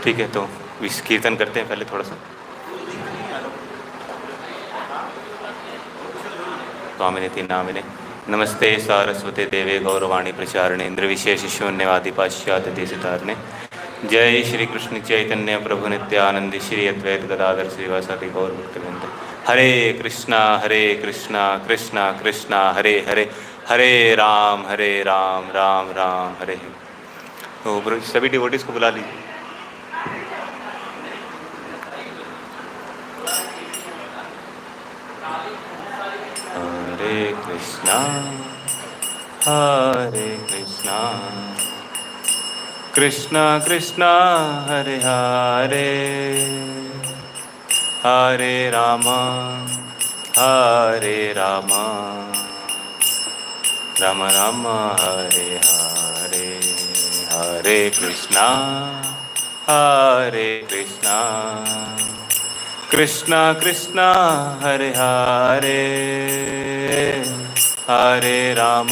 ठीक है, तो इस कीर्तन करते हैं पहले थोड़ा सा। स्वामिनेति नामिने नमस्ते सारस्वते देवे गौरवाणी प्रचारणे इंद्रविशेष शून्यवादी पाश्चात्य देशतारणे। जय श्री कृष्ण चैतन्य प्रभु नित्यानंद श्री अद्वैत गदाधर श्रीवासादि गौर भक्तवृंद। हरे कृष्णा कृष्णा कृष्णा हरे हरे, हरे राम राम राम हरे हरे। तो सभी डिवोटीज को बुला लीजिए। हरे कृष्णा कृष्णा कृष्णा हरे हरे, हरे राम राम राम हरे हरे। हरे कृष्णा कृष्णा कृष्णा हरे हरे, हरे राम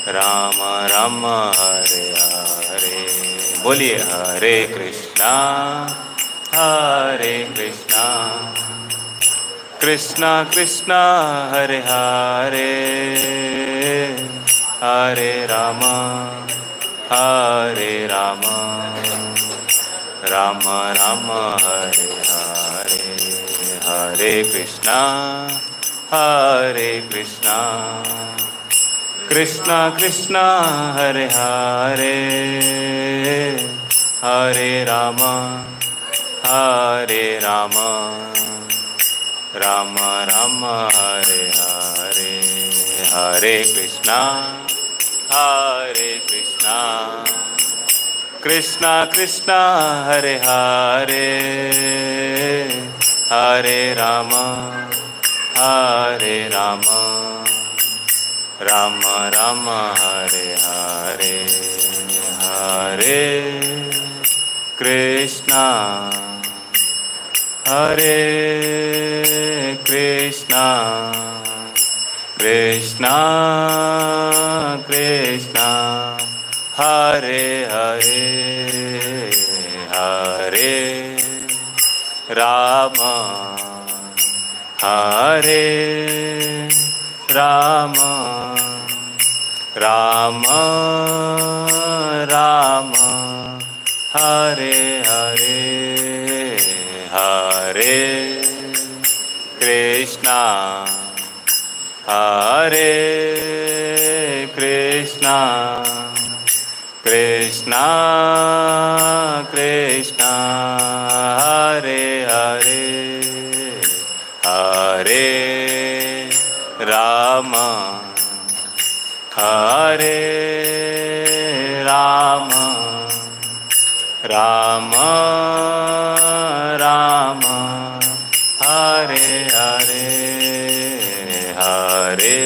राम राम हरे हरे। बोलिए हरे कृष्णा कृष्णा कृष्णा हरे हरे, हरे राम राम राम हरे हरे। हरे कृष्णा कृष्णा कृष्णा हरे हरे, हरे राम राम राम हरे हरे। हरे कृष्णा कृष्णा कृष्णा हरे हरे, हरे राम राम राम हरे हरे। हरे कृष्णा कृष्णा कृष्णा हरे हरे, हरे राम राम राम हरे हरे। हरे कृष्णा कृष्णा कृष्णा हरे हरे, हरे राम राम राम हरे हरे। हरे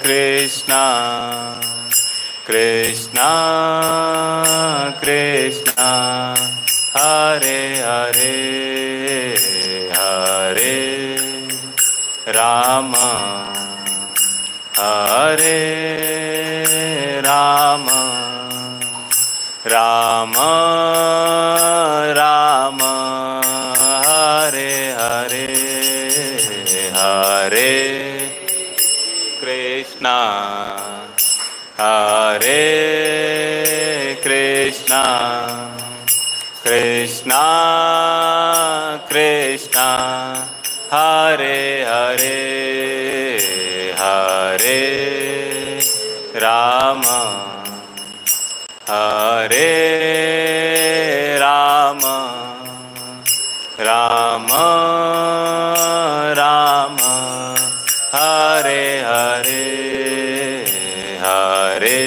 कृष्णा कृष्णा कृष्णा हरे हरे, हरे राम राम राम हरे हरे। हरे कृष्णा कृष्णा कृष्णा हरे हरे, हरे राम राम राम हरे हरे। हरे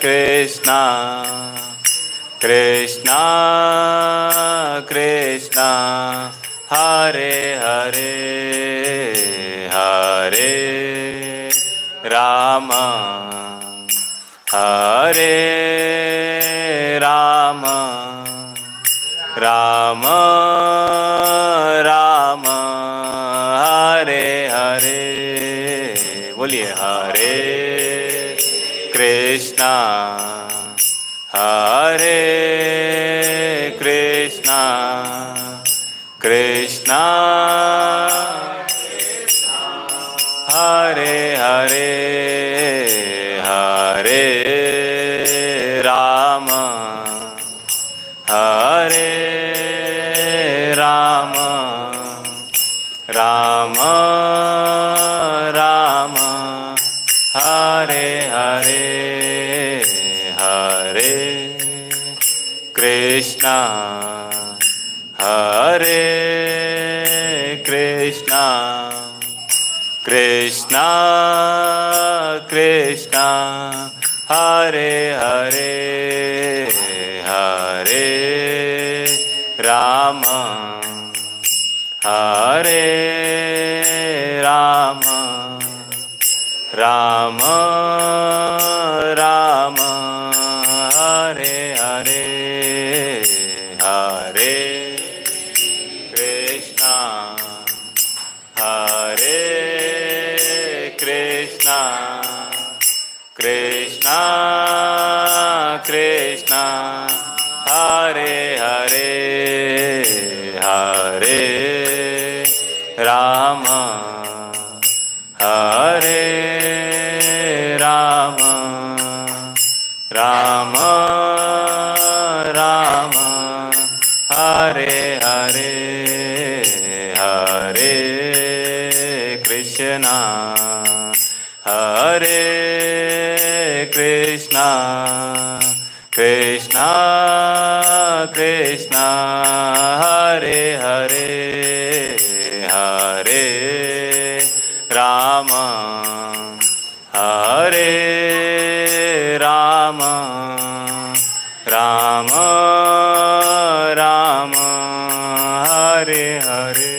कृष्णा कृष्णा कृष्णा हरे हरे, हरे राम राम राम हरे हरे। बोलिए हरे कृष्णा हरे कृष्णा कृष्णा हरे हरे हरे राम हरे राम राम राम हरे हरे हरे कृष्णा हरे कृष्णा कृष्णा कृष्णा हरे हरे हरे राम हरे राम राम राम हरे हरे हरे कृष्णा हरे कृष्णा कृष्णा कृष्णा हरे हरे हरे राम हरे राम राम राम हरे हरे हरे कृष्णा हरे कृष्णा कृष्णा कृष्णा हरे हरे हरे राम हरे राम राम राम हरे हरे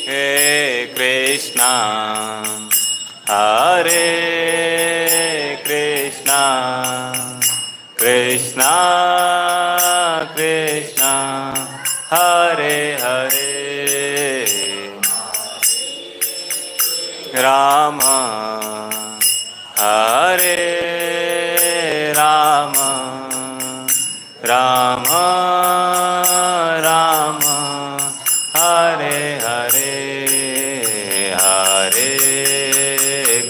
हे कृष्णा हरे कृष्णा कृष्णा कृष्णा हरे हरे राम हरे राम राम राम हरे हरे हरे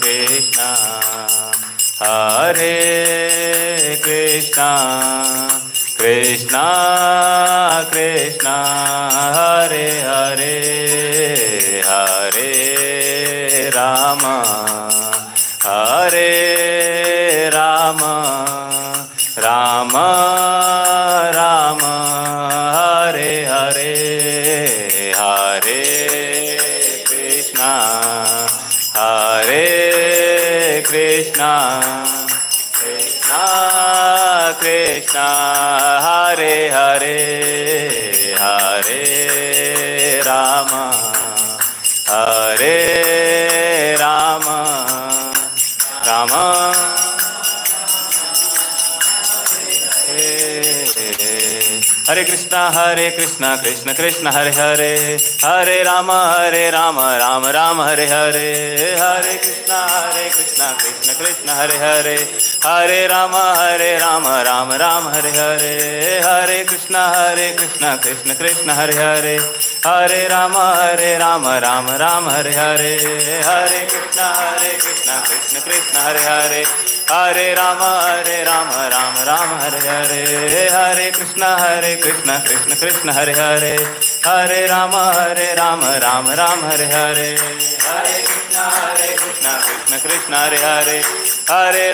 कृष्णा हरे कृष्णा कृष्णा कृष्णा हरे हरे हरे राम हरे राम राम राम हरे हरे हरे कृष्णा हरे कृष्णा कृष्णा कृष्णा हरे हरे हरे राम हरे राम राम हरे कृष्णा कृष्ण कृष्ण हरे हरे हरे राम राम राम हरे हरे हरे कृष्णा कृष्ण कृष्ण हरे हरे हरे राम राम राम हरे हरे हरे कृष्णा कृष्ण कृष्ण हरे हरे हरे राम राम राम हरे हरे हरे कृष्णा कृष्ण कृष्ण हरे हरे हरे राम राम राम हरे हरे हरे कृष्णा कृष्ण कृष्ण हरे हरे हरे राम राम राम हरे हरे हरे कृष्णा कृष्ण कृष्ण हरे हरे हरे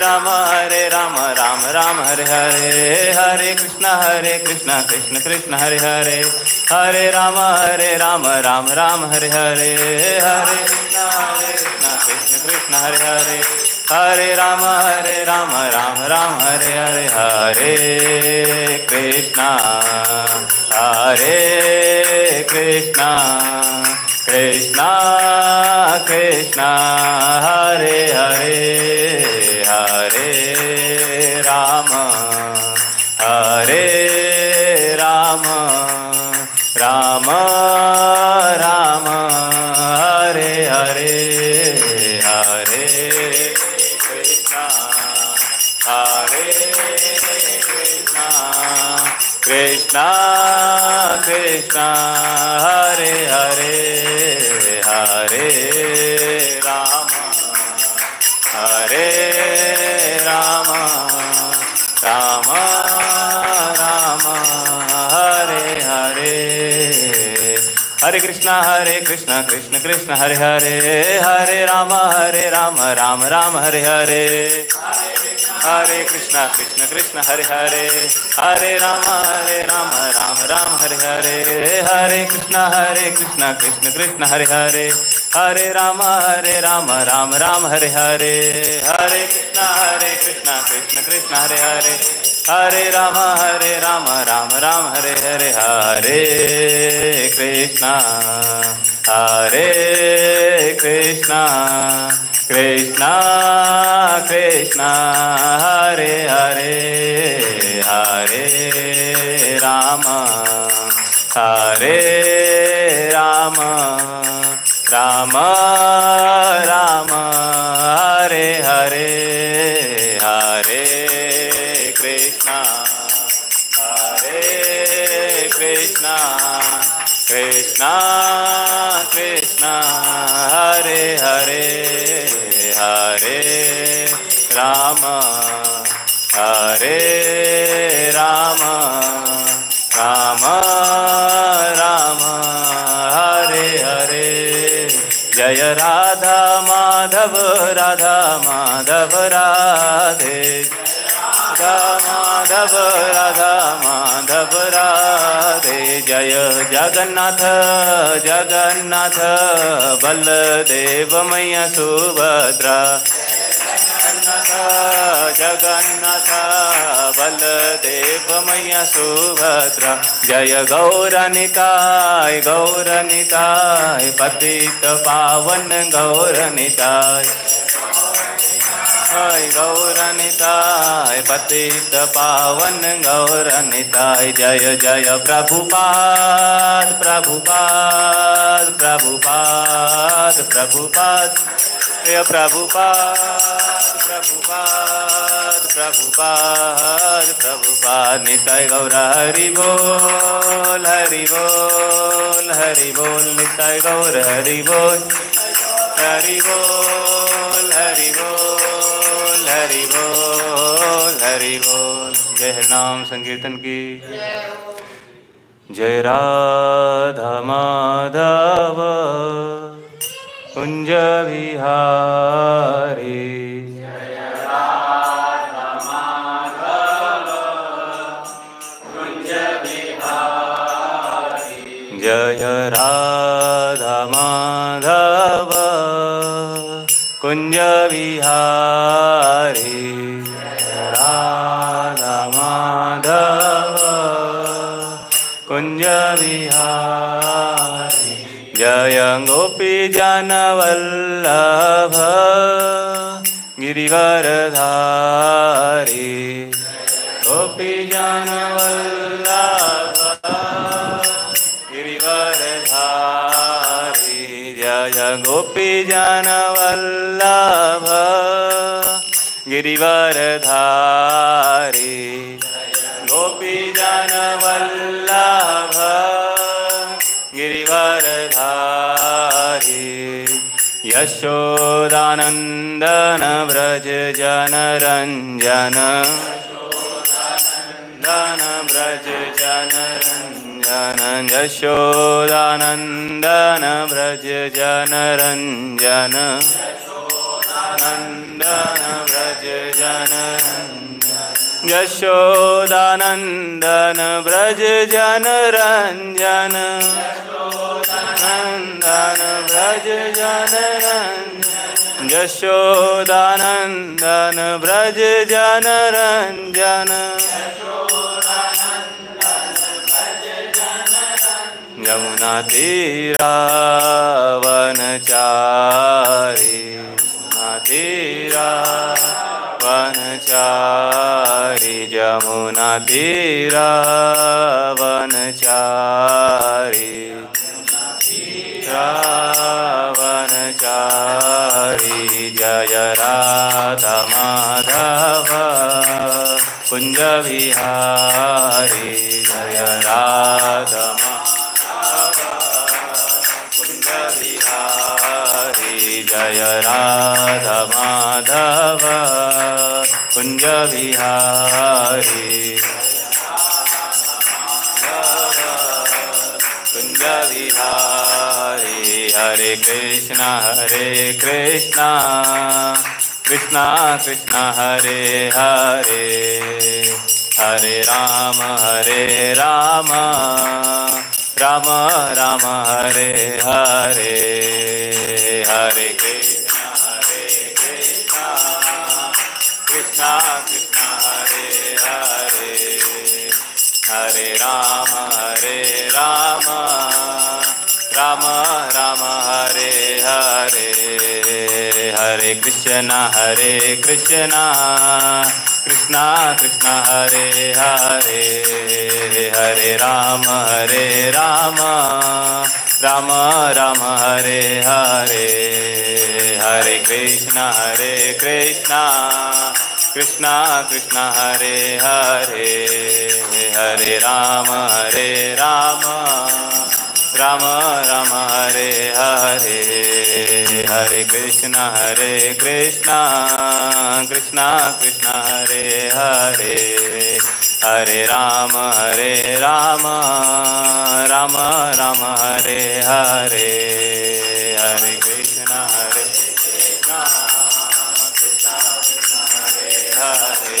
राम राम राम हरे हरे हरे कृष्णा कृष्ण कृष्ण हरे हरे हरे राम राम राम हरे हरे हरे कृष्णा कृष्ण कृष्ण हरे हरे हरे राम राम राम हरे हरे हरे कृष्णा कृष्णा कृष्णा कृष्णा हरे हरे हरे राम राम राम हरे हरे हरे कृष्णा हरे कृष्णा कृष्णा कृष्णा हरे हरे हरे राम राम राम हरे हरे हरे कृष्णा कृष्ण कृष्ण हरे हरे हरे राम राम राम हरे हरे हरे कृष्णा कृष्ण हरे हरे हरे राम राम हरे हरे हरे कृष्णा कृष्ण कृष्ण हरे हरे हरे राम राम हरे हरे हरे कृष्णा कृष्ण कृष्ण हरे हरे हरे राम राम हरे हरे हरे कृष्णा कृष्णा कृष्णा कृष्णा हरे हरे हरे राम राम राम हरे हरे हरे कृष्णा कृष्णा कृष्णा कृष्णा हरे हरे हरे राम राम राम राम हरे हरे जय राधा माधव राधा माधव राधे माधव राधा माधव राधे जय जगन्नाथ जगन्नाथ बलदेव मैया सुभद्रा जगन्नाथ बलदेव मैया सुभद्रा जय गौरनिताय गौरनिताय पतित पावन गौरनिताय गौरनिताय पतित पावन गौरनिताय जय जय प्रभुपाद प्रभुपाद प्रभुपाद प्रभुपाद जय प्रभुपाद प्रभुपाद प्रभुपाद प्रभुपाद निताय गौर हरि बोल हरि बोल हरि बोल निताय गौर हरि बोल हरि बोल हरि बोल हरि बोल हरि बोल। जय नाम संकीर्तन की जय राधा माधव कुंज विहारी जय राधा माधव कुंज विहारी जय राधा माधव कुंज विहारी राधा माधव कुंज विहारी जय गोपी जन वल्लभ गिरिवरधारी गोपी जन वल्लभ गिरिवरधारी जय गोपी जन वल्लभ गिरिवरधारी गोपी जन वल्लभ गिरिवरधारी यशोदानंदन व्रज जनरंजन धन व्रज जनरंजन यशोदानंदन व्रज जनरंजन नंदन व्रज जनरंजन यशोदानंदन व्रज जनरंजन नंदन व्रज जनरंजन यशोदानंदन व्रज जनरंजन यमुना तीरावनचारी तीरा वनचारी जमुना तीरा वनचारी वनचारी जय राधा माधव कुंज विहारी जय राधा कुंज विहारी जय राधा माधव कुंज विहारी कुंज विहारी हरे कृष्णा कृष्णा कृष्णा हरे हरे हरे राम राम राम हरे हरे हरे कृष्णा कृष्णा कृष्णा हरे हरे हरे राम राम राम हरे हरे हरे कृष्णा कृष्णा कृष्णा हरे हरे हरे राम राम राम हरे हरे हरे कृष्णा कृष्णा कृष्णा हरे हरे हरे राम राम राम हरे हरे हरे कृष्णा कृष्णा कृष्णा हरे हरे हरे राम राम राम हरे हरे हरे कृष्णा कृष्णा हरे हरे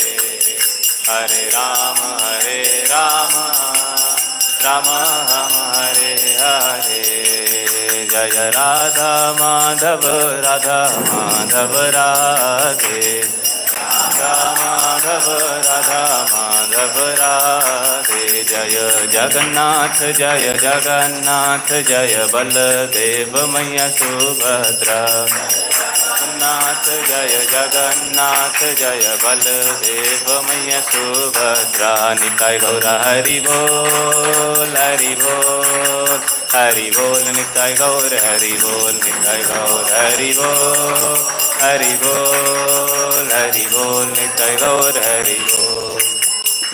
हरे राम राम राम हरे हरे जय राधा माधव राधे राधा माधव राधे जय जगन्नाथ जय बलदेव मैया सुभद्रा नाथ जय जगन्नाथ जय बलदेव मैया सुभद्रा निताय गौर हरि बोल निताय गौर हरि बोल निताय गौर हरि बोल निताय गौर हरि बोल।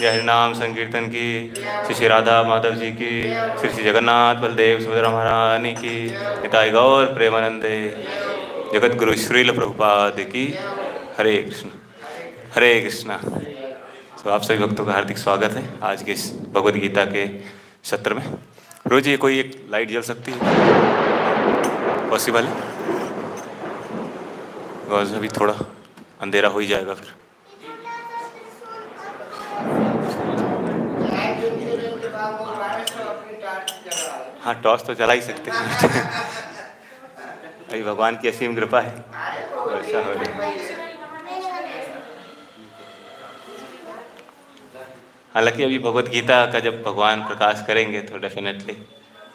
जय हरिनाम संकीर्तन की श्री राधा माधव जी की श्री जगन्नाथ बलदेव सुभद्रा महारानी की निताय गौर प्रेमानंदे जगत गुरु श्रील प्रभुपाद की हरे कृष्णा। तो आप सभी भक्तों का हार्दिक स्वागत है आज के इस भगवद गीता के सत्र में। रोज ये कोई एक लाइट जल सकती है पॉसिबल है? रोज अभी थोड़ा अंधेरा हो ही जाएगा फिर। हाँ टॉर्च तो जला ही सकते हैं। अभी भगवान की असीम कृपा है, वर्षा हो रही। हालांकि अभी भगवद गीता का जब भगवान प्रकाश करेंगे तो डेफिनेटली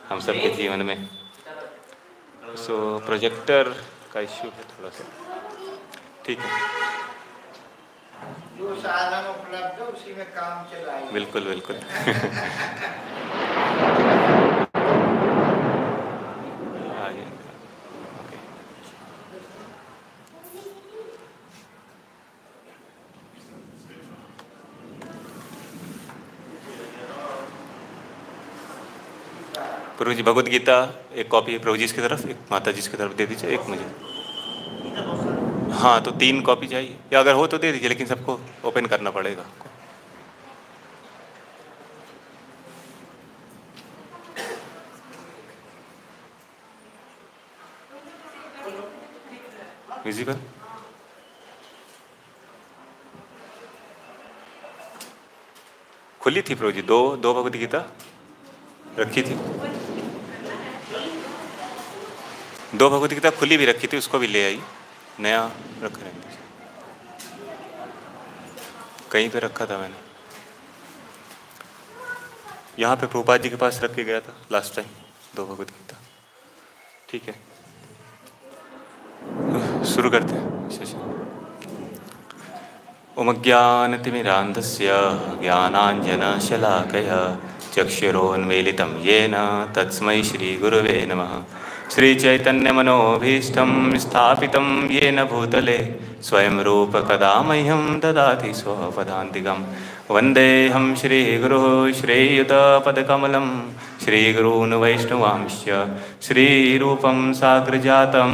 हम सबके जीवन में प्रोजेक्टर का इश्यू है थोड़ा सा, ठीक है। जो साधन उपलब्ध है उसी में काम चलाइए। बिल्कुल प्रभु जी भगवद गीता एक कॉपी प्रभु जी की तरफ, एक माता जी की तरफ दे दीजिए, एक मुझे। हाँ तो 3 कॉपी चाहिए, या अगर हो तो दे दीजिए, लेकिन सबको ओपन करना पड़ेगा। विजिबल खुली थी प्रभु जी, दो भगवद गीता रखी थी, 2 भगवद गीता खुली भी रखी थी, उसको भी ले आई, नया रख रहे हैं। कहीं पे रखा था मैंने, यहाँ पे प्रभुपाद जी के पास रख के गया था लास्ट टाइम 2 भगवद गीता। ठीक है, शुरू करते हैं। उमज्ञानतिमिरान्धस्य ज्ञानाञ्जनशलाकया चक्षुरोन्मीलितं येन तस्मै श्रीगुरुवे नमः। श्रीचैतन्यमनोभीष्टं स्थापितं येन भूतले स्वयं रूप कदा मह्यं ददाति स्वपदान्तिकं। वन्देऽहं श्रीगुरुः श्रीयुतपदकमलं श्रीगुरून् वैष्णवांश्च श्रीरूपं साग्रजातं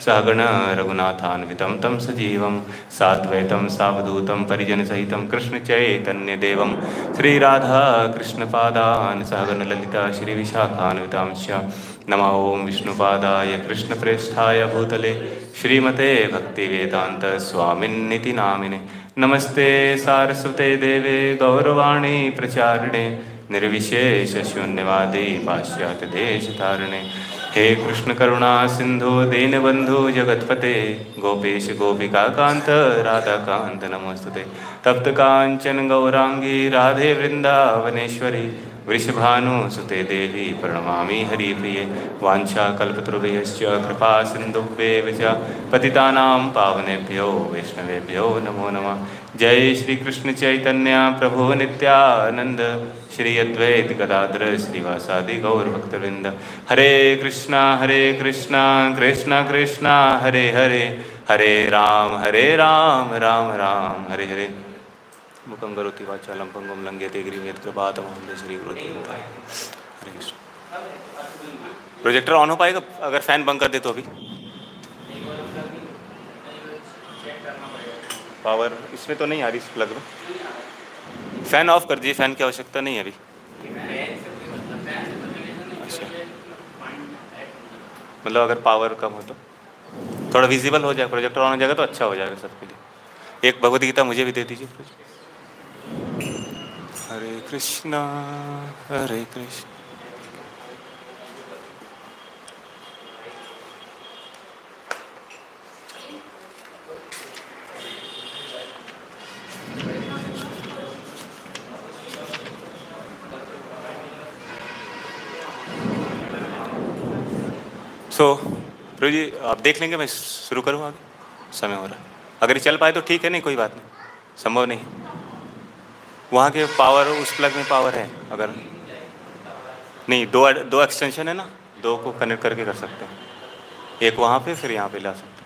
सहगण रघुनाथान्वितं तं सजीवं साद्वैतं सावधूतं परिजनसहितं कृष्णचैतन्यदेवं श्रीराधाकृष्णपादान् सहगण ललिता श्रीविशाखान्वितांश्च। नमो ओं विष्णुपादाय कृष्णप्रेष्ठाय भूतले श्रीमते भक्तिवेदान्तस्वामिन्निति नामिने। नमस्ते सारस्वते देवे गौरवाणी प्रचारिणे निर्विशेषशून्यवादी पाश्चात्यदेशतारिणे। हे कृष्ण करुणा सिंधु दीनबंधु जगतपते गोपेश गोपिकाकांत राधाकांत नमोस्तुते। तप्त कांचन गौरांगी राधे वृंदावनेश्वरी वृषभानुसुते देवी प्रणमामि हरिप्रिये। वाञ्छाकल्पतरुभ्यश्च कृपा सिन्धुभ्येव च पतितानां पावनेभ्यो वैष्णवेभ्यो नमो नमः। जय श्री कृष्ण चैतन्य प्रभु नित्यानंद श्री अद्वैत गदाधर श्रीवासादि गौर भक्तवृंद। हरे कृष्णा कृष्णा कृष्णा हरे हरे, हरे राम राम राम हरे हरे। मुखं करोति वाचालं पंगुं लंघयते गिरिं यत्कृपातमहं श्रीगुरुदेवता। हरे कृष्ण। प्रोजेक्टर ऑन हो पाएगा अगर फैन बंद कर दे तो? अभी पावर इसमें तो नहीं आ रही इस प्लग में। फैन ऑफ कर दीजिए, फैन की आवश्यकता नहीं है अभी। अच्छा, मतलब अगर पावर कम हो तो थोड़ा विजिबल हो जाए, प्रोजेक्टर ऑन हो जाएगा तो अच्छा हो जाएगा सबके लिए। एक भगवद गीता मुझे भी दे दीजिए। हरे कृष्णा हरे कृष्ण। प्रभु जी आप देख लेंगे, मैं शुरू करूँ आगे? समय हो रहा है, अगर चल पाए तो ठीक है, नहीं कोई बात नहीं, संभव नहीं। वहाँ के पावर उस प्लग में पावर है, अगर नहीं दो एक्सटेंशन है ना, दो को कनेक्ट करके कर सकते हैं। एक वहाँ पे फिर यहाँ पे ला सकते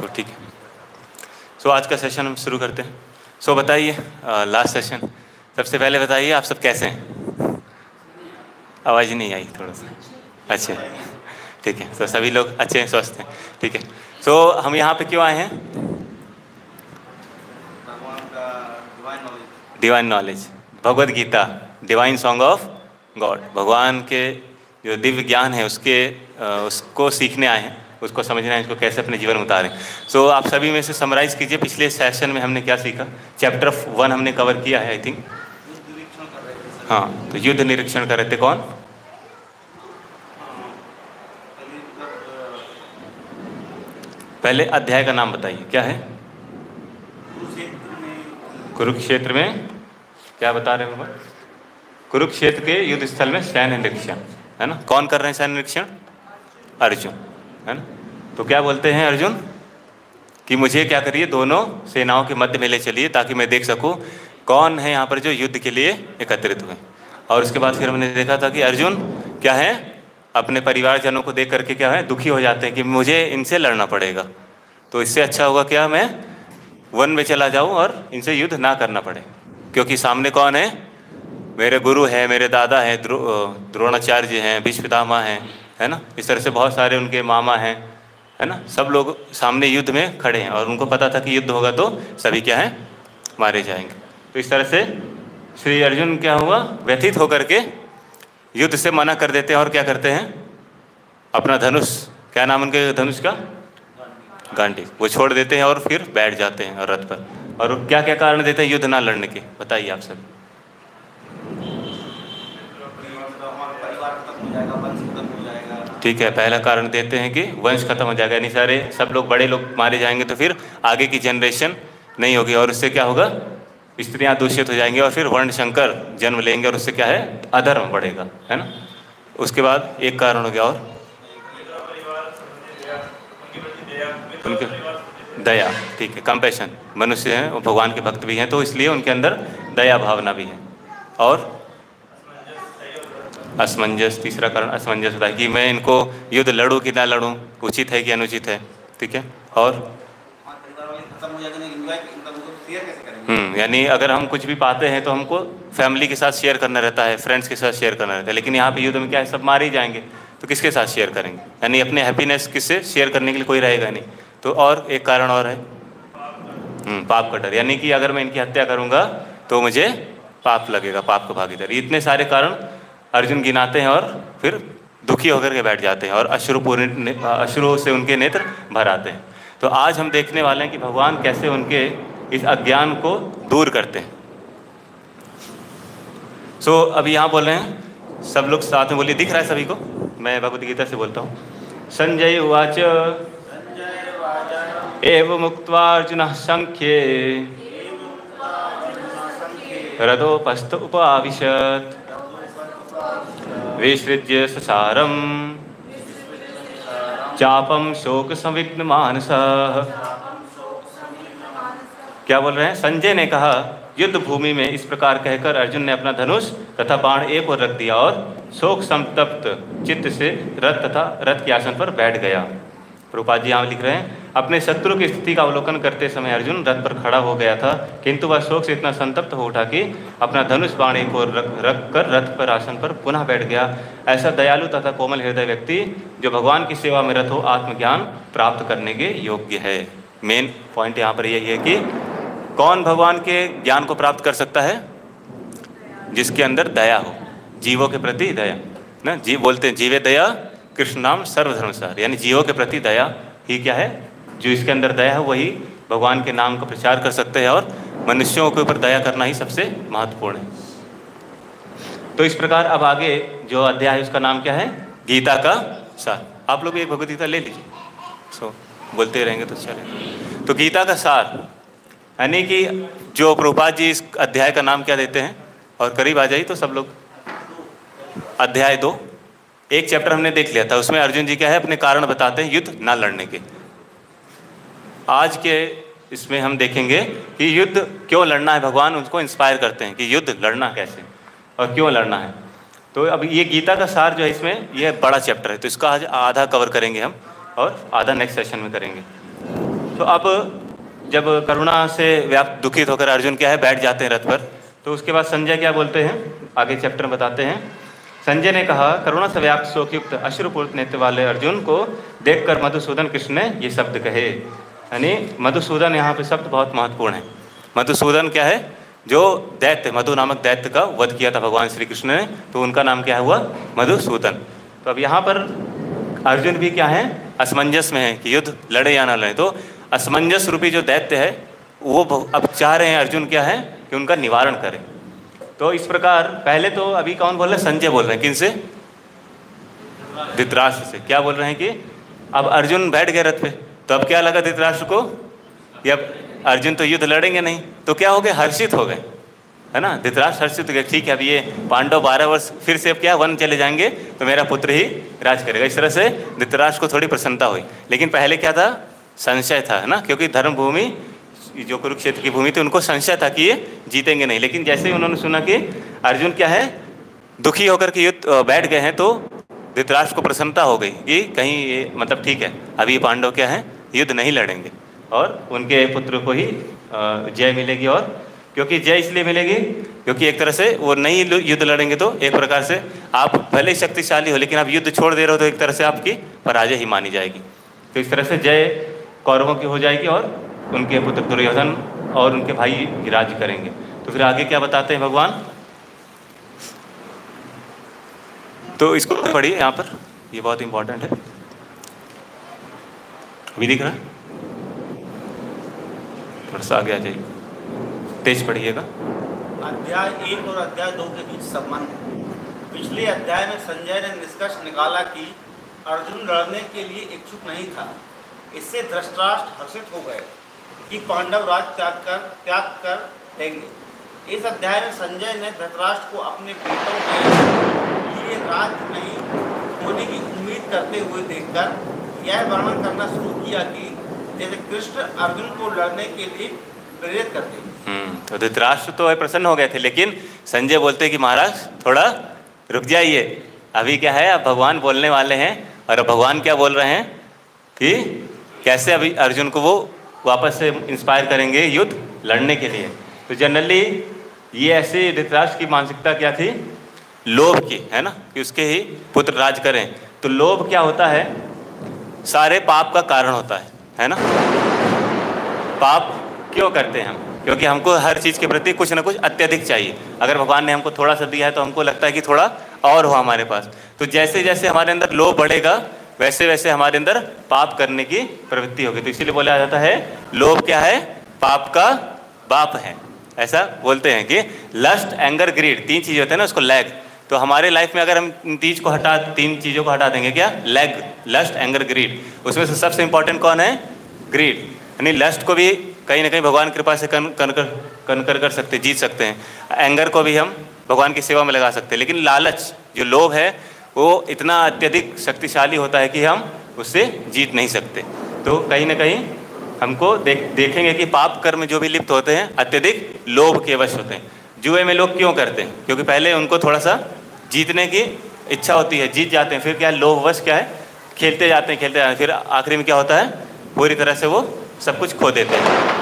हैं। ठीक है। आज का सेशन हम शुरू करते हैं। बताइए लास्ट सेशन, सबसे पहले बताइए आप सब कैसे हैं? आवाज़ ही नहीं आई थोड़ा सा। अच्छा ठीक है, सभी लोग अच्छे हैं, स्वस्थ हैं, ठीक है। हम यहाँ पे क्यों आए हैं? Divine knowledge, Bhagavad Gita, divine song of God, भगवान के जो दिव्य ज्ञान है उसको सीखने आए हैं, उसको समझना है, इसको कैसे अपने जीवन में उतारें। आप सभी में से समराइज कीजिए, पिछले सेशन में हमने क्या सीखा? चैप्टर 1 हमने कवर किया है आई थिंक। हाँ, तो युद्ध निरीक्षण कर रहे थे। कौन? पहले अध्याय का नाम बताइए, क्या है? कुरुक्षेत्र में क्या बता रहे हैं? कुरुक्षेत्र के युद्ध स्थल में सैन्य निरीक्षण, है ना? कौन कर रहे हैं सैन्य निरीक्षण? अर्जुन, है ना? तो क्या बोलते हैं अर्जुन कि मुझे क्या करिए, दोनों सेनाओं के मध्य में ले चलिए ताकि मैं देख सकूं कौन है यहाँ पर जो युद्ध के लिए एकत्रित हुए। और उसके बाद फिर हमने देखा था कि अर्जुन क्या है, अपने परिवारजनों को देख करके क्या है, दुखी हो जाते हैं कि मुझे इनसे लड़ना पड़ेगा, तो इससे अच्छा होगा क्या मैं वन में चला जाऊं और इनसे युद्ध ना करना पड़े, क्योंकि सामने कौन है? मेरे गुरु हैं, मेरे दादा हैं, द्रोणाचार्य हैं, भीष्म पितामह हैं, है ना? इस तरह से बहुत सारे उनके मामा हैं, है ना? सब लोग सामने युद्ध में खड़े हैं और उनको पता था कि युद्ध होगा तो सभी क्या है, मारे जाएंगे। तो इस तरह से श्री अर्जुन क्या हुआ, व्यथित होकर के युद्ध से मना कर देते हैं और क्या करते हैं, अपना धनुष, क्या नाम उनके धनुष का? गांडी, वो छोड़ देते हैं और फिर बैठ जाते हैं और रथ पर। और क्या क्या कारण देते हैं युद्ध ना लड़ने के, बताइए आप सब। ठीक है, पहला कारण देते हैं कि वंश खत्म हो जाएगा, यानी सारे सब लोग बड़े लोग मारे जाएंगे तो फिर आगे की जनरेशन नहीं होगी और उससे क्या होगा, स्त्रियां दूषित हो जाएंगी और फिर वर्ण शंकर जन्म लेंगे और उससे क्या है, अधर्म बढ़ेगा, है ना? उसके बाद एक कारण हो गया और उनके दया, ठीक है, कंपैशन। मनुष्य हैं वो भगवान के भक्त भी हैं, तो इसलिए उनके अंदर दया भावना भी है। और असमंजस, तीसरा कारण असमंजस होता है कि मैं इनको युद्ध लड़ूं कि ना लड़ूं, उचित है कि अनुचित है, ठीक है। और यानी अगर हम कुछ भी पाते हैं तो हमको फैमिली के साथ शेयर करना रहता है, फ्रेंड्स के साथ शेयर करना रहता है, लेकिन यहाँ पे युद्ध में क्या है, सब मारे ही जाएंगे, तो किसके साथ शेयर करेंगे? यानी अपने हैप्पीनेस किससे शेयर करने के लिए कोई रहेगा नहीं। तो और एक कारण और है, पाप का डर, यानी कि अगर मैं इनकी हत्या करूँगा तो मुझे पाप लगेगा, पाप का भागीदारी। इतने सारे कारण अर्जुन गिनाते हैं और फिर दुखी होकर के बैठ जाते हैं और अश्रुओं से उनके नेत्र भर आते हैं। तो आज हम देखने वाले हैं कि भगवान कैसे उनके इस अज्ञान को दूर करते हैं। सो अभी यहाँ बोल रहे हैं, सब लोग साथ में बोलिए, दिख रहा है सभी को? मैं भगवद गीता से बोलता हूँ। संजय उवाच एवं मुक्त्वा अर्जुनः संख्ये रथोपस्थ उपाविशत् विसृज्य ससारं चापम शोक संविघ्न मानसः। क्या बोल रहे हैं? संजय ने कहा, युद्ध भूमि में इस प्रकार कहकर अर्जुन ने अपना धनुष तथा बाण एक ओर रख दिया और शोक संतप्त चित्त से रथ के आसन पर बैठ गया। प्रभुपाद जी यहाँ लिख रहे हैं, अपने शत्रु की स्थिति का अवलोकन करते समय अर्जुन रथ पर खड़ा हो गया था, किंतु वह शोक से इतना संतप्त हो उठा कि अपना धनुष बाण एक ओर रख कर रथ पर आसन पर पुनः बैठ गया। ऐसा दयालु तथा कोमल हृदय व्यक्ति जो भगवान की सेवा में रत हो, आत्मज्ञान प्राप्त करने के योग्य है। मेन पॉइंट यहाँ पर यही है कि कौन भगवान के ज्ञान को प्राप्त कर सकता है? जिसके अंदर दया हो, जीवों के प्रति दया ना। जीव बोलते हैं जीवे दया कृष्ण नाम सर्वधर्मसार, यानी जीवों के प्रति दया ही क्या है? जो इसके अंदर दया है वही भगवान के नाम का प्रचार कर सकते हैं, और मनुष्यों के ऊपर दया करना ही सबसे महत्वपूर्ण है। तो इस प्रकार अब आगे जो अध्याय है उसका नाम क्या है? गीता का सार। आप लोग एक भगवद गीता ले लीजिए, सो बोलते रहेंगे तो चलेगा। तो गीता का सार यानी कि जो प्रभुपाद जी इस अध्याय का नाम क्या देते हैं, और करीब आ जाइए तो सब लोग, अध्याय 2, एक चैप्टर हमने देख लिया था, उसमें अर्जुन जी क्या है अपने कारण बताते हैं युद्ध ना लड़ने के। आज के इसमें हम देखेंगे कि युद्ध क्यों लड़ना है, भगवान उनको इंस्पायर करते हैं कि युद्ध लड़ना कैसे और क्यों लड़ना है। तो अब ये गीता का सार जो है इसमें यह बड़ा चैप्टर है, तो इसका आज आधा कवर करेंगे हम और आधा नेक्स्ट सेशन में करेंगे। तो अब जब करुणा से व्याप्त दुखित होकर अर्जुन क्या है बैठ जाते हैं रथ पर, तो उसके बाद संजय क्या बोलते हैं, आगे चैप्टर में बताते हैं। संजय ने कहा, करुणा से व्याप्त शोकयुक्त अश्रुपूर्ण नेत्र वाले अर्जुन को देखकर मधुसूदन कृष्ण ने ये शब्द कहे। यानी मधुसूदन यहाँ पे शब्द बहुत महत्वपूर्ण है। मधुसूदन क्या है? जो दैत्य, मधु नामक दैत्य का वध किया था भगवान श्री कृष्ण ने, तो उनका नाम क्या हुआ? मधुसूदन। तो अब यहाँ पर अर्जुन भी क्या है? असमंजस में है कि युद्ध लड़े या ना लड़े। तो असमंजस रूपी जो दैत्य है वो अब चाह रहे हैं अर्जुन क्या है कि उनका निवारण करें। तो इस प्रकार पहले तो अभी कौन बोल रहे हैं? संजय बोल रहे हैं। किनसे? धृतराष्ट्र से। क्या बोल रहे हैं कि अब अर्जुन बैठ गए रथ पे, तो अब क्या लगा धृतराष्ट्र को कि अब अर्जुन तो युद्ध लड़ेंगे नहीं, तो क्या हो गए? हर्षित हो गए, है ना। धृतराष्ट्र हर्षित हो गए, ठीक है अब ये पांडव 12 वर्ष फिर से अब क्या वन चले जाएंगे तो मेरा पुत्र ही राज करेगा। इस तरह से धृतराष्ट्र को थोड़ी प्रसन्नता हुई। लेकिन पहले क्या था? संशय था, है ना, क्योंकि धर्म भूमि जो कुरुक्षेत्र की भूमि थी उनको संशय था कि ये जीतेंगे नहीं। लेकिन जैसे ही उन्होंने सुना कि अर्जुन क्या है दुखी होकर के युद्ध बैठ गए हैं, तो धृतराष्ट्र को प्रसन्नता हो गई कि कहीं ये मतलब ठीक है अभी ये पांडव क्या है युद्ध नहीं लड़ेंगे और उनके पुत्र को ही जय मिलेगी। और क्योंकि जय इसलिए मिलेगी क्योंकि एक तरह से वो नहीं युद्ध लड़ेंगे तो एक प्रकार से आप भले ही शक्तिशाली हो लेकिन आप युद्ध छोड़ दे रहे हो तो एक तरह से आपकी पराजय ही मानी जाएगी। तो इस तरह से जय कौरवों की हो जाएगी और उनके पुत्र दुर्योधन और उनके भाई राज्य करेंगे। तो फिर आगे क्या बताते हैं भगवान? तो इसको पढ़िए यहाँ पर, ये बहुत इंपॉर्टेंट है। अभी दिख रहा है? थोड़ा सा आगे आ जाइए, तेज पढ़िएगा। अध्याय 1 और अध्याय 2 के बीच संबंध। पिछले अध्याय में संजय ने निष्कर्ष निकाला कि अर्जुन लड़ने के लिए इच्छुक नहीं था। इससे धृतराष्ट्र हर्षित हो गए कि पांडव राज त्याग कर देंगे। इस अध्याय में संजय ने धृतराष्ट्र को अपने बेटों के लिए राज्य नहीं होने की उम्मीद करते हुए देखकर यह वर्णन करना शुरू किया कि जैसे कृष्ण अर्जुन को लड़ने के लिए प्रेरित करते। तो धृतराष्ट्र तो प्रसन्न हो गए थे, लेकिन संजय बोलते हैं कि महाराज थोड़ा रुक जाइए, अभी क्या है, अब भगवान बोलने वाले हैं। और भगवान क्या बोल रहे हैं कि कैसे अभी अर्जुन को वो वापस से इंस्पायर करेंगे युद्ध लड़ने के लिए। तो जनरली ये ऐसी धृतराष्ट्र की मानसिकता क्या थी, लोभ की, है ना, कि उसके ही पुत्र राज करें। तो लोभ क्या होता है, सारे पाप का कारण होता है ना। पाप क्यों करते हैं हम, क्योंकि हमको हर चीज़ के प्रति कुछ ना कुछ अत्यधिक चाहिए। अगर भगवान ने हमको थोड़ा सा दिया है तो हमको लगता है कि थोड़ा और हो हमारे पास। तो जैसे जैसे हमारे अंदर लोभ बढ़ेगा वैसे वैसे हमारे अंदर पाप करने की प्रवृत्ति होगी। तो इसीलिए बोला जाता है लोभ क्या है, पाप का बाप है। ऐसा बोलते हैं कि लस्ट, एंगर, ग्रीड, तीन चीज़ होते हैं ना, उसको लैग। तो हमारे लाइफ में अगर हम तीन चीज़ों को हटा देंगे, क्या, लैग, लस्ट, एंगर, ग्रीड, उसमें से सबसे इंपॉर्टेंट कौन है, ग्रीड। यानी लस्ट को भी कहीं ना कहीं भगवान कृपा से कनकर कर सकते, जीत सकते हैं। एंगर को भी हम भगवान की सेवा में लगा सकते हैं। लेकिन लालच, जो लोभ है, वो इतना अत्यधिक शक्तिशाली होता है कि हम उससे जीत नहीं सकते। तो कहीं ना कहीं हमको देखेंगे कि पाप कर्म जो भी लिप्त होते हैं अत्यधिक लोभ के वश होते हैं। जुए में लोग क्यों करते हैं, क्योंकि पहले उनको थोड़ा सा जीतने की इच्छा होती है, जीत जाते हैं, फिर क्या है, लोभवश क्या है, खेलते जाते हैं, फिर आखिरी में क्या होता है, पूरी तरह से वो सब कुछ खो देते हैं।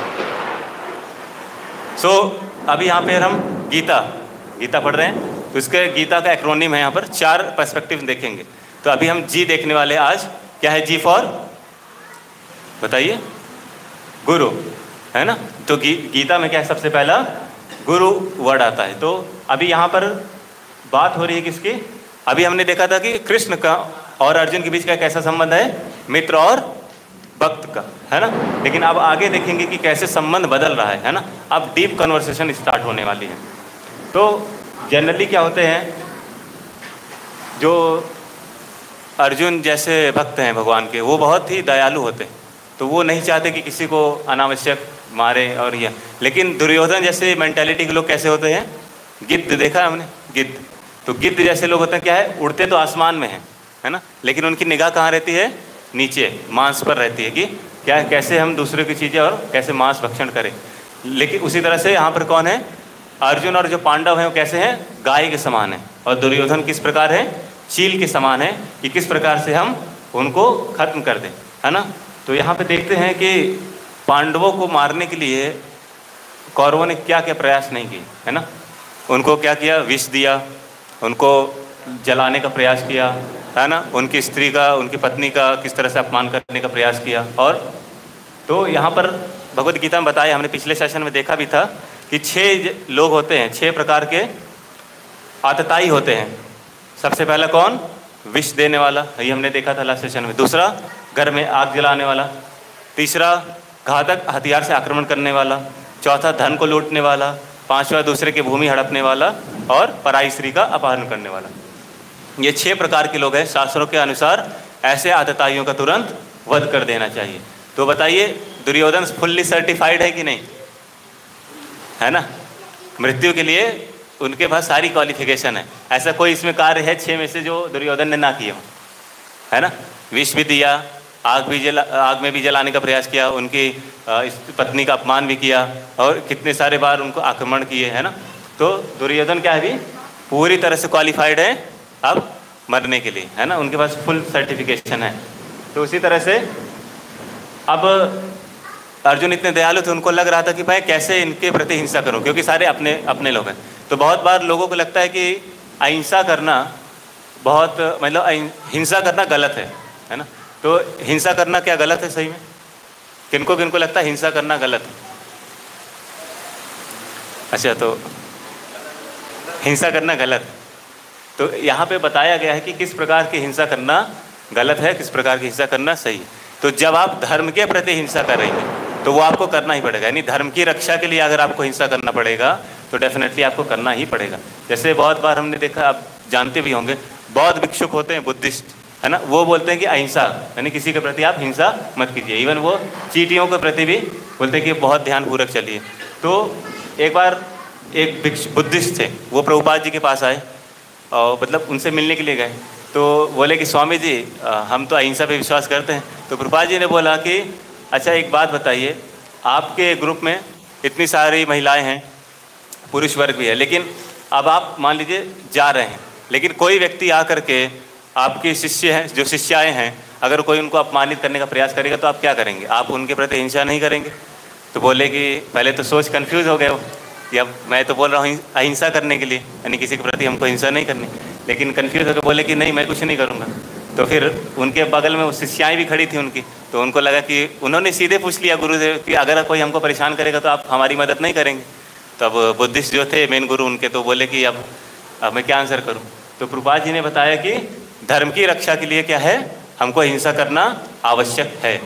अभी यहाँ पे हम गीता पढ़ रहे हैं, तो इसके गीता का एक्रोनिम है, यहाँ पर 4 पर्सपेक्टिव देखेंगे। तो अभी हम जी देखने वाले आज, क्या है जी फॉर, बताइए, गुरु, है ना। तो गीता में क्या है, सबसे पहला गुरु वर्ड आता है। तो अभी यहाँ पर बात हो रही है किसकी, अभी हमने देखा था कि कृष्ण का और अर्जुन के बीच का कैसा संबंध है, मित्र और भक्त का, है ना। लेकिन अब आगे देखेंगे कि कैसे संबंध बदल रहा है ना। अब डीप कन्वर्सेशन स्टार्ट होने वाली है। तो जनरली क्या होते हैं, जो अर्जुन जैसे भक्त हैं भगवान के, वो बहुत ही दयालु होते हैं। तो वो नहीं चाहते कि किसी को अनावश्यक मारे और यह। लेकिन दुर्योधन जैसे मेंटालिटी के लोग कैसे होते हैं, गिद्ध देखा है हमने, गिद्ध। तो गिद्ध जैसे लोग होते हैं, क्या है, उड़ते तो आसमान में है ना, लेकिन उनकी निगाह कहाँ रहती है, नीचे मांस पर रहती है, कि क्या, कैसे हम दूसरे की चीज़ें और कैसे मांस भक्षण करें। लेकिन उसी तरह से यहाँ पर कौन है, अर्जुन और जो पांडव हैं वो कैसे हैं, गाय के समान हैं। और दुर्योधन किस प्रकार है, चील के समान है, कि किस प्रकार से हम उनको खत्म कर दें, है ना। तो यहाँ पे देखते हैं कि पांडवों को मारने के लिए कौरवों ने क्या क्या प्रयास नहीं किए, है ना। उनको क्या किया, विष दिया, उनको जलाने का प्रयास किया, है ना, उनकी स्त्री का, उनकी पत्नी का किस तरह से अपमान करने का प्रयास किया। और तो यहाँ पर भगवद गीता में बताया, हमने पिछले सेशन में देखा भी था कि 6 लोग होते हैं, 6 प्रकार के आतताई होते हैं। सबसे पहला कौन, विष देने वाला, ये हमने देखा था लास्ट सेशन में। दूसरा, घर में आग जलाने वाला। तीसरा, घातक हथियार से आक्रमण करने वाला। चौथा, धन को लूटने वाला। 5वां, दूसरे की भूमि हड़पने वाला। और पराई स्त्री का अपहरण करने वाला। ये 6 प्रकार के लोग हैं। शास्त्रों के अनुसार ऐसे आतताइयों का तुरंत वध कर देना चाहिए। तो बताइए, दुर्योधन फुल्ली सर्टिफाइड है कि नहीं, है ना, मृत्यु के लिए उनके पास सारी क्वालिफिकेशन है। ऐसा कोई इसमें कार्य है 6 में से जो दुर्योधन ने ना किया हो, है ना। विष भी दिया, आग में भी जलाने का प्रयास किया, उनकी पत्नी का अपमान भी किया, और कितने सारे बार उनको आक्रमण किए, है ना। तो दुर्योधन क्या है, अभी पूरी तरह से क्वालिफाइड है अब मरने के लिए, है ना, उनके पास फुल सर्टिफिकेशन है। तो उसी तरह से अब अर्जुन इतने दयालु थे, उनको लग रहा था कि भाई कैसे इनके प्रति हिंसा करूं, क्योंकि सारे अपने लोग हैं। तो बहुत बार लोगों को लगता है कि अहिंसा करना बहुत, मतलब हिंसा करना गलत है ना। तो हिंसा करना क्या गलत है सही में, किनको लगता है हिंसा करना गलत है? अच्छा, तो हिंसा करना गलत। तो यहाँ पे बताया गया है कि किस प्रकार की हिंसा करना गलत है, किस प्रकार की हिंसा करना सही है। तो जब आप धर्म के प्रति हिंसा कर रही हैं तो वो आपको करना ही पड़ेगा। यानी धर्म की रक्षा के लिए अगर आपको हिंसा करना पड़ेगा तो डेफिनेटली आपको करना ही पड़ेगा। जैसे बहुत बार हमने देखा, आप जानते भी होंगे, बौद्ध भिक्षुक होते हैं, बुद्धिस्ट, है ना, वो बोलते हैं कि अहिंसा, यानी किसी के प्रति आप हिंसा मत कीजिए। इवन वो चींटियों के प्रति भी बोलते हैं कि बहुत ध्यानपूर्वक चलिए। तो एक बार एक बुद्धिस्ट थे, वो प्रभुपाद जी के पास आए और मतलब उनसे मिलने के लिए गए। तो बोले कि स्वामी जी, हम तो अहिंसा पे विश्वास करते हैं। तो प्रभुपाद जी ने बोला कि अच्छा एक बात बताइए, आपके ग्रुप में इतनी सारी महिलाएं हैं, पुरुष वर्ग भी है, लेकिन अब आप मान लीजिए जा रहे हैं, लेकिन कोई व्यक्ति आकर के आपके शिष्य हैं, जो शिष्याएं हैं, अगर कोई उनको अपमानित करने का प्रयास करेगा तो आप क्या करेंगे? आप उनके प्रति हिंसा नहीं करेंगे? तो बोले कि पहले तो सोच कंफ्यूज हो गए हो कि अब मैं तो बोल रहा हूँ अहिंसा करने के लिए, यानी किसी के प्रति हमको हिंसा नहीं करनी, लेकिन कंफ्यूज होकर बोले कि नहीं मैं कुछ नहीं करूँगा। तो फिर उनके बगल में वो शिष्याएँ भी खड़ी थी उनकी, तो उनको लगा कि उन्होंने सीधे पूछ लिया गुरुदेव कि अगर कोई हमको परेशान करेगा तो आप हमारी मदद नहीं करेंगे। तो अब बुद्धिस्ट जो थे मेन गुरु उनके, तो बोले कि अब मैं क्या आंसर करूँ? तो प्रभुपाद जी ने बताया कि धर्म की रक्षा के लिए क्या है, हमको हिंसा करना आवश्यक है।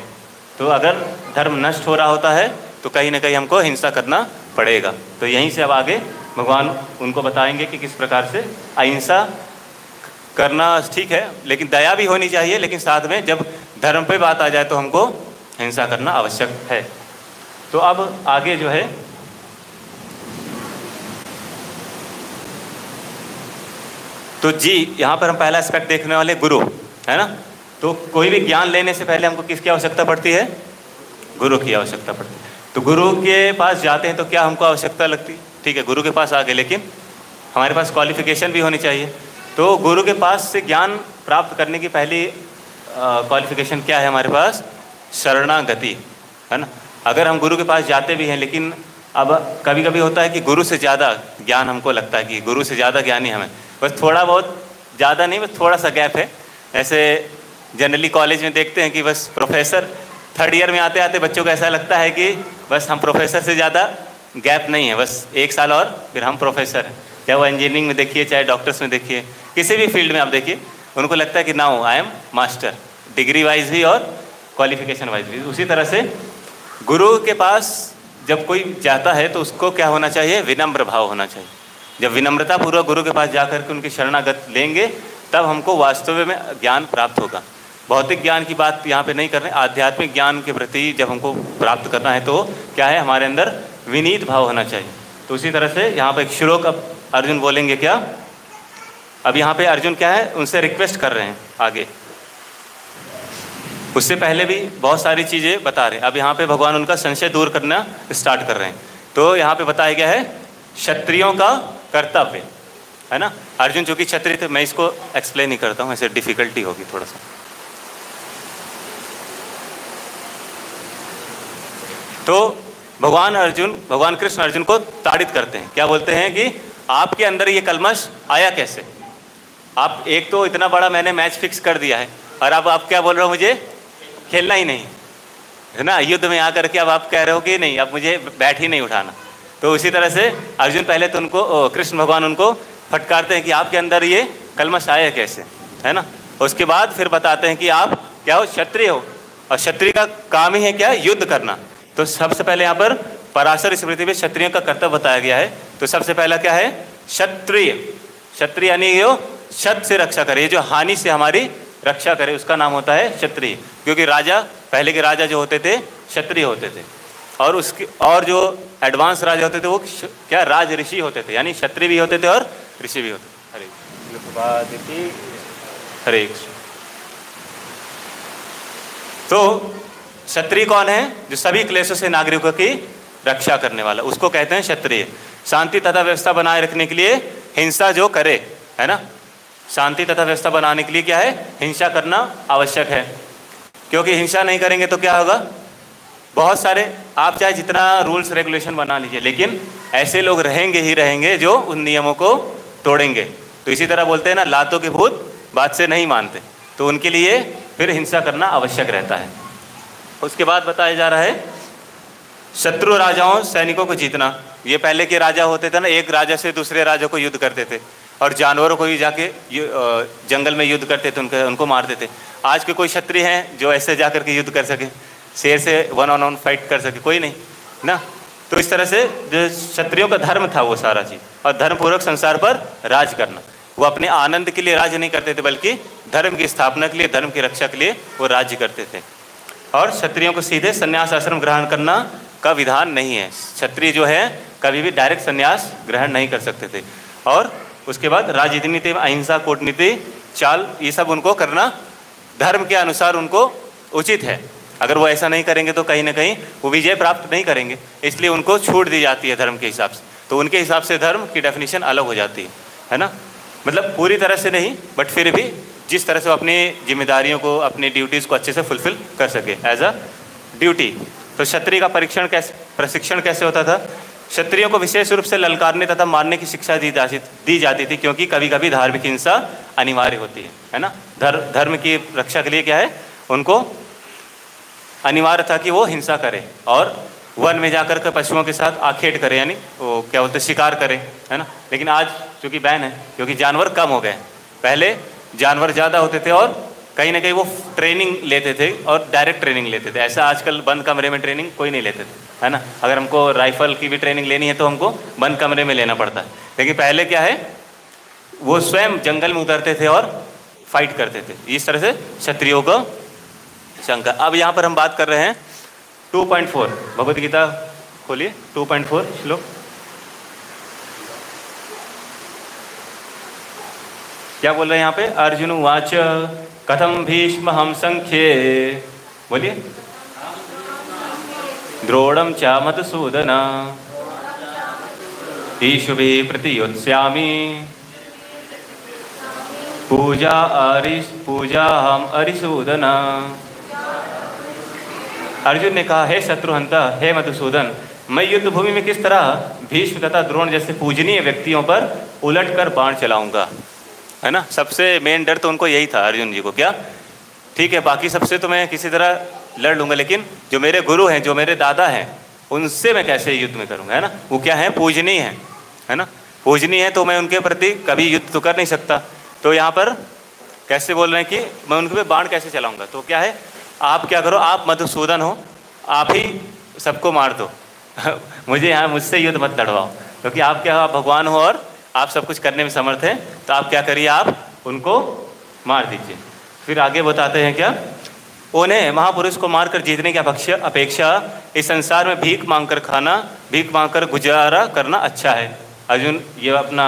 तो अगर धर्म नष्ट हो रहा होता है तो कहीं ना कहीं हमको हिंसा करना पड़ेगा। तो यहीं से अब आगे भगवान उनको बताएंगे कि किस प्रकार से अहिंसा करना ठीक है, लेकिन दया भी होनी चाहिए, लेकिन साथ में जब धर्म पे बात आ जाए तो हमको हिंसा करना आवश्यक है। तो अब आगे जो है तो जी यहाँ पर हम पहला एस्पेक्ट देखने वाले गुरु है ना। तो कोई भी ज्ञान लेने से पहले हमको किसकी आवश्यकता पड़ती है? गुरु की आवश्यकता पड़ती है। तो गुरु के पास जाते हैं तो क्या हमको आवश्यकता लगती है? ठीक है, गुरु के पास आ गए, लेकिन हमारे पास क्वालिफिकेशन भी होनी चाहिए। तो गुरु के पास से ज्ञान प्राप्त करने की पहली क्वालिफिकेशन क्या है हमारे पास? शरणागति है ना। अगर हम गुरु के पास जाते भी हैं, लेकिन अब कभी कभी होता है कि गुरु से ज़्यादा ज्ञान हमको लगता है कि गुरु से ज़्यादा ज्ञानी हमें, बस थोड़ा बहुत, ज़्यादा नहीं, बस थोड़ा सा गैप है। ऐसे जनरली कॉलेज में देखते हैं कि बस प्रोफेसर थर्ड ईयर में आते आते बच्चों को ऐसा लगता है कि बस हम प्रोफेसर से ज़्यादा गैप नहीं है, बस एक साल और फिर हम प्रोफेसर हैं। चाहे वो इंजीनियरिंग में देखिए, चाहे डॉक्टर्स में देखिए, किसी भी फील्ड में आप देखिए, उनको लगता है कि now I am master, degree wise भी और क्वालिफिकेशन वाइज भी। उसी तरह से गुरु के पास जब कोई जाता है तो उसको क्या होना चाहिए? विनम्र भाव होना चाहिए। जब विनम्रता पूर्वक गुरु के पास जाकर के उनकी शरणागत लेंगे तब हमको वास्तव में ज्ञान प्राप्त होगा। भौतिक ज्ञान की बात यहाँ पे नहीं कर रहे, आध्यात्मिक ज्ञान के प्रति जब हमको प्राप्त करना है तो क्या है, हमारे अंदर विनीत भाव होना चाहिए। तो उसी तरह से यहाँ पर एक श्लोक अब अर्जुन बोलेंगे क्या? अब यहाँ पे अर्जुन क्या है, उनसे रिक्वेस्ट कर रहे हैं आगे। उससे पहले भी बहुत सारी चीज़ें बता रहे हैं। अब यहाँ पे भगवान उनका संशय दूर करना स्टार्ट कर रहे हैं। तो यहाँ पे बताया गया है क्षत्रियों का कर्तव्य है ना। अर्जुन चूंकि क्षत्रिय थे, मैं इसको एक्सप्लेन नहीं करता हूँ, ऐसे डिफिकल्टी होगी थोड़ा सा। तो भगवान कृष्ण अर्जुन को ताड़ित करते हैं, क्या बोलते हैं कि आपके अंदर ये कलमश आया कैसे? आप एक तो इतना बड़ा मैंने मैच फिक्स कर दिया है और अब आप क्या बोल रहे हो, मुझे खेलना ही नहीं है ना, युद्ध में आकर के अब आप कह रहे हो कि नहीं, अब मुझे बैट ही नहीं उठाना। तो उसी तरह से अर्जुन पहले तो उनको कृष्ण भगवान उनको फटकारते हैं कि आपके अंदर ये कलमश आया कैसे, है ना। उसके बाद फिर बताते हैं कि आप क्या हो, क्षत्रिय हो, और क्षत्रिय का काम ही है क्या, युद्ध करना। तो सबसे पहले यहाँ पर पराशर स्मृति में क्षत्रियों का कर्तव्य बताया गया है। तो सबसे पहला क्या है, क्षत्रिय। क्षत्रिय यानी ये शत से रक्षा करे, जो हानि से हमारी रक्षा करे, उसका नाम होता है क्षत्रिय। क्योंकि राजा, पहले के राजा जो होते थे क्षत्रिय होते थे, और उसके और जो एडवांस राजा होते थे वो क्या, राज ऋषि होते थे, यानी क्षत्रिय भी होते थे और ऋषि भी होते थे। हरे कृष्ण। तो क्षत्रिय कौन है, जो सभी क्लेशों से नागरिकों की रक्षा करने वाला, उसको कहते हैं क्षत्रिय। शांति तथा व्यवस्था बनाए रखने के लिए हिंसा जो करे, है ना, शांति तथा व्यवस्था बनाने के लिए क्या है, हिंसा करना आवश्यक है। क्योंकि हिंसा नहीं करेंगे तो क्या होगा, बहुत सारे, आप चाहे जितना रूल्स रेगुलेशन बना लीजिए, लेकिन ऐसे लोग रहेंगे ही रहेंगे जो उन नियमों को तोड़ेंगे। तो इसी तरह बोलते हैं ना, लातों के भूत बात से नहीं मानते, तो उनके लिए फिर हिंसा करना आवश्यक रहता है। उसके बाद बताया जा रहा है शत्रु राजाओं सैनिकों को जीतना। ये पहले के राजा होते थे ना, एक राजा से दूसरे राजा को युद्ध करते थे, और जानवरों को भी जाके जंगल में युद्ध करते थे, उनको मारते थे। आज के कोई क्षत्रिय हैं जो ऐसे जाकर के युद्ध कर सके, शेर से 1-on-1 फाइट कर सके, कोई नहीं ना। तो इस तरह से जो क्षत्रियों का धर्म था वो सारा चीज़, और धर्मपूर्वक संसार पर राज करना। वो अपने आनंद के लिए राज्य नहीं करते थे, बल्कि धर्म की स्थापना के लिए, धर्म की रक्षा के लिए वो राज्य करते थे। और क्षत्रियों को सीधे संन्यास आश्रम ग्रहण करना का विधान नहीं है। क्षत्रिय जो है कभी भी डायरेक्ट संन्यास ग्रहण नहीं कर सकते थे। और उसके बाद राजनीति में अहिंसा, कूटनीति, चाल, ये सब उनको करना धर्म के अनुसार उनको उचित है। अगर वो ऐसा नहीं करेंगे तो कहीं ना कहीं वो विजय प्राप्त नहीं करेंगे, इसलिए उनको छूट दी जाती है धर्म के हिसाब से। तो उनके हिसाब से धर्म की डेफिनेशन अलग हो जाती है ना, मतलब पूरी तरह से नहीं, बट फिर भी जिस तरह से वो अपनी जिम्मेदारियों को, अपनी ड्यूटीज़ को अच्छे से फुलफिल कर सके एज अ ड्यूटी। तो क्षत्रिय का प्रशिक्षण कैसे होता था? क्षत्रियों को विशेष रूप से ललकारने तथा मारने की शिक्षा दी जाती थी, क्योंकि कभी कभी धार्मिक हिंसा अनिवार्य होती है ना। धर्म की रक्षा के लिए क्या है, उनको अनिवार्य था कि वो हिंसा करे और वन में जाकर के पशुओं के साथ आखेट करे, यानी वो क्या बोलते शिकार करे, है ना। लेकिन आज चूँकि बैन है, क्योंकि जानवर कम हो गए। पहले जानवर ज़्यादा होते थे और कहीं ना कहीं वो ट्रेनिंग लेते थे और डायरेक्ट ट्रेनिंग लेते थे। ऐसा आजकल बंद कमरे में ट्रेनिंग कोई नहीं लेते थे, है ना। अगर हमको राइफल की भी ट्रेनिंग लेनी है तो हमको बंद कमरे में लेना पड़ता है। लेकिन पहले क्या है, वो स्वयं जंगल में उतरते थे और फाइट करते थे। इस तरह से क्षत्रियों को शंका। अब यहाँ पर हम बात कर रहे हैं 2.4, भगवद गीता खोलिए 2.4 श्लोक। क्या बोल रहे हैं यहाँ पे? अर्जुन उवाच कथम भीष्म हम संख्ये, बोलिए। द्रोणम च मधुसूदन ईशुभिः प्रतियोत्स्यामि पूजा हम अरिसूदन। अर्जुन ने कहा, हे शत्रुहंता, हे मधुसूदन, मैं युद्ध भूमि में किस तरह भीष्म तथा द्रोण जैसे पूजनीय व्यक्तियों पर उलटकर बाण चलाऊंगा, है ना। सबसे मेन डर तो उनको यही था अर्जुन जी को। क्या? ठीक है, बाकी सबसे तो मैं किसी तरह लड़ लूंगा, लेकिन जो मेरे गुरु हैं, जो मेरे दादा हैं, उनसे मैं कैसे युद्ध में करूंगा, है ना। वो क्या है? पूजनीय है ना। पूजनीय है तो मैं उनके प्रति कभी युद्ध तो कर नहीं सकता। तो यहाँ पर कैसे बोल रहे हैं कि मैं उनके पे बाण कैसे चलाऊंगा? तो क्या है, आप क्या करो, आप मधुसूदन हो, आप ही सबको मार दो मुझे यहाँ मुझसे युद्ध मत लड़वाओ, क्योंकि आप क्या, आप भगवान हो और आप सब कुछ करने में समर्थ हैं। तो आप क्या करिए, आप उनको मार दीजिए। फिर आगे बताते हैं क्या, उन्हें महापुरुष को मारकर जीतने की अपेक्षा इस संसार में भीख मांगकर खाना, भीख मांगकर गुजारा करना अच्छा है। अर्जुन ये अपना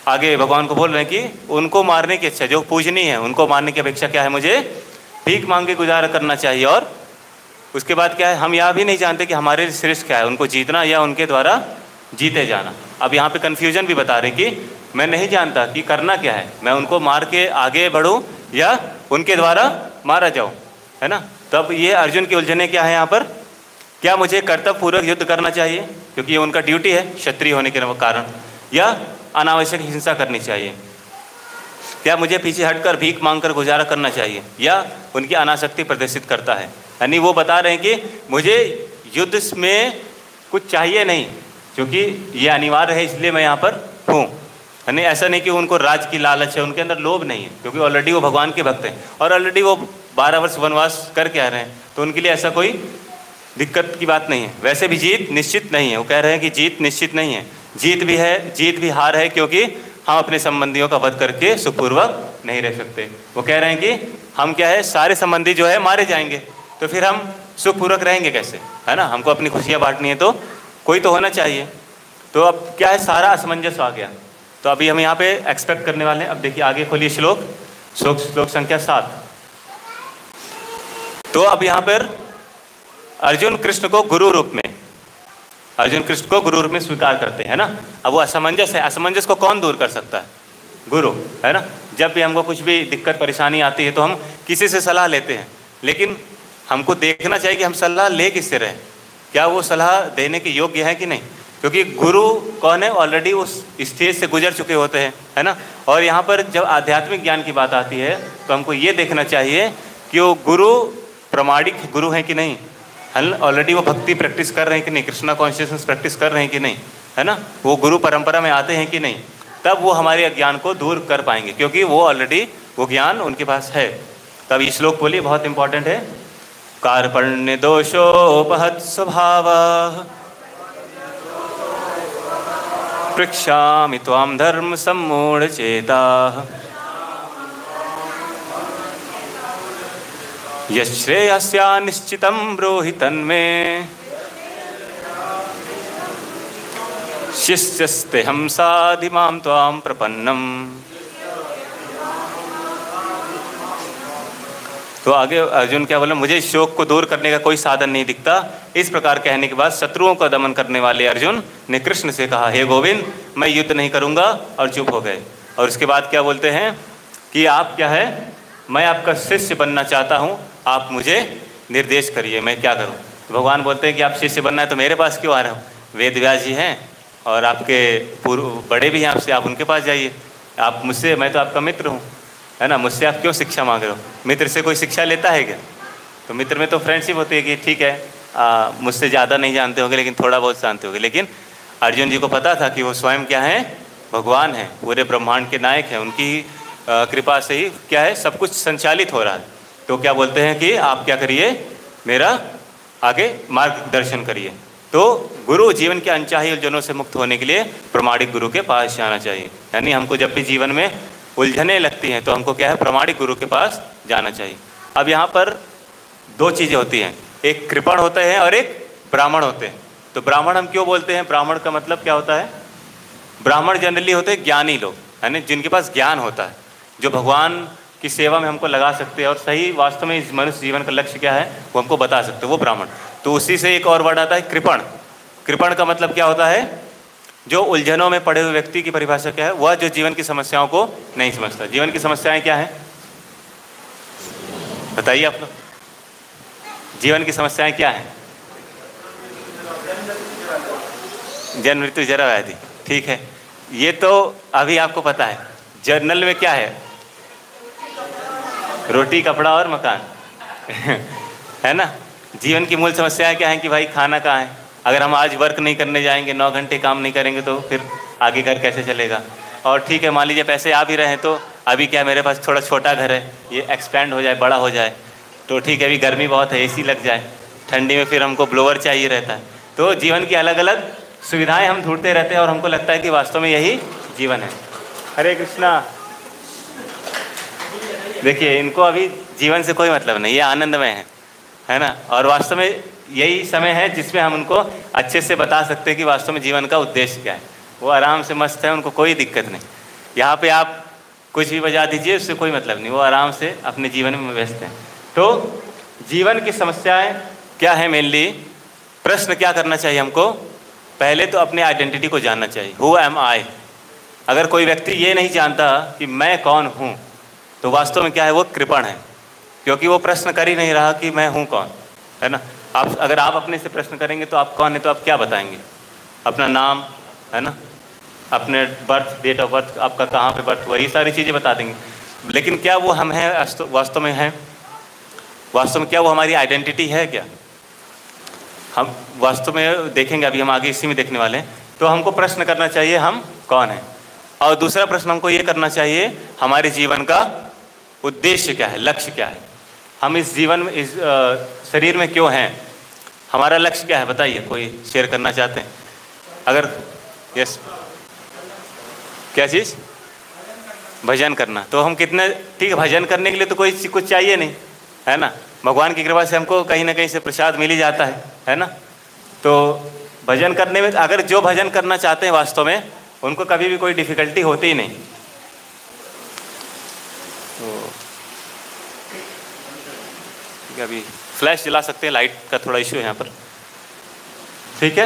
आगे भगवान को बोल रहे हैं कि उनको मारने की इच्छा, जो पूजनीय है, उनको मारने की अपेक्षा क्या है, मुझे भीख मांग के गुजारा करना चाहिए। और उसके बाद क्या है, हम यह भी नहीं जानते कि हमारे श्रेष्ठ क्या है, उनको जीतना या उनके द्वारा जीते जाना। अब यहाँ पे कन्फ्यूजन भी बता रहे कि मैं नहीं जानता कि करना क्या है, मैं उनको मार के आगे बढ़ूँ या उनके द्वारा मारा जाऊँ, है ना। तो अब ये अर्जुन की उलझने क्या है यहाँ पर, क्या मुझे कर्तव्यपूर्वक युद्ध करना चाहिए क्योंकि ये उनका ड्यूटी है क्षत्रिय होने के कारण, या अनावश्यक हिंसा करनी चाहिए? क्या मुझे पीछे हटकर भीख मांगकर गुजारा करना चाहिए, या उनकी अनासक्ति प्रदर्शित करता है? यानी वो बता रहे हैं कि मुझे युद्ध में कुछ चाहिए नहीं, क्योंकि ये अनिवार्य है, इसलिए मैं यहाँ पर हूँ। यानी ऐसा नहीं कि उनको राज की लालच है, उनके अंदर लोभ नहीं है, क्योंकि ऑलरेडी वो भगवान के भक्त हैं और ऑलरेडी वो 12 वर्ष वनवास करके आ रहे हैं। तो उनके लिए ऐसा कोई दिक्कत की बात नहीं है। वैसे भी जीत निश्चित नहीं है, वो कह रहे हैं कि जीत निश्चित नहीं है, जीत भी है, जीत भी हार है, क्योंकि हम अपने संबंधियों का वध करके सुखपूर्वक नहीं रह सकते। वो कह रहे हैं कि हम क्या है, सारे संबंधी जो है मारे जाएंगे, तो फिर हम सुखपूर्वक रहेंगे कैसे, है ना। हमको अपनी खुशियाँ बांटनी है तो कोई तो होना चाहिए। तो अब क्या है, सारा असमंजस आ गया। तो अभी हम यहाँ पे एक्सपेक्ट करने वाले हैं। अब देखिए आगे खोलिए श्लोक संख्या 7। तो अब यहाँ पर अर्जुन कृष्ण को गुरु रूप में स्वीकार करते हैं ना। अब वो असमंजस है, असमंजस को कौन दूर कर सकता है? गुरु, है ना। जब भी हमको कुछ भी दिक्कत परेशानी आती है तो हम किसी से सलाह लेते हैं, लेकिन हमको देखना चाहिए कि हम सलाह ले किससे रहे, क्या वो सलाह देने के योग्य है कि नहीं। क्योंकि गुरु कौन है, ऑलरेडी उस स्टेज से गुजर चुके होते हैं, है ना। और यहाँ पर जब आध्यात्मिक ज्ञान की बात आती है तो हमको ये देखना चाहिए कि वो गुरु प्रामाणिक गुरु हैं कि नहीं, ऑलरेडी वो भक्ति प्रैक्टिस कर रहे हैं कि नहीं, कृष्णा कॉन्शियसनेस प्रैक्टिस कर रहे हैं कि नहीं, है ना। वो गुरु परंपरा में आते हैं कि नहीं, तब वो हमारे अज्ञान को दूर कर पाएंगे, क्योंकि वो ऑलरेडी वो ज्ञान उनके पास है। तब ये श्लोक बोलिए, बहुत इंपॉर्टेंट है। कार्पण्य दोषोपहत स्वभाव पृक्षामि त्वां धर्म सम्मूढ़ चेता यश्रेयस्या निश्चितं ब्रूहि तन्मे शिष्यस्तेऽहं साधिमां त्वां प्रपन्नम्। तो आगे अर्जुन क्या बोला, मुझे शोक को दूर करने का कोई साधन नहीं दिखता। इस प्रकार कहने के बाद शत्रुओं का दमन करने वाले अर्जुन ने कृष्ण से कहा, हे गोविंद, मैं युद्ध नहीं करूँगा, और चुप हो गए। और उसके बाद क्या बोलते हैं कि आप क्या है, मैं आपका शिष्य बनना चाहता हूँ, आप मुझे निर्देश करिए, मैं क्या करूँ। तो भगवान बोलते हैं कि आप शिष्य बनना है तो मेरे पास क्यों आ रहे हो, वेद व्यास जी हैं और आपके पूर्व बड़े भी हैं आपसे, आप उनके पास जाइए। आप मुझसे, मैं तो आपका मित्र हूँ, है ना, मुझसे आप क्यों शिक्षा मांग रहे हो। मित्र से कोई शिक्षा लेता है क्या? तो मित्र में तो फ्रेंडशिप होती है कि ठीक है, मुझसे ज़्यादा नहीं जानते होंगे लेकिन थोड़ा बहुत जानते होंगे। लेकिन अर्जुन जी को पता था कि वो स्वयं क्या है, भगवान हैं, पूरे ब्रह्मांड के नायक हैं, उनकी कृपा से ही क्या है सब कुछ संचालित हो रहा है। तो क्या बोलते हैं कि आप क्या करिए, मेरा आगे मार्गदर्शन करिए। तो गुरु जीवन के अनचाही उलझनों से मुक्त होने के लिए प्रामाणिक गुरु के पास जाना चाहिए। यानी हमको जब भी जीवन में उलझने लगती हैं तो हमको क्या है, प्रामाणिक गुरु के पास जाना चाहिए। अब यहाँ पर दो चीज़ें होती हैं, एक कृपण होते हैं और एक ब्राह्मण होते हैं। तो ब्राह्मण हम क्यों बोलते हैं, ब्राह्मण का मतलब क्या होता है, ब्राह्मण जनरली होते हैं ज्ञानी लोग, यानी जिनके पास ज्ञान होता है, जो भगवान की सेवा में हमको लगा सकते हैं और सही वास्तव में इस मनुष्य जीवन का लक्ष्य क्या है वो हमको बता सकते हैं, वो ब्राह्मण। तो उसी से एक और वर्ड आता है कृपण। कृपण का मतलब क्या होता है, जो उलझनों में पड़े हुए व्यक्ति की परिभाषा क्या है, वह जो जीवन की समस्याओं को नहीं समझता। जीवन की समस्याएं क्या हैं बताइए आप लोग, जीवन की समस्याएं क्या हैं? जन्म मृत्यु जरा व्याधि, ठीक है, ये तो अभी आपको पता है। जर्नल में क्या है, रोटी कपड़ा और मकान है ना। जीवन की मूल समस्याएं क्या है कि भाई खाना कहाँ है, अगर हम आज वर्क नहीं करने जाएंगे, 9 घंटे काम नहीं करेंगे तो फिर आगे घर कैसे चलेगा। और ठीक है, मान लीजिए पैसे आ भी रहे हैं तो अभी क्या मेरे पास थोड़ा छोटा घर है, ये एक्सपेंड हो जाए, बड़ा हो जाए तो ठीक है, अभी गर्मी बहुत है, एसी लग जाए, ठंडी में फिर हमको ब्लोअर चाहिए रहता है। तो जीवन की अलग अलग सुविधाएं हम ढूंढते रहते हैं और हमको लगता है कि वास्तव में यही जीवन है। हरे कृष्णा। देखिए, इनको अभी जीवन से कोई मतलब नहीं, ये आनंदमय है ना। और वास्तव में यही समय है जिसमें हम उनको अच्छे से बता सकते हैं कि वास्तव में जीवन का उद्देश्य क्या है। वो आराम से मस्त है, उनको कोई दिक्कत नहीं। यहाँ पे आप कुछ भी बजा दीजिए, उससे कोई मतलब नहीं, वो आराम से अपने जीवन में व्यस्त हैं। तो जीवन की समस्याएं क्या है, मेनली प्रश्न क्या करना चाहिए हमको, पहले तो अपने आइडेंटिटी को जानना चाहिए, हु एम आई। अगर कोई व्यक्ति ये नहीं जानता कि मैं कौन हूँ तो वास्तव में क्या है, वो कृपण है, क्योंकि वो प्रश्न कर ही नहीं रहा कि मैं हूँ कौन, है ना। आप अगर आप अपने से प्रश्न करेंगे तो आप कौन है, तो आप क्या बताएंगे, अपना नाम, है ना, अपने बर्थ, डेट ऑफ बर्थ, आपका कहाँ पे बर्थ हुआ, ये सारी चीज़ें बता देंगे। लेकिन क्या वो हम हैं वास्तव में हैं, वास्तव में क्या वो हमारी आइडेंटिटी है क्या, हम वास्तव में देखेंगे, अभी हम आगे इसी में देखने वाले हैं। तो हमको प्रश्न करना चाहिए हम कौन हैं, और दूसरा प्रश्न हमको ये करना चाहिए हमारे जीवन का उद्देश्य क्या है, लक्ष्य क्या है, हम इस जीवन में, इस शरीर में क्यों हैं, हमारा लक्ष्य क्या है, बताइए, कोई शेयर करना चाहते हैं अगर? यस, क्या चीज़? भजन करना। तो हम कितने, ठीक है, भजन करने के लिए तो कोई कुछ चाहिए नहीं, है ना, भगवान की कृपा से हमको कहीं ना कहीं से प्रसाद मिल ही जाता है ना। तो भजन करने में, अगर जो भजन करना चाहते हैं वास्तव में, उनको कभी भी कोई डिफ़िकल्टी होती ही नहीं। तो अभी फ्लैश जला सकते हैं, लाइट का थोड़ा इशू है यहाँ पर, ठीक है।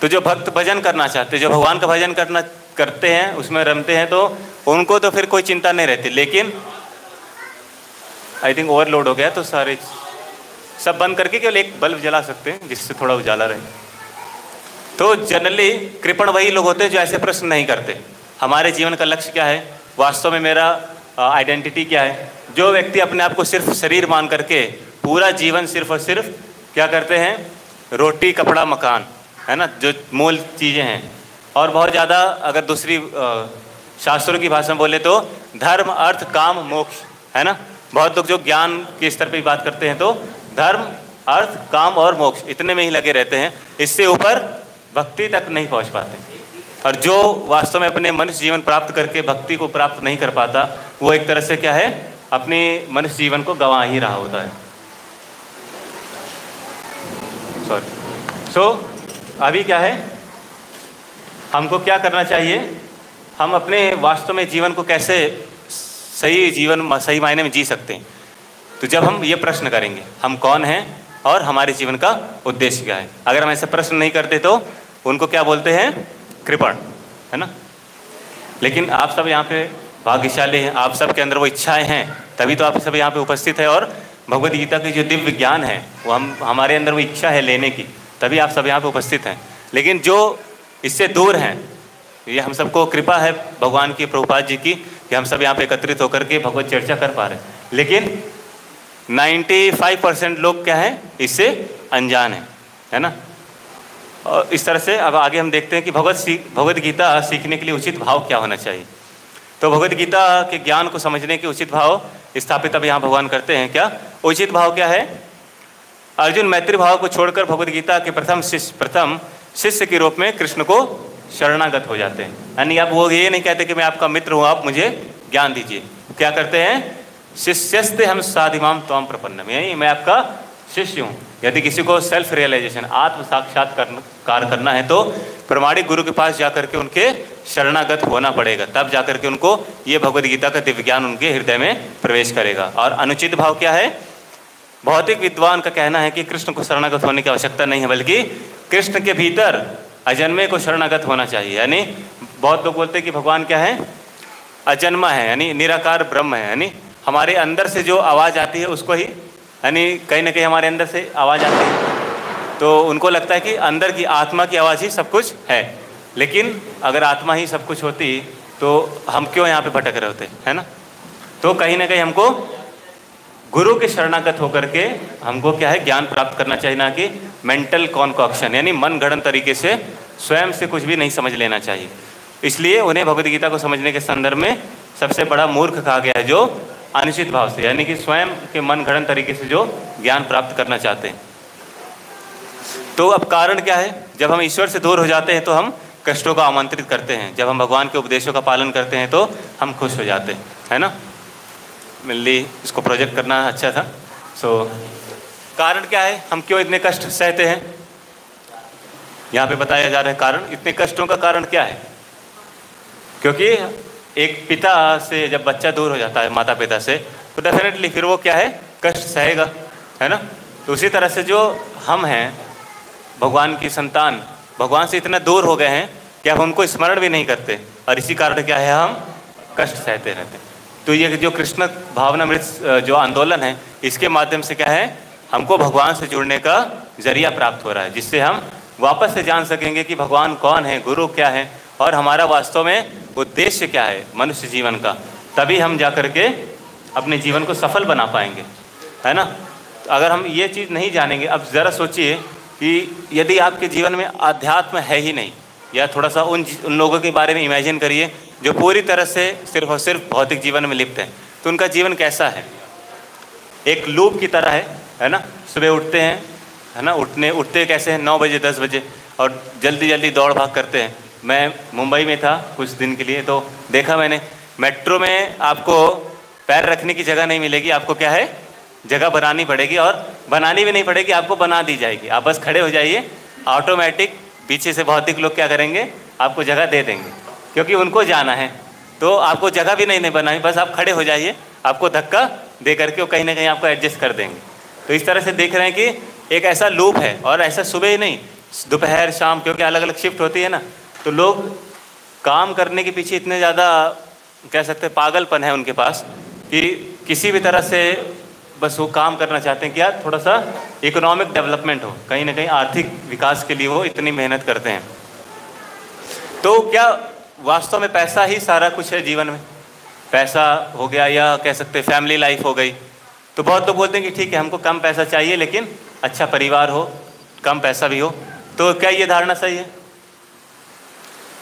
तो जो भक्त भजन करना चाहते हैं, जो भगवान का भजन करते हैं, उसमें रमते हैं, तो उनको तो फिर कोई चिंता नहीं रहती। लेकिन आई थिंक ओवरलोड हो गया, तो सारे सब बंद करके केवल एक बल्ब जला सकते हैं जिससे थोड़ा उजाला रहे। तो जनरली कृपण वही लोग होते हैं जो ऐसे प्रश्न नहीं करते, हमारे जीवन का लक्ष्य क्या है, वास्तव में मेरा आइडेंटिटी क्या है। जो व्यक्ति अपने आप को सिर्फ शरीर मान करके पूरा जीवन सिर्फ और सिर्फ क्या करते हैं, रोटी कपड़ा मकान, है ना, जो मूल चीज़ें हैं, और बहुत ज़्यादा अगर दूसरी शास्त्रों की भाषा में बोले तो धर्म अर्थ काम मोक्ष, है ना। बहुत लोग जो ज्ञान के स्तर पे बात करते हैं तो धर्म अर्थ काम और मोक्ष इतने में ही लगे रहते हैं, इससे ऊपर भक्ति तक नहीं पहुंच पाते। और जो वास्तव में अपने मनुष्य जीवन प्राप्त करके भक्ति को प्राप्त नहीं कर पाता, वो एक तरह से क्या है, अपने मनुष्य जीवन को गंवा ही रहा होता है। सो अभी क्या है, हमको क्या करना चाहिए, हम अपने वास्तव में जीवन को कैसे सही जीवन सही मायने में जी सकते हैं। तो जब हम ये प्रश्न करेंगे हम कौन हैं और हमारे जीवन का उद्देश्य क्या है, अगर हम ऐसे प्रश्न नहीं करते तो उनको क्या बोलते हैं, कृपण, है ना। लेकिन आप सब यहाँ पे भाग्यशाली हैं, आप सब के अंदर वो इच्छाएं हैं, तभी तो आप सब यहाँ पे उपस्थित है। और भगवद गीता की जो दिव्य ज्ञान है वो हमारे अंदर वो इच्छा है लेने की, तभी आप सब यहाँ पे उपस्थित हैं। लेकिन जो इससे दूर हैं, ये हम सबको कृपा है भगवान की, प्रभुपाद जी की, कि हम सब यहाँ पे एकत्रित होकर के भगवत चर्चा कर पा रहे हैं। लेकिन 95% लोग क्या हैं, इससे अनजान है ना। और इस तरह से अब आगे हम देखते हैं कि भगवद गीता सीखने के लिए उचित भाव क्या होना चाहिए। तो भगवद गीता के ज्ञान को समझने के उचित भाव स्थापित अब यहाँ भगवान करते हैं। क्या उचित भाव क्या है? अर्जुन मैत्री भाव को छोड़कर भगवद गीता के प्रथम शिष्य के रूप में कृष्ण को शरणागत हो जाते हैं। यानी अब वो ये नहीं कहते कि मैं आपका मित्र हूँ, आप मुझे ज्ञान दीजिए। क्या करते हैं? शिष्यस्ते हम साधिमाम त्वाम प्रपन्नम, यानी मैं आपका शिष्य हूँ। यदि किसी को सेल्फ रियलाइजेशन, आत्म साक्षात्कार करना है तो प्रमाणिक गुरु के पास जाकर के उनके शरणागत होना पड़ेगा, तब जाकर के उनको ये भगवद गीता का दिव्य ज्ञान उनके हृदय में प्रवेश करेगा। और अनुचित भाव क्या है? भौतिक विद्वान का कहना है कि कृष्ण को शरणागत होने की आवश्यकता नहीं है, बल्कि कृष्ण के भीतर अजन्मे को शरणागत होना चाहिए। यानी बहुत लोग बोलते हैं कि भगवान क्या है? अजन्मा है, यानी निराकार ब्रह्म है। यानी हमारे अंदर से जो आवाज़ आती है उसको ही, यानी कहीं ना कहीं हमारे अंदर से आवाज़ आती है तो उनको लगता है कि अंदर की आत्मा की आवाज़ ही सब कुछ है। लेकिन अगर आत्मा ही सब कुछ होती तो हम क्यों यहाँ पे भटक रहे होते, है ना। तो कहीं ना कहीं हमको गुरु के शरणागत होकर के हमको क्या है, ज्ञान प्राप्त करना चाहिए, ना कि मेंटल कॉन्कॉक्शन, यानी मन गढ़ंत तरीके से स्वयं से कुछ भी नहीं समझ लेना चाहिए। इसलिए उन्हें भगवद गीता को समझने के संदर्भ में सबसे बड़ा मूर्ख कहा गया है, जो अनुचित भाव से, यानी कि स्वयं के मन गढ़ंत तरीके से जो ज्ञान प्राप्त करना चाहते हैं। तो अब कारण क्या है? जब हम ईश्वर से दूर हो जाते हैं तो हम कष्टों को आमंत्रित करते हैं, जब हम भगवान के उपदेशों का पालन करते हैं तो हम खुश हो जाते हैं, है ना। मिलली इसको प्रोजेक्ट करना अच्छा था। कारण क्या है, हम क्यों इतने कष्ट सहते हैं? यहाँ पे बताया जा रहा है कारण। इतने कष्टों का कारण क्या है? क्योंकि एक पिता से जब बच्चा दूर हो जाता है, माता पिता से, तो डेफिनेटली फिर वो क्या है, कष्ट सहेगा, है ना। तो उसी तरह से जो हम हैं भगवान की संतान, भगवान से इतना दूर हो गए हैं कि अब उनको स्मरण भी नहीं करते, और इसी कारण क्या है, हम कष्ट सहते रहते हैं। तो ये जो कृष्ण भावनामृत जो आंदोलन है, इसके माध्यम से क्या है, हमको भगवान से जुड़ने का जरिया प्राप्त हो रहा है, जिससे हम वापस से जान सकेंगे कि भगवान कौन है, गुरु क्या है, और हमारा वास्तव में उद्देश्य क्या है मनुष्य जीवन का। तभी हम जा कर के अपने जीवन को सफल बना पाएंगे, है ना। तो अगर हम ये चीज़ नहीं जानेंगे, अब ज़रा सोचिए कि यदि आपके जीवन में अध्यात्म है ही नहीं, या थोड़ा सा उन लोगों के बारे में इमेजिन करिए जो पूरी तरह से सिर्फ और सिर्फ भौतिक जीवन में लिप्त हैं, तो उनका जीवन कैसा है? एक लूप की तरह है ना। सुबह उठते हैं, है ना, उठते कैसे हैं, 9 बजे 10 बजे, और जल्दी जल्दी दौड़ भाग करते हैं। मैं मुंबई में था कुछ दिन के लिए, तो देखा मैंने मेट्रो में आपको पैर रखने की जगह नहीं मिलेगी, आपको क्या है, जगह बनानी पड़ेगी, और बनानी भी नहीं पड़ेगी, आपको बना दी जाएगी। आप बस खड़े हो जाइए, ऑटोमेटिक पीछे से भौतिक लोग क्या करेंगे, आपको जगह दे देंगे, क्योंकि उनको जाना है। तो आपको जगह भी नहीं बनानी, बस आप खड़े हो जाइए, आपको धक्का दे करके वो कहीं ना कहीं आपको एडजस्ट कर देंगे। तो इस तरह से देख रहे हैं कि एक ऐसा लूप है, और ऐसा सुबह ही नहीं, दोपहर शाम, क्योंकि अलग अलग शिफ्ट होती है ना, तो लोग काम करने के पीछे इतने ज़्यादा कह सकते हैं पागलपन है उनके पास, कि किसी भी तरह से बस वो काम करना चाहते हैं कि यार थोड़ा सा इकोनॉमिक डेवलपमेंट हो, कहीं ना कहीं आर्थिक विकास के लिए वो इतनी मेहनत करते हैं। तो क्या वास्तव में पैसा ही सारा कुछ है जीवन में? पैसा हो गया, या कह सकते हैं फैमिली लाइफ हो गई। तो बहुत लोग बोलते हैं कि ठीक है, हमको कम पैसा चाहिए लेकिन अच्छा परिवार हो, कम पैसा भी हो। तो क्या ये धारणा सही है?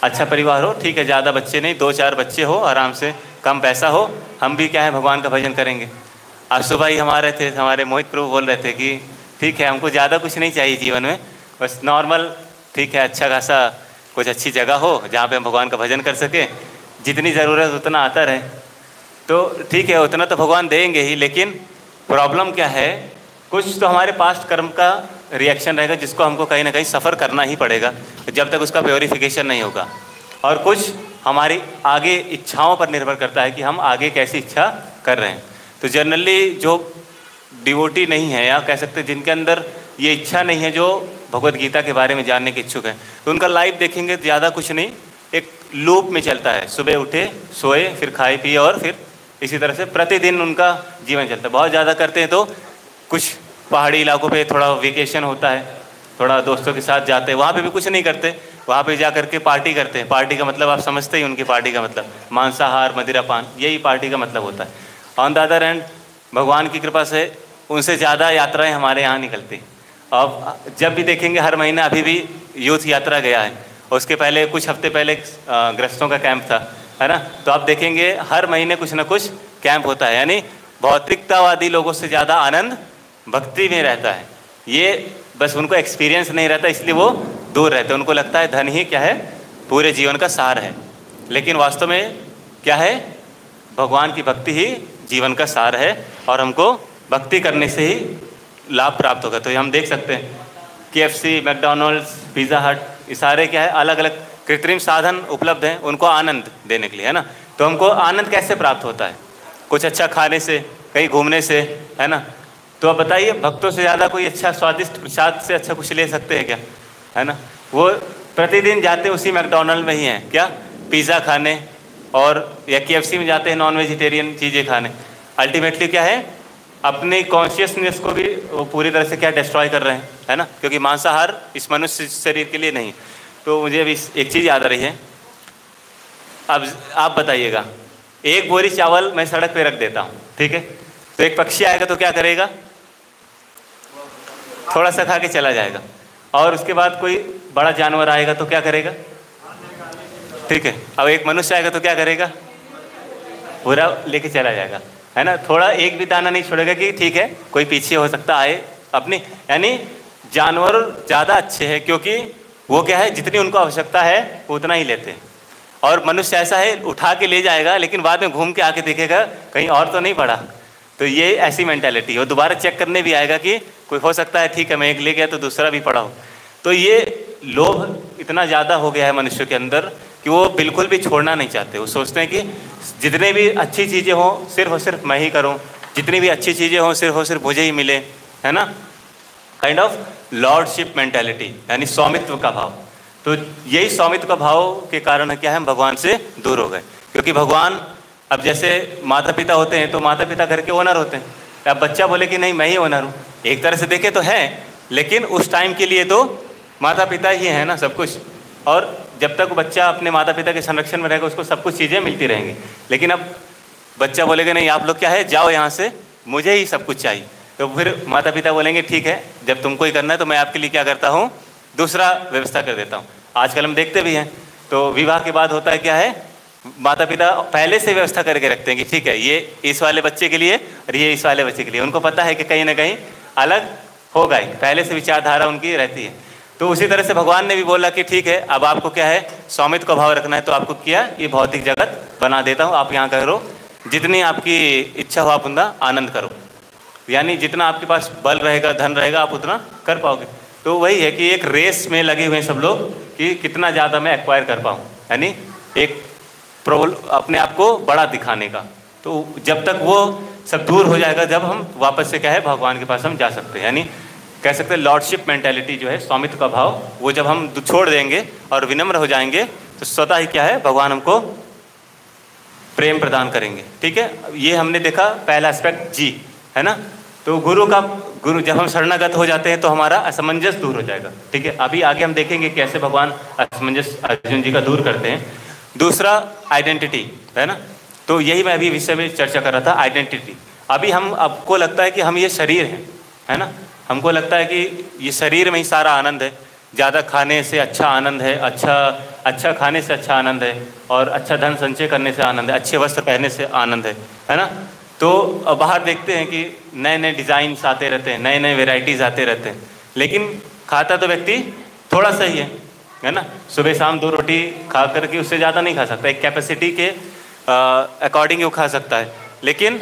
अच्छा परिवार हो, ठीक है, ज़्यादा बच्चे नहीं, 2-4 बच्चे हो, आराम से, कम पैसा हो, हम भी क्या है, भगवान का भजन करेंगे। आज सुबह ही हमारे मोहित प्रभु बोल रहे थे कि ठीक है, हमको ज़्यादा कुछ नहीं चाहिए जीवन में, बस नॉर्मल, ठीक है, अच्छा खासा कुछ अच्छी जगह हो जहाँ पे हम भगवान का भजन कर सके, जितनी ज़रूरत उतना आता रहे। तो ठीक है, उतना तो भगवान देंगे ही, लेकिन प्रॉब्लम क्या है, कुछ तो हमारे पास्ट कर्म का रिएक्शन रहेगा, जिसको हमको कहीं ना कहीं सफ़र करना ही पड़ेगा जब तक उसका प्योरीफिकेशन नहीं होगा। और कुछ हमारी आगे इच्छाओं पर निर्भर करता है कि हम आगे कैसी इच्छा कर रहे हैं। तो जनरली जो डिवोटी नहीं है, या कह सकते हैं जिनके अंदर ये इच्छा नहीं है, जो भगवत गीता के बारे में जानने के इच्छुक है, तो उनका लाइफ देखेंगे ज़्यादा कुछ नहीं, एक लूप में चलता है। सुबह उठे, सोए, फिर खाए पिए, और फिर इसी तरह से प्रतिदिन उनका जीवन चलता है। बहुत ज़्यादा करते हैं तो कुछ पहाड़ी इलाकों पे थोड़ा वेकेशन होता है, थोड़ा दोस्तों के साथ जाते हैं, वहाँ पे भी कुछ नहीं करते, वहाँ पे जा करके पार्टी करते हैं। पार्टी का मतलब आप समझते ही, उनकी पार्टी का मतलब मांसाहार, मदिरापान, यही पार्टी का मतलब होता है। ऑन द अदर हैंड भगवान की कृपा से उनसे ज़्यादा यात्राएं हमारे यहाँ निकलती। अब जब भी देखेंगे हर महीना, अभी भी यूथ यात्रा गया है, उसके पहले कुछ हफ्ते पहले गृहस्थों का कैंप था, है ना। तो आप देखेंगे हर महीने कुछ ना कुछ कैंप होता है, यानी भौतिकतावादी लोगों से ज़्यादा आनंद भक्ति में रहता है। ये बस उनको एक्सपीरियंस नहीं रहता, इसलिए वो दूर रहते हैं। उनको लगता है धन ही क्या है, पूरे जीवन का सार है, लेकिन वास्तव में क्या है, भगवान की भक्ति ही जीवन का सार है, और हमको भक्ति करने से ही लाभ प्राप्त होगा। तो ये हम देख सकते हैं KFC, मैकडॉनल्ड्स, पिज़्ज़ा हट, ये सारे क्या है, अलग अलग कृत्रिम साधन उपलब्ध हैं उनको आनंद देने के लिए, है ना। तो हमको आनंद कैसे प्राप्त होता है? कुछ अच्छा खाने से, कहीं घूमने से, है ना। तो अब बताइए, भक्तों से ज़्यादा कोई अच्छा स्वादिष्ट प्रसाद से अच्छा कुछ ले सकते हैं क्या, है ना। वो प्रतिदिन जाते उसी मैकडॉनल्ड में ही हैं, क्या, पिज़्ज़ा खाने, और या KFC में जाते हैं नॉन वेजिटेरियन चीज़ें खाने। अल्टीमेटली क्या है, अपने कॉन्शियसनेस को भी वो पूरी तरह से क्या डिस्ट्रॉय कर रहे हैं, है ना, क्योंकि मांसाहार इस मनुष्य शरीर के लिए नहीं। तो मुझे अभी एक चीज़ याद आ रही है। अब आप बताइएगा, एक बोरी चावल मैं सड़क पे रख देता हूँ, ठीक है, तो एक पक्षी आएगा तो क्या करेगा, थोड़ा सा खा के चला जाएगा, और उसके बाद कोई बड़ा जानवर आएगा तो क्या करेगा, ठीक है। अब एक मनुष्य आएगा तो क्या करेगा, पूरा लेके चला जाएगा, है ना। थोड़ा एक भी दाना नहीं छोड़ेगा कि ठीक है कोई पीछे हो सकता आए अपनी, यानी जानवर ज़्यादा अच्छे हैं, क्योंकि वो क्या है, जितनी उनको आवश्यकता है वो उतना ही लेते हैं। और मनुष्य ऐसा है, उठा के ले जाएगा, लेकिन बाद में घूम के आके देखेगा कहीं और तो नहीं पड़ा। तो ये ऐसी मेंटालिटी है, वो दोबारा चेक करने भी आएगा कि कोई हो सकता है, ठीक है मैं एक ले गया तो दूसरा भी पड़ा हो। तो ये लोभ इतना ज़्यादा हो गया है मनुष्य के अंदर कि वो बिल्कुल भी छोड़ना नहीं चाहते। वो सोचते हैं कि जितने भी अच्छी चीज़ें हों सिर्फ और सिर्फ मैं ही करूं, जितनी भी अच्छी चीज़ें हों सिर्फ और सिर्फ मुझे ही मिले, है ना। काइंड ऑफ लॉर्डशिप मेंटालिटी, यानी स्वामित्व का भाव। तो यही स्वामित्व का भाव के कारण क्या है, हम भगवान से दूर हो गए। क्योंकि भगवान, अब जैसे माता पिता होते हैं तो माता पिता घर के ओनर होते हैं। अब बच्चा बोले कि नहीं मैं ही ओनर हूँ, एक तरह से देखे तो है, लेकिन उस टाइम के लिए तो माता पिता ही है ना सब कुछ। और जब तक बच्चा अपने माता पिता के संरक्षण में रहेगा उसको सब कुछ चीज़ें मिलती रहेंगी। लेकिन अब बच्चा बोलेगा नहीं आप लोग क्या है, जाओ यहाँ से, मुझे ही सब कुछ चाहिए। तो फिर माता पिता बोलेंगे ठीक है, जब तुमको ही करना है तो मैं आपके लिए क्या करता हूँ, दूसरा व्यवस्था कर देता हूँ। आजकल हम देखते भी हैं, तो विवाह के बाद होता है क्या है, माता पिता पहले से व्यवस्था करके रखते हैं कि ठीक है ये इस वाले बच्चे के लिए और ये इस वाले बच्चे के लिए। उनको पता है कि कहीं ना कहीं अलग होगा ही, पहले से विचारधारा उनकी रहती है। तो उसी तरह से भगवान ने भी बोला कि ठीक है अब आपको क्या है, स्वामित्व का भाव रखना है, तो आपको किया ये भौतिक जगत बना देता हूँ, आप यहाँ करो, जितनी आपकी इच्छा हो आप उतना आनंद करो। यानी जितना आपके पास बल रहेगा, धन रहेगा, आप उतना कर पाओगे। तो वही है कि एक रेस में लगे हुए हैं सब लोग कि कितना ज़्यादा मैं एक्वायर कर पाऊँ, यानी एक अपने आप को बड़ा दिखाने का। तो जब तक वो सब दूर हो जाएगा, जब हम वापस से क्या है भगवान के पास हम जा सकते हैं। यानी कह सकते हैं लॉर्डशिप मेंटालिटी जो है, स्वामित्व का भाव, वो जब हम छोड़ देंगे और विनम्र हो जाएंगे तो स्वतः ही क्या है भगवान हमको प्रेम प्रदान करेंगे। ठीक है, ये हमने देखा पहला एस्पेक्ट जी, है ना। तो गुरु जब हम शरणागत हो जाते हैं तो हमारा असमंजस दूर हो जाएगा। ठीक है, अभी आगे हम देखेंगे कैसे भगवान असमंजस अर्जुन जी का दूर करते हैं। दूसरा आइडेंटिटी, है ना। तो यही मैं अभी विषय में चर्चा कर रहा था, आइडेंटिटी। अभी हम आपको लगता है कि हम ये शरीर हैं, है ना। हमको लगता है कि ये शरीर में ही सारा आनंद है, ज़्यादा खाने से अच्छा आनंद है, अच्छा खाने से अच्छा आनंद है, और अच्छा धन संचय करने से आनंद है, अच्छे वस्त्र पहनने से आनंद है ना। तो बाहर देखते हैं कि नए नए डिज़ाइंस आते रहते हैं, नए नए वेराइटीज़ आते रहते हैं, लेकिन खाता तो व्यक्ति थोड़ा सा ही है ना। सुबह शाम 2 रोटी खा करके उससे ज़्यादा नहीं खा सकता, एक कैपेसिटी के अकॉर्डिंग वो खा सकता है। लेकिन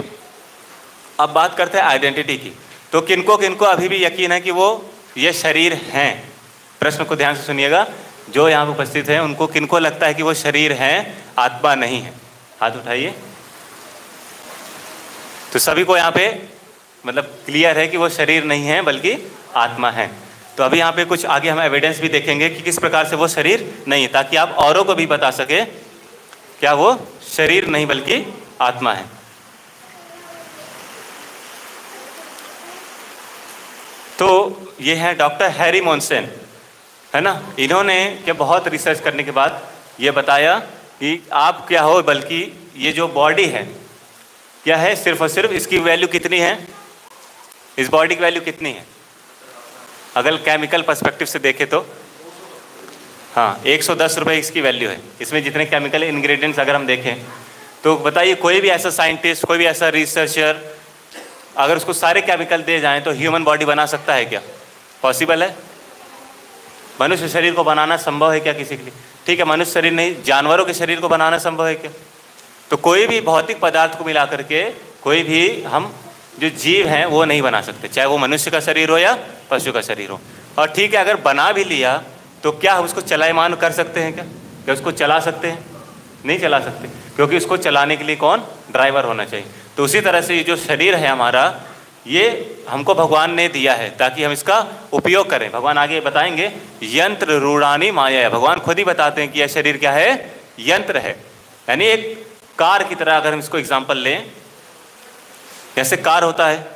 अब बात करते हैं आइडेंटिटी की। तो किनको किनको अभी भी यकीन है कि वो ये शरीर हैं? प्रश्न को ध्यान से सुनिएगा, जो यहाँ पर उपस्थित हैं उनको किनको लगता है कि वो शरीर हैं, आत्मा नहीं है? हाथ उठाइए। तो सभी को यहाँ पे मतलब क्लियर है कि वो शरीर नहीं है बल्कि आत्मा है। तो अभी यहाँ पे कुछ आगे हम एविडेंस भी देखेंगे कि किस प्रकार से वो शरीर नहीं है, ताकि आप औरों को भी बता सके क्या वो शरीर नहीं बल्कि आत्मा है। तो ये है डॉक्टर हैरी मोनसन, है ना। इन्होंने क्या बहुत रिसर्च करने के बाद ये बताया कि आप क्या हो, बल्कि ये जो बॉडी है क्या है, सिर्फ और सिर्फ इसकी वैल्यू कितनी है, इस बॉडी की वैल्यू कितनी है अगर केमिकल पर्सपेक्टिव से देखें तो, हाँ 110 रुपये इसकी वैल्यू है। इसमें जितने केमिकल इंग्रेडिएंट्स अगर हम देखें तो बताइए कोई भी ऐसा साइंटिस्ट, कोई भी ऐसा रिसर्चर अगर उसको सारे केमिकल दे जाएं तो ह्यूमन बॉडी बना सकता है क्या? पॉसिबल है? मनुष्य शरीर को बनाना संभव है क्या किसी के लिए? ठीक है, मनुष्य शरीर नहीं, जानवरों के शरीर को बनाना संभव है क्या? तो कोई भी भौतिक पदार्थ को मिला करके कोई भी हम जो जीव हैं वो नहीं बना सकते, चाहे वो मनुष्य का शरीर हो या पशु का शरीर हो। और ठीक है, अगर बना भी लिया तो क्या हम उसको चलायमान कर सकते हैं क्या उसको चला सकते हैं? नहीं चला सकते, क्योंकि उसको चलाने के लिए कौन? ड्राइवर होना चाहिए। तो उसी तरह से ये जो शरीर है हमारा, ये हमको भगवान ने दिया है ताकि हम इसका उपयोग करें। भगवान आगे बताएंगे, यंत्र रूढ़ानी माया है। भगवान खुद ही बताते हैं कि यह शरीर क्या है? यंत्र है। यानी एक कार की तरह अगर हम इसको एग्जाम्पल लें, जैसे कार होता है,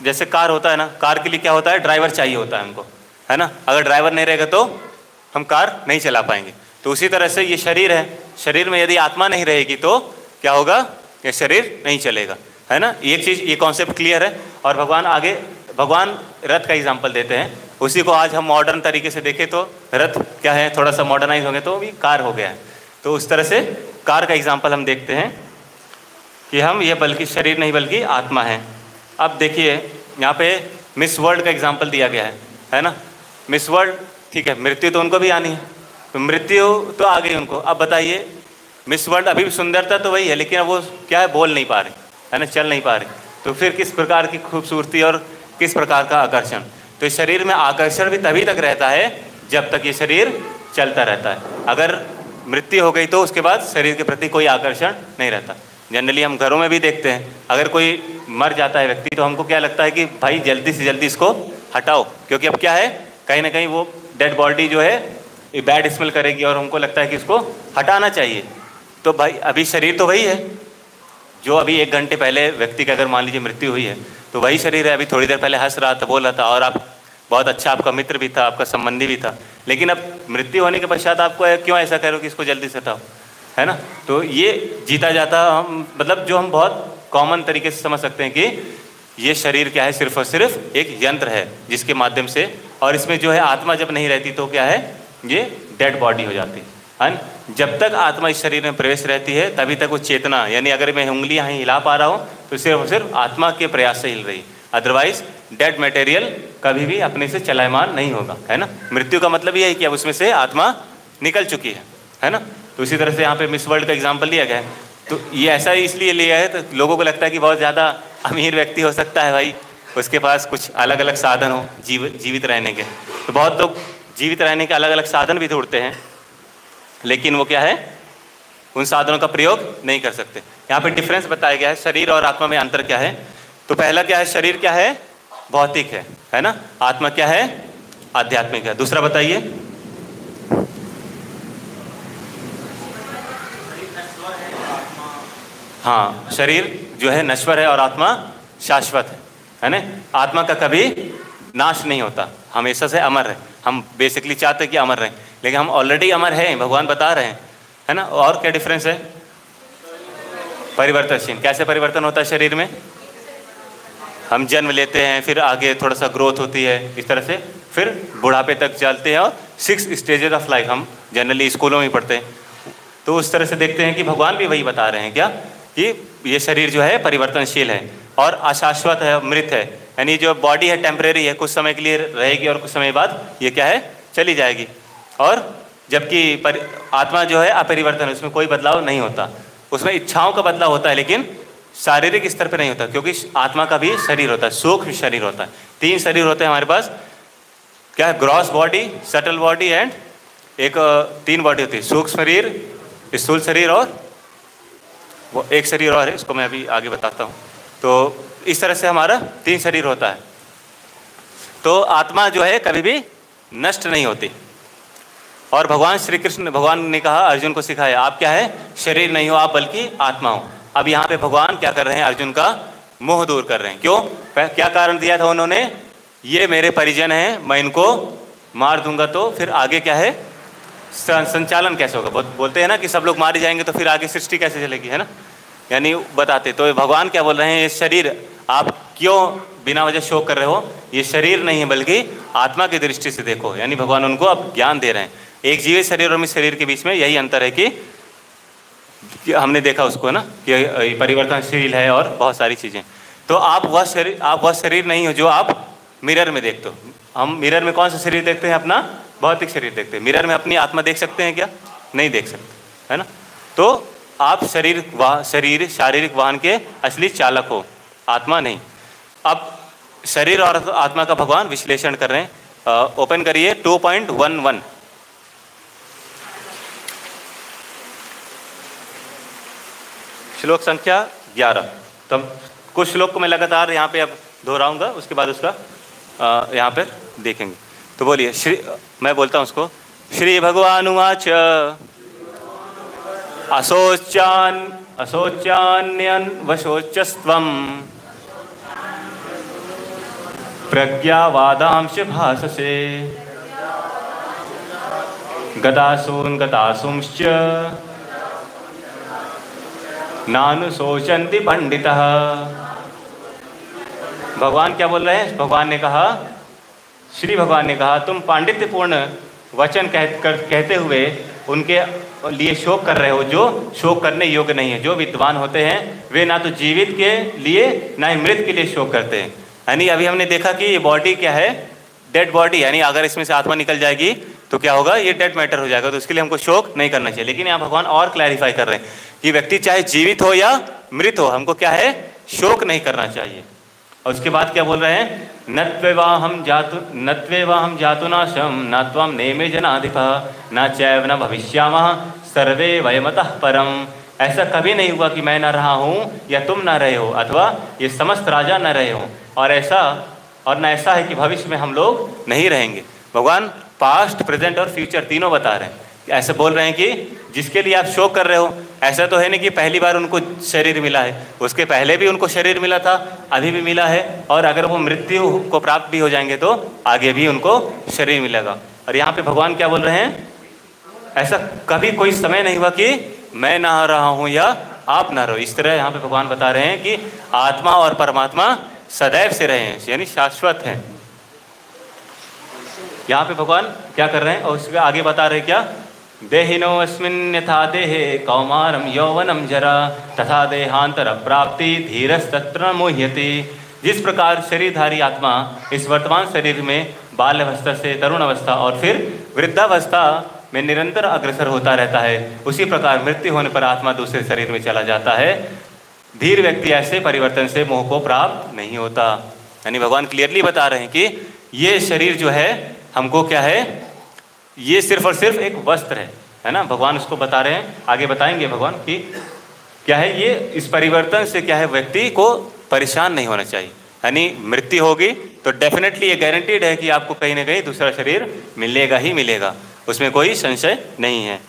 जैसे कार होता है ना, कार के लिए क्या होता है? ड्राइवर चाहिए होता है हमको, है ना। अगर ड्राइवर नहीं रहेगा तो हम कार नहीं चला पाएंगे। तो उसी तरह से ये शरीर है, शरीर में यदि आत्मा नहीं रहेगी तो क्या होगा? ये शरीर नहीं चलेगा, है ना। एक चीज़, ये कॉन्सेप्ट क्लियर है। और भगवान आगे, भगवान रथ का एग्जाम्पल देते हैं, उसी को आज हम मॉडर्न तरीके से देखें तो रथ क्या है, थोड़ा सा मॉडर्नाइज हो गए तो भी कार हो गया है। तो उस तरह से कार का एग्जाम्पल हम देखते हैं कि हम ये बल्कि शरीर नहीं बल्कि आत्मा है। अब देखिए यहाँ पे मिस वर्ल्ड का एग्जाम्पल दिया गया है ना। मिस वर्ल्ड, ठीक है, मृत्यु तो उनको भी आनी है, तो मृत्यु तो आ गई उनको। अब बताइए, मिस वर्ल्ड अभी भी सुंदरता तो वही है, लेकिन अब वो क्या है, बोल नहीं पा रही, है ना, चल नहीं पा रही। तो फिर किस प्रकार की खूबसूरती और किस प्रकार का आकर्षण। तो इस शरीर में आकर्षण भी तभी तक रहता है जब तक ये शरीर चलता रहता है। अगर मृत्यु हो गई तो उसके बाद शरीर के प्रति कोई आकर्षण नहीं रहता। जनरली हम घरों में भी देखते हैं, अगर कोई मर जाता है व्यक्ति तो हमको क्या लगता है कि भाई जल्दी से जल्दी इसको हटाओ, क्योंकि अब क्या है, कहीं ना कहीं वो डेड बॉडी जो है बैड स्मेल करेगी और हमको लगता है कि इसको हटाना चाहिए। तो भाई अभी शरीर तो वही है जो अभी 1 घंटे पहले व्यक्ति की अगर मान लीजिए मृत्यु हुई है तो वही शरीर है। अभी थोड़ी देर पहले हंस रहा था, बोल रहा था, और आप बहुत अच्छा, आपका मित्र भी था, आपका संबंधी भी था, लेकिन अब मृत्यु होने के पश्चात आपको क्यों ऐसा करो कि इसको जल्दी से हटाओ, है ना। तो ये जीता जाता हम, मतलब जो हम बहुत कॉमन तरीके से समझ सकते हैं कि ये शरीर क्या है, सिर्फ और सिर्फ एक यंत्र है जिसके माध्यम से, और इसमें जो है आत्मा जब नहीं रहती तो क्या है, ये डेड बॉडी हो जाती है। जब तक आत्मा इस शरीर में प्रवेश रहती है तभी तक वो चेतना, यानी अगर मैं उंगली यहाँ हिला पा रहा हूँ तो सिर्फ और सिर्फ आत्मा के प्रयास से हिल रही, अदरवाइज डेड मटेरियल कभी भी अपने से चलायमान नहीं होगा, है ना। मृत्यु का मतलब ये है कि अब उसमें से आत्मा निकल चुकी है ना। तो इसी तरह से यहाँ पे मिस वर्ल्ड का एग्जाम्पल लिया गया है। तो ये ऐसा इसलिए लिया है तो लोगों को लगता है कि बहुत ज़्यादा अमीर व्यक्ति हो सकता है भाई, उसके पास कुछ अलग अलग साधन हो जीवित रहने के। तो बहुत लोग जीवित रहने के अलग अलग साधन भी ढूंढते हैं, लेकिन वो क्या है, उन साधनों का प्रयोग नहीं कर सकते। यहाँ पे डिफरेंस बताया गया है, शरीर और आत्मा में अंतर क्या है। तो पहला क्या है, शरीर क्या है, भौतिक है ना। आत्मा क्या है, आध्यात्मिक है। दूसरा बताइए। हाँ, शरीर जो है नश्वर है और आत्मा शाश्वत है ना। आत्मा का कभी नाश नहीं होता, हमेशा से अमर है। हम बेसिकली चाहते हैं कि अमर रहें, लेकिन हम ऑलरेडी अमर हैं, भगवान बता रहे हैं, है ना। और क्या डिफरेंस है, परिवर्तनशील। कैसे परिवर्तन होता है शरीर में, हम जन्म लेते हैं, फिर आगे थोड़ा सा ग्रोथ होती है, इस तरह से फिर बुढ़ापे तक चलते हैं, और 6 स्टेजेस ऑफ लाइफ हम जनरली स्कूलों में पढ़ते हैं। तो उस तरह से देखते हैं कि भगवान भी वही बता रहे हैं क्या, कि ये शरीर जो है परिवर्तनशील है और अशाश्वत है, मृत है। यानी जो बॉडी है टेम्परेरी है, कुछ समय के लिए रहेगी और कुछ समय बाद ये क्या है, चली जाएगी। और जबकि आत्मा जो है अपरिवर्तन है, उसमें कोई बदलाव नहीं होता। उसमें इच्छाओं का बदलाव होता है लेकिन शारीरिक स्तर पर नहीं होता, क्योंकि आत्मा का भी शरीर होता है, सूक्ष्म शरीर होता है। 3 शरीर होते हैं हमारे पास, क्या है, gross body, subtle body and एक 3 बॉडी होती है, सूक्ष्म शरीर, स्थूल शरीर और वो एक शरीर और है, इसको मैं अभी आगे बताता हूँ। तो इस तरह से हमारा 3 शरीर होता है। तो आत्मा जो है कभी भी नष्ट नहीं होती। और भगवान श्री कृष्ण, भगवान ने कहा, अर्जुन को सिखाया, आप क्या है, शरीर नहीं हो आप बल्कि आत्मा हो। अब यहाँ पे भगवान क्या कर रहे हैं, अर्जुन का मोह दूर कर रहे हैं। क्यों, क्या कारण दिया था उन्होंने, ये मेरे परिजन हैं, मैं इनको मार दूंगा तो फिर आगे क्या है, संचालन कैसे होगा। बोलते हैं ना कि सब लोग मारे जाएंगे तो फिर आगे सृष्टि कैसे चलेगी, है ना, यानी बताते। तो भगवान क्या बोल रहे हैं, ये शरीर आप क्यों बिना वजह शोक कर रहे हो, ये शरीर नहीं है बल्कि आत्मा की दृष्टि से देखो। यानी भगवान उनको अब ज्ञान दे रहे हैं। एक जीवित शरीर और मृत शरीर के बीच में यही अंतर है कि हमने देखा उसको ना कि परिवर्तनशील है और बहुत सारी चीज़ें। तो आप वह शरीर नहीं हो जो आप मिरर में देखते हो। हम मिरर में कौन सा शरीर देखते हैं, अपना भौतिक शरीर देखते हैं। मिरर में अपनी आत्मा देख सकते हैं क्या, नहीं देख सकते, है ना। तो आप शारीरिक वाहन के असली चालक हो, आत्मा नहीं। अब शरीर और आत्मा का भगवान विश्लेषण कर रहे हैं। ओपन करिए 2.11, श्लोक संख्या 11। तो कुछ श्लोक को मैं लगातार यहाँ पे अब दोहराऊंगा, उसके बाद उसका यहाँ पर देखेंगे। तो बोलिए, मैं बोलता हूँ उसको। श्री भगवान उवाच असोचान्यन वशोचस्त्वं प्रज्ञावादांश भाससे गतासून गतासूंश्च नानुशोचन्ति पंडितः। भगवान क्या बोल रहे हैं, भगवान ने कहा, श्री भगवान ने कहा, तुम पांडित्यपूर्ण वचन कहते हुए उनके लिए शोक कर रहे हो जो शोक करने योग्य नहीं है। जो विद्वान होते हैं वे ना तो जीवित के लिए ना ही मृत के लिए शोक करते हैं। यानी अभी हमने देखा कि ये बॉडी क्या है, डेड बॉडी, यानी अगर इसमें से आत्मा निकल जाएगी तो क्या होगा, ये डेड मैटर हो जाएगा। तो इसके लिए हमको शोक नहीं करना चाहिए। लेकिन यहाँ भगवान और क्लैरिफाई कर रहे हैं कि व्यक्ति चाहे जीवित हो या मृत हो, हमको क्या है, शोक नहीं करना चाहिए। और उसके बाद क्या बोल रहे हैं, नत्वेवाहम जातु नाशम न त्वं नेमे जनाधिपः न चैव न भविष्यामः सर्वे वयमतः परम। ऐसा कभी नहीं हुआ कि मैं न रहा हूँ या तुम न रहे हो, अथवा ये समस्त राजा न रहे हो, और न ऐसा है कि भविष्य में हम लोग नहीं रहेंगे। भगवान पास्ट, प्रेजेंट और फ्यूचर तीनों बता रहे हैं। ऐसे बोल रहे हैं कि जिसके लिए आप शोक कर रहे हो, ऐसा तो है नहीं कि पहली बार उनको शरीर मिला है, उसके पहले भी उनको शरीर मिला था, अभी भी मिला है, और अगर वो मृत्यु को प्राप्त भी हो जाएंगे तो आगे भी उनको शरीर मिलेगा। और यहाँ पे भगवान क्या बोल रहे हैं, ऐसा कभी कोई समय नहीं हुआ कि मैं ना रहा हूँ या आप ना रहो। इस तरह यहाँ पे भगवान बता रहे हैं कि आत्मा और परमात्मा सदैव से रहे हैं, यानी शाश्वत हैं। यहाँ पे भगवान क्या कर रहे हैं, और उसके आगे बता रहे क्या, देहिनो अस्मिन् यथा देहे कौमारम यौवनम जरा तथा देहांतर प्राप्ति धीरस्तत्र मोह्यति। जिस प्रकार शरीरधारी आत्मा इस वर्तमान शरीर में बाल्यावस्था से तरुण अवस्था और फिर वृद्धावस्था में निरंतर अग्रसर होता रहता है, उसी प्रकार मृत्यु होने पर आत्मा दूसरे शरीर में चला जाता है। धीर व्यक्ति ऐसे परिवर्तन से मोह को प्राप्त नहीं होता। यानी भगवान क्लियरली बता रहे हैं कि ये शरीर जो है हमको क्या है, ये सिर्फ और सिर्फ एक वस्त्र है ना। भगवान उसको बता रहे हैं, आगे बताएंगे भगवान कि क्या है, ये इस परिवर्तन से क्या है, व्यक्ति को परेशान नहीं होना चाहिए। यानी मृत्यु होगी तो डेफिनेटली ये गारंटीड है कि आपको कहीं ना कहीं दूसरा शरीर मिलेगा ही मिलेगा, उसमें कोई संशय नहीं है।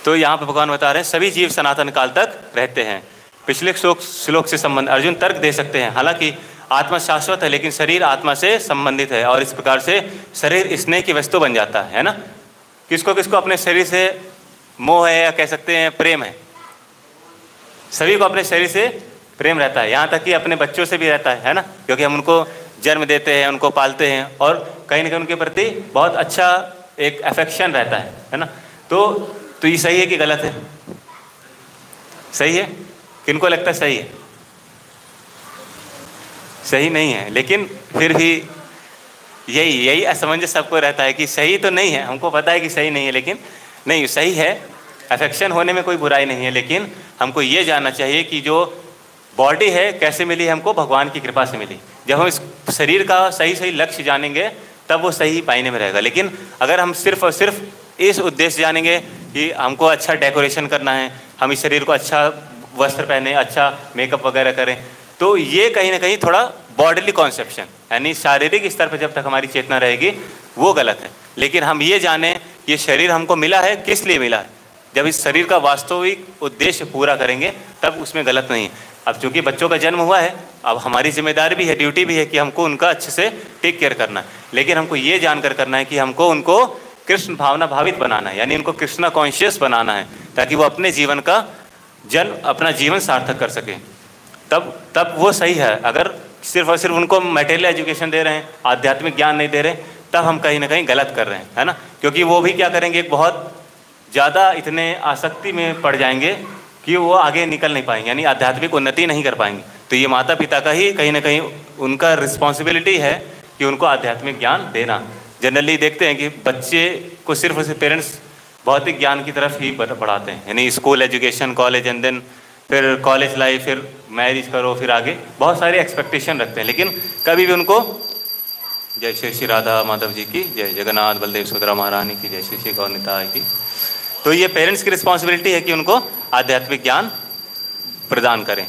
तो यहाँ पर भगवान बता रहे हैं सभी जीव सनातन काल तक रहते हैं। पिछले श्लोक से संबंध अर्जुन तर्क दे सकते हैं, हालांकि आत्मा शाश्वत है लेकिन शरीर आत्मा से संबंधित है, और इस प्रकार से शरीर स्नेह की वस्तु बन जाता है ना। किसको किसको अपने शरीर से मोह है, या कह सकते हैं प्रेम है, सभी को अपने शरीर से प्रेम रहता है, यहाँ तक कि अपने बच्चों से भी रहता है ना, क्योंकि हम उनको जन्म देते हैं, उनको पालते हैं, और कहीं ना कहीं उनके प्रति बहुत अच्छा एक अफेक्शन रहता है ना। तो ये सही है कि गलत है, सही है, किनको लगता है सही है, सही नहीं है, लेकिन फिर भी यही असमंजस सबको रहता है कि सही तो नहीं है, हमको पता है कि सही नहीं है, लेकिन नहीं सही है, अफेक्शन होने में कोई बुराई नहीं है, लेकिन हमको ये जानना चाहिए कि जो बॉडी है कैसे मिली, हमको भगवान की कृपा से मिली। जब हम इस शरीर का सही लक्ष्य जानेंगे तब वो सही पाइने में रहेगा। लेकिन अगर हम सिर्फ और सिर्फ इस उद्देश्य जानेंगे कि हमको अच्छा डेकोरेशन करना है, हम इस शरीर को अच्छा वस्त्र पहने, अच्छा मेकअप वगैरह करें। तो ये कहीं ना कहीं थोड़ा बॉडीली कॉन्सेप्शन, यानी शारीरिक स्तर पर जब तक हमारी चेतना रहेगी वो गलत है। लेकिन हम ये जानें ये शरीर हमको मिला है किस लिए मिला है, जब इस शरीर का वास्तविक उद्देश्य पूरा करेंगे तब उसमें गलत नहीं है। अब चूंकि बच्चों का जन्म हुआ है, अब हमारी जिम्मेदारी भी है, ड्यूटी भी है कि हमको उनका अच्छे से टेक केयर करना है। लेकिन हमको ये जानकर करना है कि हमको उनको कृष्ण भावना भावित बनाना है, यानी उनको कृष्णा कॉन्शियस बनाना है, ताकि वो अपने जीवन का अपना जीवन सार्थक कर सके। तब वो सही है। अगर सिर्फ और सिर्फ उनको मटेरियल एजुकेशन दे रहे हैं, आध्यात्मिक ज्ञान नहीं दे रहे, तब हम कहीं ना कहीं गलत कर रहे हैं, है ना। क्योंकि वो भी क्या करेंगे, एक बहुत ज़्यादा इतने आसक्ति में पड़ जाएंगे कि वो आगे निकल नहीं पाएंगे, यानी आध्यात्मिक उन्नति नहीं कर पाएंगे। तो ये माता पिता का ही कहीं ना कहीं उनका रिस्पॉन्सिबिलिटी है कि उनको आध्यात्मिक ज्ञान देना। जनरली देखते हैं कि बच्चे को सिर्फ और सिर्फ पेरेंट्स भौतिक ज्ञान की तरफ ही बढ़ाते हैं, यानी school education, college and then फिर कॉलेज लाइफ, फिर मैरिज करो, फिर आगे बहुत सारे एक्सपेक्टेशन रखते हैं। लेकिन कभी भी उनको जय श्री श्री राधा माधव जी की जय, जगन्नाथ बलदेव सुभद्रा महारानी की जय, श्री श्री गौर निताय की। तो ये पेरेंट्स की रिस्पॉन्सिबिलिटी है कि उनको आध्यात्मिक ज्ञान प्रदान करें।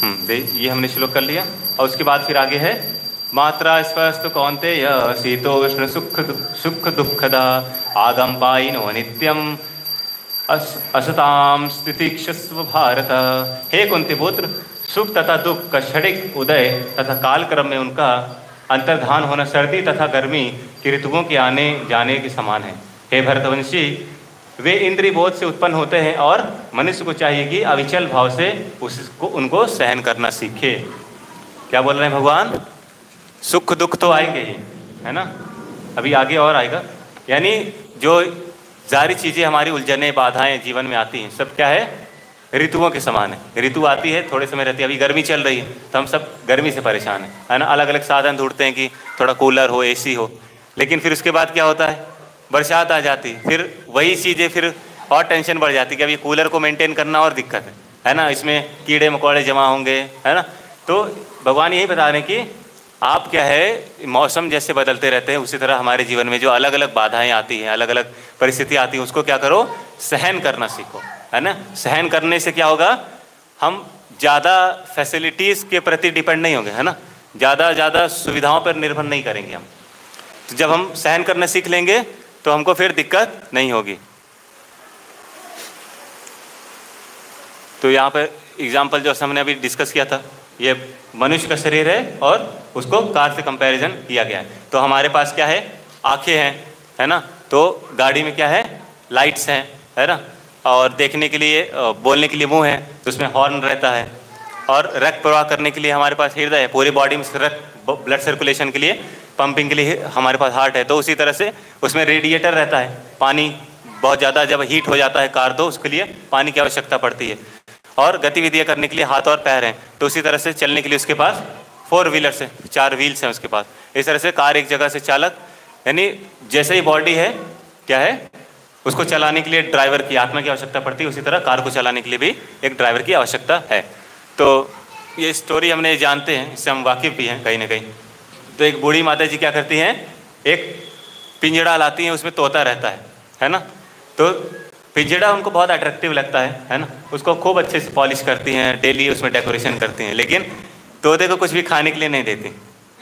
ये हमने श्लोक कर लिया। और उसके बाद फिर आगे है मात्रा स्वस्थ कौन्तेय शीतोष्ण सुख दुःखदा आगम पायिनो नित्यम असताम स्थितिक्षस्व भारत। हे कुंती पुत्र, सुख तथा दुख का क्षणिक उदय तथा काल क्रम में उनका अंतर्धान होना सर्दी तथा गर्मी की ऋतुओं के आने जाने के समान है। हे भरतवंशी, वे इंद्रिय बोध से उत्पन्न होते हैं और मनुष्य को चाहिए कि अविचल भाव से उनको सहन करना सीखे। क्या बोल रहे हैं भगवान? सुख दुख तो आएंगे ही, है ना, अभी आगे और आएगा। यानी जो सारी चीज़ें हमारी उलझने बाधाएं जीवन में आती हैं, सब क्या है, ऋतुओं के समान है। ऋतु आती है, थोड़े समय रहती है। अभी गर्मी चल रही है तो हम सब गर्मी से परेशान है ना। अलग अलग साधन ढूंढते हैं कि थोड़ा कूलर हो, एसी हो, लेकिन फिर उसके बाद क्या होता है, बरसात आ जाती, फिर वही चीज़ें, फिर और टेंशन बढ़ जाती कि अभी कूलर को मेंटेन करना और दिक्कत है ना, इसमें कीड़े मकोड़े जमा होंगे, है ना। तो भगवान यही बता रहे हैं कि आप क्या है, मौसम जैसे बदलते रहते हैं उसी तरह हमारे जीवन में जो अलग अलग बाधाएं आती हैं, अलग अलग परिस्थिति आती है, उसको क्या करो, सहन करना सीखो, है ना। सहन करने से क्या होगा, हम ज़्यादा फैसिलिटीज़ के प्रति डिपेंड नहीं होंगे, है ना, ज़्यादा सुविधाओं पर निर्भर नहीं करेंगे हम। तो जब हम सहन करना सीख लेंगे तो हमको फिर दिक्कत नहीं होगी। तो यहाँ पर एग्जाम्पल जो हमने अभी डिस्कस किया था, ये मनुष्य का शरीर है और उसको कार से कंपैरिजन किया गया है। तो हमारे पास क्या है, आंखें हैं, है ना, तो गाड़ी में क्या है, लाइट्स हैं, है ना, और देखने के लिए, बोलने के लिए मुंह है, तो उसमें हॉर्न रहता है, और रक्त प्रवाह करने के लिए हमारे पास हृदय है, पूरी बॉडी में रक्त ब्लड सर्कुलेशन के लिए, पंपिंग के लिए हमारे पास हार्ट है। तो उसी तरह से उसमें रेडिएटर रहता है, पानी बहुत ज़्यादा जब हीट हो जाता है कार, तो उसके लिए पानी की आवश्यकता पड़ती है, और गतिविधियाँ करने के लिए हाथ और पैर हैं। तो उसी तरह से चलने के लिए उसके पास 4 व्हीलर्स है, 4 व्हील्स हैं उसके पास। इस तरह से कार एक जगह से चालक, यानी जैसे ही बॉडी है क्या है, उसको चलाने के लिए ड्राइवर की, आत्मा की आवश्यकता पड़ती है, उसी तरह कार को चलाने के लिए भी एक ड्राइवर की आवश्यकता है। तो ये स्टोरी हमने जानते हैं, इससे हम वाकिफ़ भी हैं कहीं ना कहीं। तो एक बूढ़ी माता जी क्या करती हैं, एक पिंजड़ा लाती हैं, उसमें तोता रहता है ना। तो पिंजड़ा उनको बहुत अट्रैक्टिव लगता है ना, उसको खूब अच्छे से पॉलिश करती हैं, डेली उसमें डेकोरेशन करती हैं, लेकिन तोते को कुछ भी खाने के लिए नहीं देती,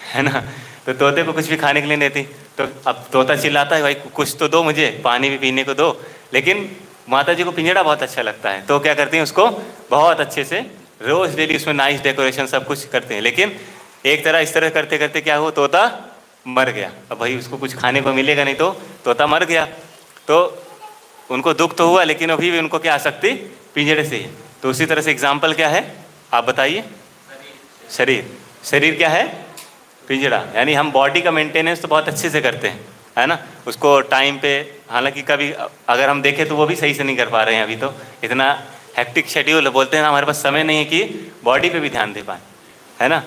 है ना। तो तोते को कुछ भी खाने के लिए नहीं देती, तो अब तोता चिल्लाता है, भाई कुछ तो दो मुझे, पानी भी पीने को दो। लेकिन माता जी को पिंजड़ा बहुत अच्छा लगता है, तो क्या करती हैं, उसको बहुत अच्छे से रोज़ डेली उसमें नाइस डेकोरेशन सब कुछ करते हैं। लेकिन एक तरह इस तरह करते करते क्या हुआ, तोता मर गया। अब भाई उसको कुछ खाने को मिलेगा नहीं, तो तोता मर गया। तो उनको दुख तो हुआ, लेकिन अभी भी उनको क्या आसक्ति, पिंजड़े से ही। तो उसी तरह से एग्जाम्पल क्या है, आप बताइए। शरीर क्या है, पिंजड़ा। यानी हम बॉडी का मेंटेनेंस तो बहुत अच्छे से करते हैं, है ना, उसको टाइम पे, हालांकि कभी अगर हम देखें तो वो भी सही से नहीं कर पा रहे हैं। अभी तो इतना हेक्टिक शेड्यूल, बोलते हैं ना, हमारे पास समय नहीं है कि बॉडी पे भी ध्यान दे पाए, है ना।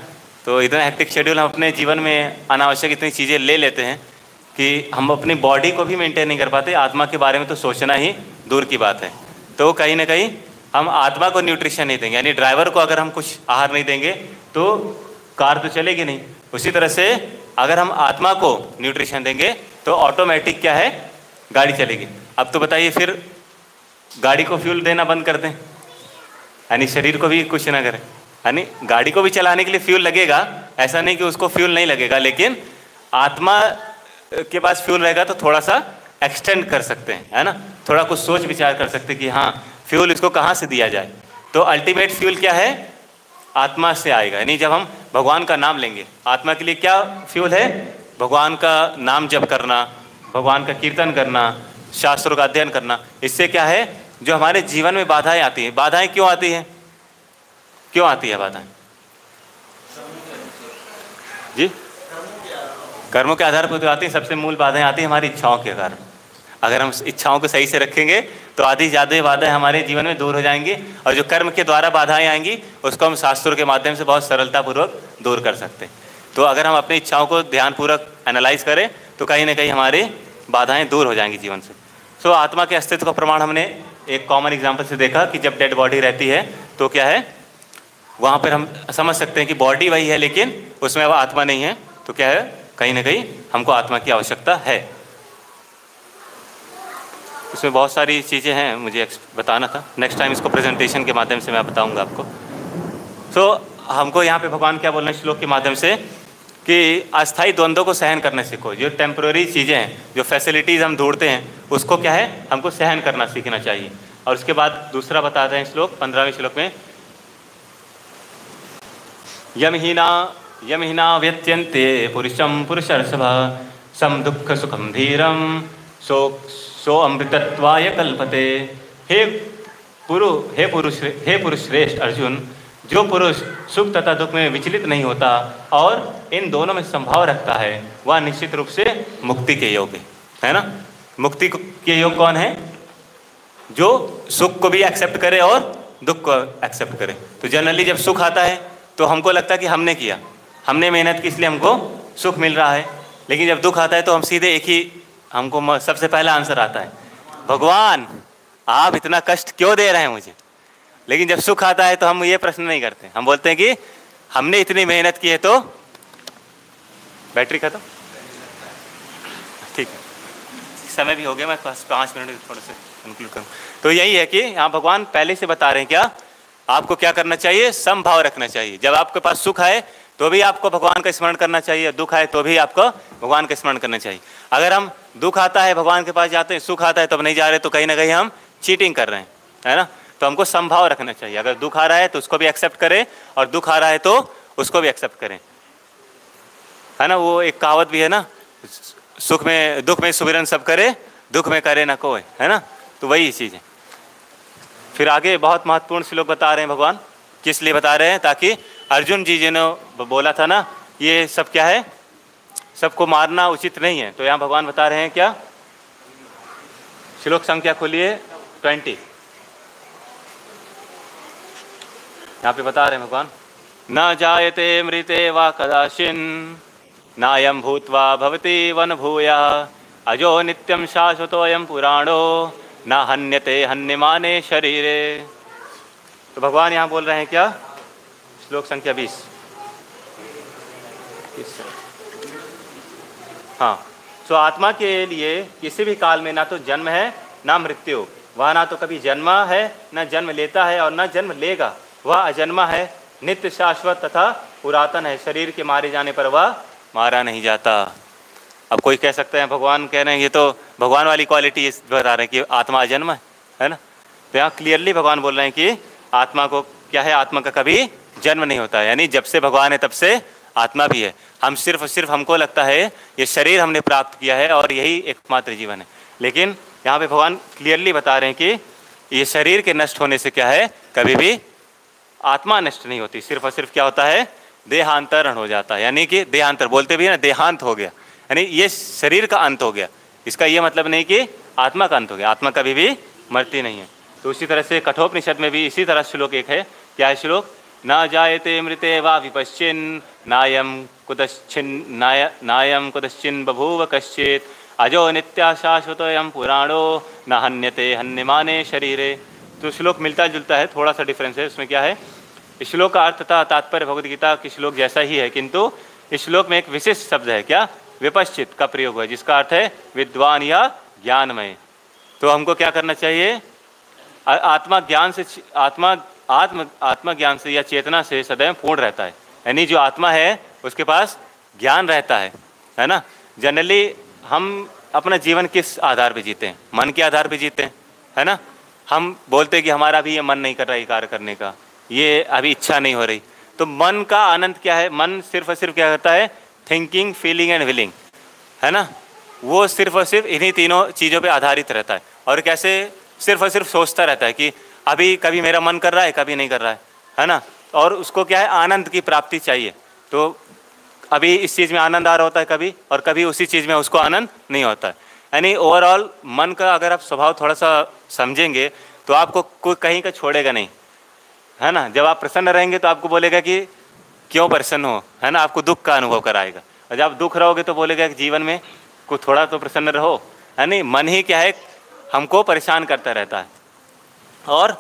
तो इतना हेक्टिक शेड्यूल, हम अपने जीवन में अनावश्यक इतनी चीज़ें ले लेते हैं कि हम अपनी बॉडी को भी मेंटेन नहीं कर पाते, आत्मा के बारे में तो सोचना ही दूर की बात है। तो कहीं ना कहीं हम आत्मा को न्यूट्रिशन नहीं देंगे, यानी ड्राइवर को अगर हम कुछ आहार नहीं देंगे तो कार तो चलेगी नहीं। उसी तरह से अगर हम आत्मा को न्यूट्रिशन देंगे तो ऑटोमेटिक क्या है, गाड़ी चलेगी। अब तो बताइए फिर गाड़ी को फ्यूल देना बंद कर दें, यानी शरीर को भी कुछ ना करें, यानी गाड़ी को भी चलाने के लिए फ्यूल लगेगा, ऐसा नहीं कि उसको फ्यूल नहीं लगेगा, लेकिन आत्मा के पास फ्यूल रहेगा तो थोड़ा सा एक्सटेंड कर सकते हैं, है ना, थोड़ा कुछ सोच विचार कर सकते हैं कि हाँ फ्यूल इसको कहाँ से दिया जाए। तो अल्टीमेट फ्यूल क्या है, आत्मा से आएगा, यानी जब हम भगवान का नाम लेंगे, आत्मा के लिए क्या फ्यूल है, भगवान का नाम जप करना, भगवान का कीर्तन करना, शास्त्रों का अध्ययन करना। इससे क्या है, जो हमारे जीवन में बाधाएं आती हैं, बाधाएं क्यों आती हैं, क्यों आती है बाधाएं जी? कर्मों के आधार पर तो आती है, सबसे मूल बाधाएं आती है हमारी इच्छाओं के कारण। अगर हम इच्छाओं को सही से रखेंगे तो आधी ज़्यादा बाधाएं हमारे जीवन में दूर हो जाएंगी, और जो कर्म के द्वारा बाधाएं आएंगी उसको हम शास्त्रों के माध्यम से बहुत सरलतापूर्वक दूर कर सकते हैं। तो अगर हम अपनी इच्छाओं को ध्यानपूर्वक एनालाइज करें तो कहीं ना कहीं हमारी बाधाएं दूर हो जाएंगी जीवन से। सो आत्मा के अस्तित्व का प्रमाण हमने एक कॉमन एग्जाम्पल से देखा कि जब डेड बॉडी रहती है तो क्या है, वहाँ पर हम समझ सकते हैं कि बॉडी वही है लेकिन उसमें वह आत्मा नहीं है, तो क्या है, कहीं ना कहीं हमको आत्मा की आवश्यकता है। इसमें बहुत सारी चीज़ें हैं, मुझे बताना था, नेक्स्ट टाइम इसको प्रेजेंटेशन के माध्यम से मैं बताऊंगा आपको। तो हमको यहाँ पे भगवान क्या बोल रहे हैं श्लोक के माध्यम से कि अस्थायी द्वंद्वों को सहन करने सीखो। जो टेम्प्रोरी चीज़ें हैं, जो फैसिलिटीज़ हम ढूंढते हैं, उसको क्या है, हमको सहन करना सीखना चाहिए। और उसके बाद दूसरा बताते हैं श्लोक 15वें श्लोक में, यमहीना व्यत्यन्ते पुरुषम पुरुषर्षभ सम दुख सुखम धीरम सो अमृतत्वाय कल्पते। हे पुरुष श्रेष्ठ अर्जुन, जो पुरुष सुख तथा दुख में विचलित नहीं होता और इन दोनों में संभाव रखता है, वह निश्चित रूप से मुक्ति के योग्य है ना। मुक्ति के योग कौन है, जो सुख को भी एक्सेप्ट करे और दुख को एक्सेप्ट करे। तो जनरली जब सुख आता है तो हमको लगता है कि हमने किया, हमने मेहनत की, इसलिए हमको सुख मिल रहा है। लेकिन जब दुख आता है तो हम सीधे एक ही, हमको सबसे पहला आंसर आता है, भगवान आप इतना कष्ट क्यों दे रहे हैं मुझे। लेकिन जब सुख आता है तो हम ये प्रश्न नहीं करते, हम बोलते हैं कि हमने इतनी मेहनत की है तो बैटरी खत्म, ठीक है, समय भी हो गया, मैं 5 मिनट थोड़ा सा कंक्लूड करूँ। तो यही है कि यहाँ भगवान पहले से बता रहे हैं क्या, आपको क्या करना चाहिए, समभाव रखना चाहिए। जब आपके पास सुख आए तो भी आपको भगवान का स्मरण करना चाहिए, दुख आए तो भी आपको भगवान का स्मरण करना चाहिए। अगर हम दुख आता है भगवान के पास जाते हैं, सुख आता है तब नहीं जा रहे, तो कहीं ना कहीं हम चीटिंग कर रहे हैं, है ना। तो हमको समभाव रखना चाहिए, अगर दुख आ रहा है तो उसको भी एक्सेप्ट करें और दुख आ रहा है तो उसको भी एक्सेप्ट करें, है ना। वो एक कहावत भी है ना, दुख में सुमिरन सब करे, दुख में करे ना कोई, है ना। तो वही चीज़ है। फिर आगे बहुत महत्वपूर्ण श्लोक बता रहे हैं भगवान, किस लिए बता रहे हैं, ताकि अर्जुन जी जिन्होंने बोला था ना ये सब क्या है, सबको मारना उचित नहीं है, तो यहाँ भगवान बता रहे हैं क्या, श्लोक संख्या खोलिए 20, यहाँ पे बता रहे हैं भगवान, न जायते मृते वा कदाचिन नायं भूत्वा भवति वन भूयः अजो नित्यं शाश्वतोऽयं पुराणो न हन्यते हन्यमाने शरीरे। तो भगवान यहाँ बोल रहे हैं क्या, श्लोक संख्या 20, हाँ। तो आत्मा के लिए किसी भी काल में ना तो जन्म है ना मृत्यु, वह ना तो कभी जन्मा है न जन्म लेता है और न जन्म लेगा, वह अजन्मा है, नित्य शाश्वत तथा पुरातन है, शरीर के मारे जाने पर वह मारा नहीं जाता। अब कोई कह सकते हैं भगवान कह रहे हैं, ये तो भगवान वाली क्वालिटी बता रहे हैं कि आत्मा अजन्मा है ना। तो यहाँ क्लियरली भगवान बोल रहे हैं कि आत्मा को क्या है, आत्मा का कभी जन्म नहीं होता है, यानी जब से भगवान है तब से आत्मा भी है। हम सिर्फ हमको लगता है ये शरीर हमने प्राप्त किया है और यही एकमात्र जीवन है, लेकिन यहाँ पे भगवान क्लियरली बता रहे हैं कि ये शरीर के नष्ट होने से क्या है, कभी भी आत्मा नष्ट नहीं होती, सिर्फ और सिर्फ क्या होता है, देहांतरण हो जाता है। यानी कि देहांतर बोलते भी है ना, देहांत हो गया, यानी ये शरीर का अंत हो गया। इसका ये मतलब नहीं कि आत्मा का अंत हो गया, आत्मा कभी भी मरती नहीं है। तो उसी तरह से कठोपनिषद में भी इसी तरह श्लोक एक है, क्या है श्लोक, न जायते मृते वा विपश्चिन् नायं कुतश्चिन् बभूव कश्चित् अजो नित्या शाश्वतोऽयं पुराणो न हन्यते हन्यमाने शरीरे। तो श्लोक मिलता जुलता है, थोड़ा सा डिफरेंस है उसमें। क्या है, इस श्लोक का अर्थ तथा तात्पर्य भगवद गीता के श्लोक जैसा ही है, किंतु इस श्लोक में एक विशिष्ट शब्द है, क्या, विपश्चित का प्रयोग हुआ है, जिसका अर्थ है विद्वान या ज्ञानमय। तो हमको क्या करना चाहिए? आत्मा ज्ञान से, आत्मा ज्ञान से या चेतना से सदैव पूर्ण रहता है। यानी जो आत्मा है उसके पास ज्ञान रहता है ना। जनरली हम अपना जीवन किस आधार पे जीते हैं? मन के आधार पे जीते हैं, है ना। हम बोलते हैं कि हमारा भी ये मन नहीं कर रहा है कार्य करने का, ये अभी इच्छा नहीं हो रही। तो मन का आनंद क्या है? मन सिर्फ और सिर्फ क्या करता है? थिंकिंग, फीलिंग एंड विलिंग, है ना। वो सिर्फ और सिर्फ इन्हीं तीनों चीज़ों पे आधारित रहता है। और कैसे? सिर्फ और सिर्फ सोचता रहता है कि अभी कभी मेरा मन कर रहा है, कभी नहीं कर रहा है ना। और उसको क्या है? आनंद की प्राप्ति चाहिए। तो अभी इस चीज़ में आनंद आ रहा होता है कभी, और कभी उसी चीज़ में उसको आनंद नहीं होता है। यानी ओवरऑल मन का अगर आप स्वभाव थोड़ा सा समझेंगे तो आपको कोई कहीं का छोड़ेगा नहीं, है ना। जब आप प्रसन्न रहेंगे तो आपको बोलेगा कि क्यों प्रसन्न हो, है ना। आपको दुख का अनुभव कराएगा। और जब आप दुख रहोगे तो बोलेगा कि जीवन में कुछ थोड़ा तो प्रसन्न रहो, है नहीं। मन ही क्या है? हमको परेशान करता रहता है और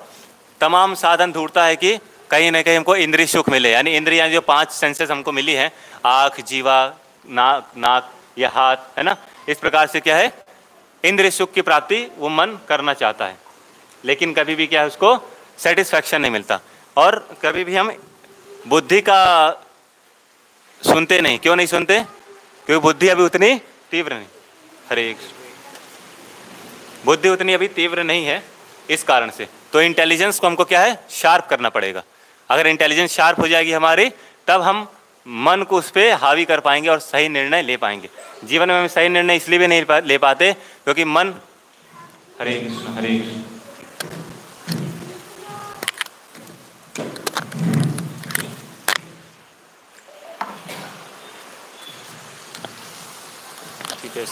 तमाम साधन ढूंढता है कि कहीं ना कहीं हमको इंद्रिय सुख मिले। यानी इंद्रियां जो 5 सेंसेस हमको मिली हैं, आँख, जीवा, नाक या हाथ, है ना। इस प्रकार से क्या है? इंद्रिय सुख की प्राप्ति वो मन करना चाहता है, लेकिन कभी भी क्या है? उसको सेटिस्फैक्शन नहीं मिलता। और कभी भी हम बुद्धि का सुनते नहीं। क्यों नहीं सुनते? क्योंकि बुद्धि अभी उतनी तीव्र नहीं। हरे कृष्ण। बुद्धि उतनी अभी तीव्र नहीं है, इस कारण से। तो इंटेलिजेंस को हमको क्या है? शार्प करना पड़ेगा। अगर इंटेलिजेंस शार्प हो जाएगी हमारी, तब हम मन को उस पर हावी कर पाएंगे और सही निर्णय ले पाएंगे। जीवन में हम सही निर्णय इसलिए भी नहीं ले पाते क्योंकि मन, हरे कृष्ण हरे कृष्ण, ठीक है।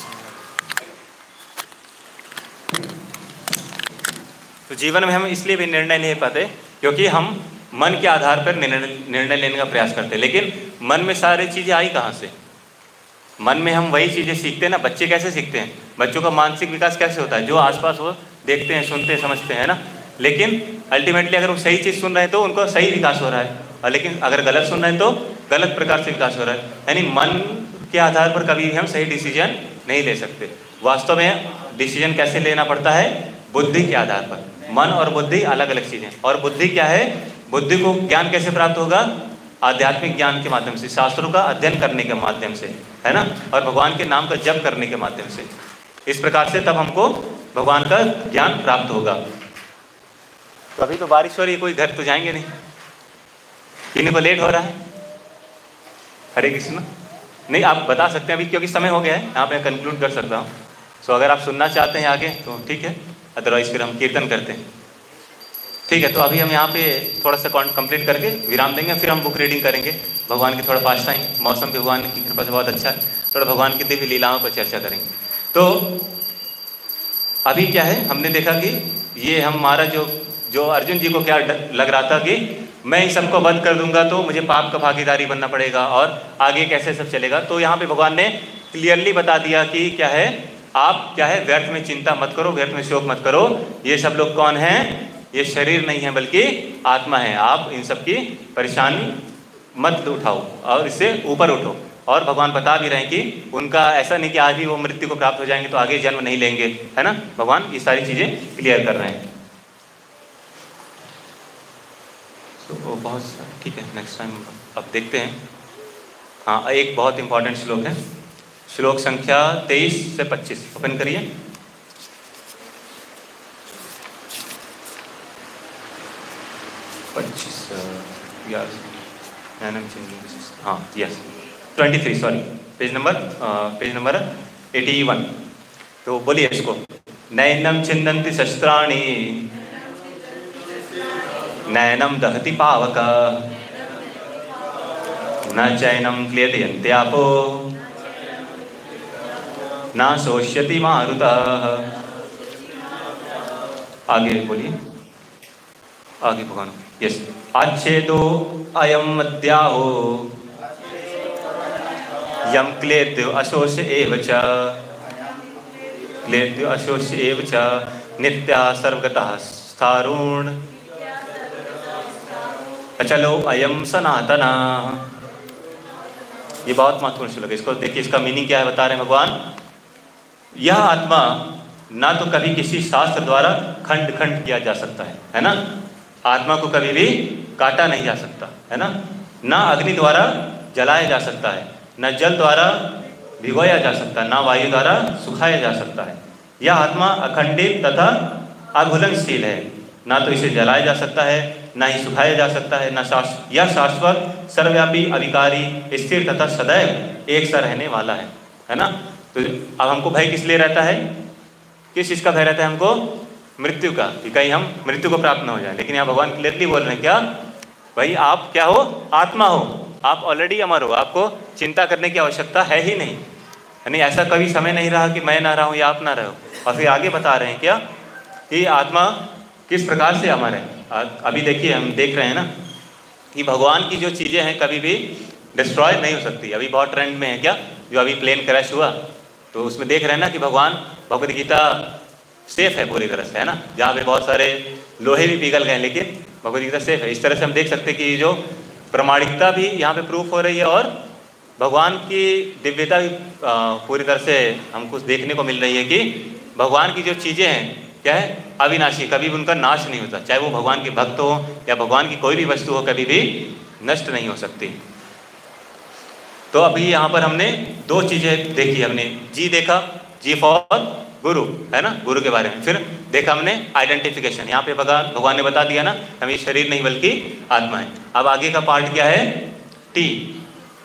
तो जीवन में हम इसलिए भी निर्णय नहीं ले पाते क्योंकि हम मन के आधार पर निर्णय लेने का प्रयास करते हैं। लेकिन मन में सारी चीज़ें आई कहाँ से? मन में हम वही चीज़ें सीखते हैं ना। बच्चे कैसे सीखते हैं? बच्चों का मानसिक विकास कैसे होता है? जो आसपास वो देखते हैं, सुनते हैं, समझते हैं ना। लेकिन अल्टीमेटली अगर वो सही चीज़ सुन रहे हैं तो उनको सही विकास हो रहा है, और लेकिन अगर गलत सुन रहे हैं तो गलत प्रकार से विकास हो रहा है। यानी मन के आधार पर कभी भी हम सही डिसीजन नहीं ले सकते। वास्तव में डिसीजन कैसे लेना पड़ता है? बुद्धि के आधार पर। मन और बुद्धि अलग अलग चीज़ें। और बुद्धि क्या है? बुद्धि को ज्ञान कैसे प्राप्त होगा? आध्यात्मिक ज्ञान के माध्यम से, शास्त्रों का अध्ययन करने के माध्यम से, है ना। और भगवान के नाम का जप करने के माध्यम से। इस प्रकार से तब हमको भगवान का ज्ञान प्राप्त होगा। तो अभी तो बारिश हो रही है, कोई घर तो जाएंगे नहीं, किन्हीं को लेट हो रहा है। हरे कृष्ण। नहीं, आप बता सकते हैं अभी, क्योंकि समय हो गया है, यहाँ पे कंक्लूड कर सकता हूँ। सो अगर आप सुनना चाहते हैं आगे तो ठीक है, अदरवाइज फिर हम कीर्तन करते हैं। ठीक है, तो अभी हम यहाँ पे थोड़ा सा कंप्लीट करके विराम देंगे, फिर हम बुक रीडिंग करेंगे। भगवान की थोड़ा पास्टाइम, मौसम भी भगवान की कृपा से बहुत अच्छा है, थोड़ा भगवान की दिव्य लीलाओं पर चर्चा करेंगे। तो अभी क्या है, हमने देखा कि ये हमारा जो अर्जुन जी को क्या लग रहा था कि मैं इन सबको बंद कर दूंगा तो मुझे पाप का भागीदारी बनना पड़ेगा और आगे कैसे सब चलेगा। तो यहाँ पे भगवान ने क्लियरली बता दिया कि क्या है, आप क्या है, व्यर्थ में चिंता मत करो, व्यर्थ में शोक मत करो। ये सब लोग कौन हैं? ये शरीर नहीं है बल्कि आत्मा है। आप इन सब की परेशानी मत उठाओ और इससे ऊपर उठो। और भगवान बता भी रहे हैं कि उनका ऐसा नहीं कि आज ही वो मृत्यु को प्राप्त हो जाएंगे तो आगे जन्म नहीं लेंगे, है ना। भगवान ये सारी चीज़ें क्लियर कर रहे हैं। तो बहुत ठीक है, नेक्स्ट टाइम अब देखते हैं। हाँ, एक बहुत इंपॉर्टेंट श्लोक है, श्लोक संख्या 23 से 25 ओपन करिए। हाँ, यस 23, सॉरी, पेज नंबर 81। तो बोलिए इसको। नैनम छिन्दन्ति शस्त्राणि नैनम दहति पावक न चैनम क्लियते यन्त्यापो न शोष्यति मारुतः। आगे बोलिए, आगे भगवान। यस, अच्छेदो अयम अद्याहो यम क्लेद्यो अशोष्य एव च, क्लेद्यो अशोष्य एव च नित्या सर्वगतः स्थारुण अचलो अयम सनातना। ये बहुत महत्वपूर्ण श्लोक है, इसको देखिए, इसका मीनिंग क्या है बता रहे हैं भगवान। यह आत्मा ना तो कभी किसी शास्त्र द्वारा खंड खंड किया जा सकता है ना। आत्मा को कभी भी काटा नहीं जा सकता, है ना। ना अग्नि द्वारा जलाया जा सकता है, न जल द्वारा भिगोया जा सकता है, ना वायु द्वारा सुखाया जा सकता है। यह आत्मा अखंडित तथा अघुलनशील है, ना तो इसे जलाया जा सकता है, ना ही सुखाया जा सकता है, यह शाश्वत सर्वव्यापी अविकारी स्थिर तथा सदैव एक सा रहने वाला है ना। तो अब हमको भय किस लिए रहता है, किस चीज़ का भय रहता है हमको? मृत्यु का, कि कहीं हम मृत्यु को प्राप्त न हो जाए। लेकिन यहाँ भगवान क्लियरली बोल रहे हैं क्या, भाई आप क्या हो? आत्मा हो, आप ऑलरेडी अमर हो, आपको चिंता करने की आवश्यकता है ही नहीं। यानी ऐसा कभी समय नहीं रहा कि मैं ना रहा हूँ या आप ना रहो। और फिर आगे बता रहे हैं क्या कि आत्मा किस प्रकार से अमर है। अभी देखिए हम देख रहे हैं ना कि भगवान की जो चीज़ें हैं कभी भी डिस्ट्रॉय नहीं हो सकती। अभी बहुत ट्रेंड में है क्या, जो अभी प्लेन क्रैश हुआ तो उसमें देख रहे हैं ना कि भगवान भगवद गीता सेफ है पूरी तरह से, है ना। जहाँ पे बहुत सारे लोहे भी पिघल गए लेकिन भगवद गीता सेफ है। इस तरह से हम देख सकते हैं कि जो प्रमाणिकता भी यहाँ पे प्रूफ हो रही है और भगवान की दिव्यता भी पूरी तरह से हमको देखने को मिल रही है कि भगवान की जो चीज़ें हैं क्या है, अविनाशी, कभी भी उनका नाश नहीं होता। चाहे वो भगवान के भक्त हो या भगवान की कोई भी वस्तु हो, कभी भी नष्ट नहीं हो सकती। तो अभी यहाँ पर हमने दो चीज़ें देखी, हमने जी देखा, जी फॉर गुरु, है ना, गुरु के बारे में। फिर देखा हमने आइडेंटिफिकेशन, यहाँ पे भगवान ने बता दिया ना हम ये शरीर नहीं बल्कि आत्मा है। अब आगे का पार्ट क्या है, T,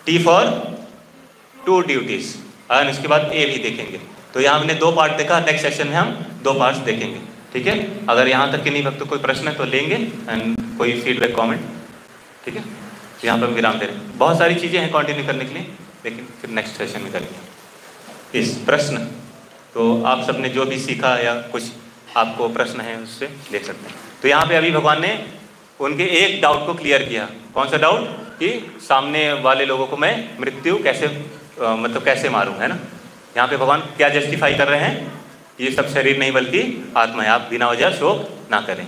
T for two duties, और इसके बाद ए भी देखेंगे। तो यहाँ हमने दो पार्ट देखा, नेक्स्ट सेशन में हम दो पार्ट्स देखेंगे, ठीक है। अगर यहाँ तक के नहीं भक्तों कोई प्रश्न है तो लेंगे, एंड कोई फीडबैक कमेंट, ठीक है। यहाँ पर हम विराम दे रहे हैं। बहुत सारी चीज़ें हैं कंटिन्यू करने के लिए, लेकिन फिर नेक्स्ट सेशन में करेंगे। इस प्रश्न तो आप सबने जो भी सीखा या कुछ आपको प्रश्न है उससे देख सकते हैं। तो यहाँ पे अभी भगवान ने उनके एक डाउट को क्लियर किया। कौन सा डाउट? कि सामने वाले लोगों को मैं मृत्यु कैसे मतलब कैसे मारूं, है ना। यहाँ पे भगवान क्या जस्टिफाई कर रहे हैं, ये सब शरीर नहीं बल्कि आत्मा है, आप बिना वजह शोक ना करें,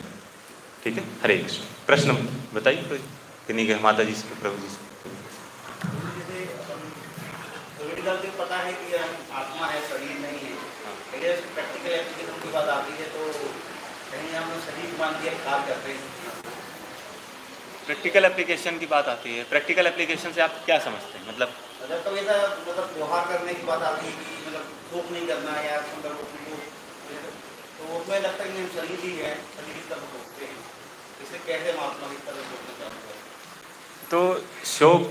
ठीक है। हरे कृष्ण। प्रश्न बताइए किन्हीं के, माता जी से, प्रभु जी से। पता है कि आत्मा है, शरीर नहीं है, लेकिन प्रैक्टिकल एप्लीकेशन की बात आती है तो कहीं हम शरीर मान के ख्याल करते हैं। प्रैक्टिकल एप्लीकेशन की बात आती है, प्रैक्टिकल एप्लीकेशन से आप क्या समझते हैं? मतलब अगर कभी ऐसा मतलब व्यवहार करने की बात आती है कि मतलब शोक नहीं करना या मतलब तो उसमें लगता है कि हम शरीर ही है, शरीर की तरफ सोचते हैं, इसे कैसे हम आत्मा की तरफ सोचना चाहते हैं? तो शोक,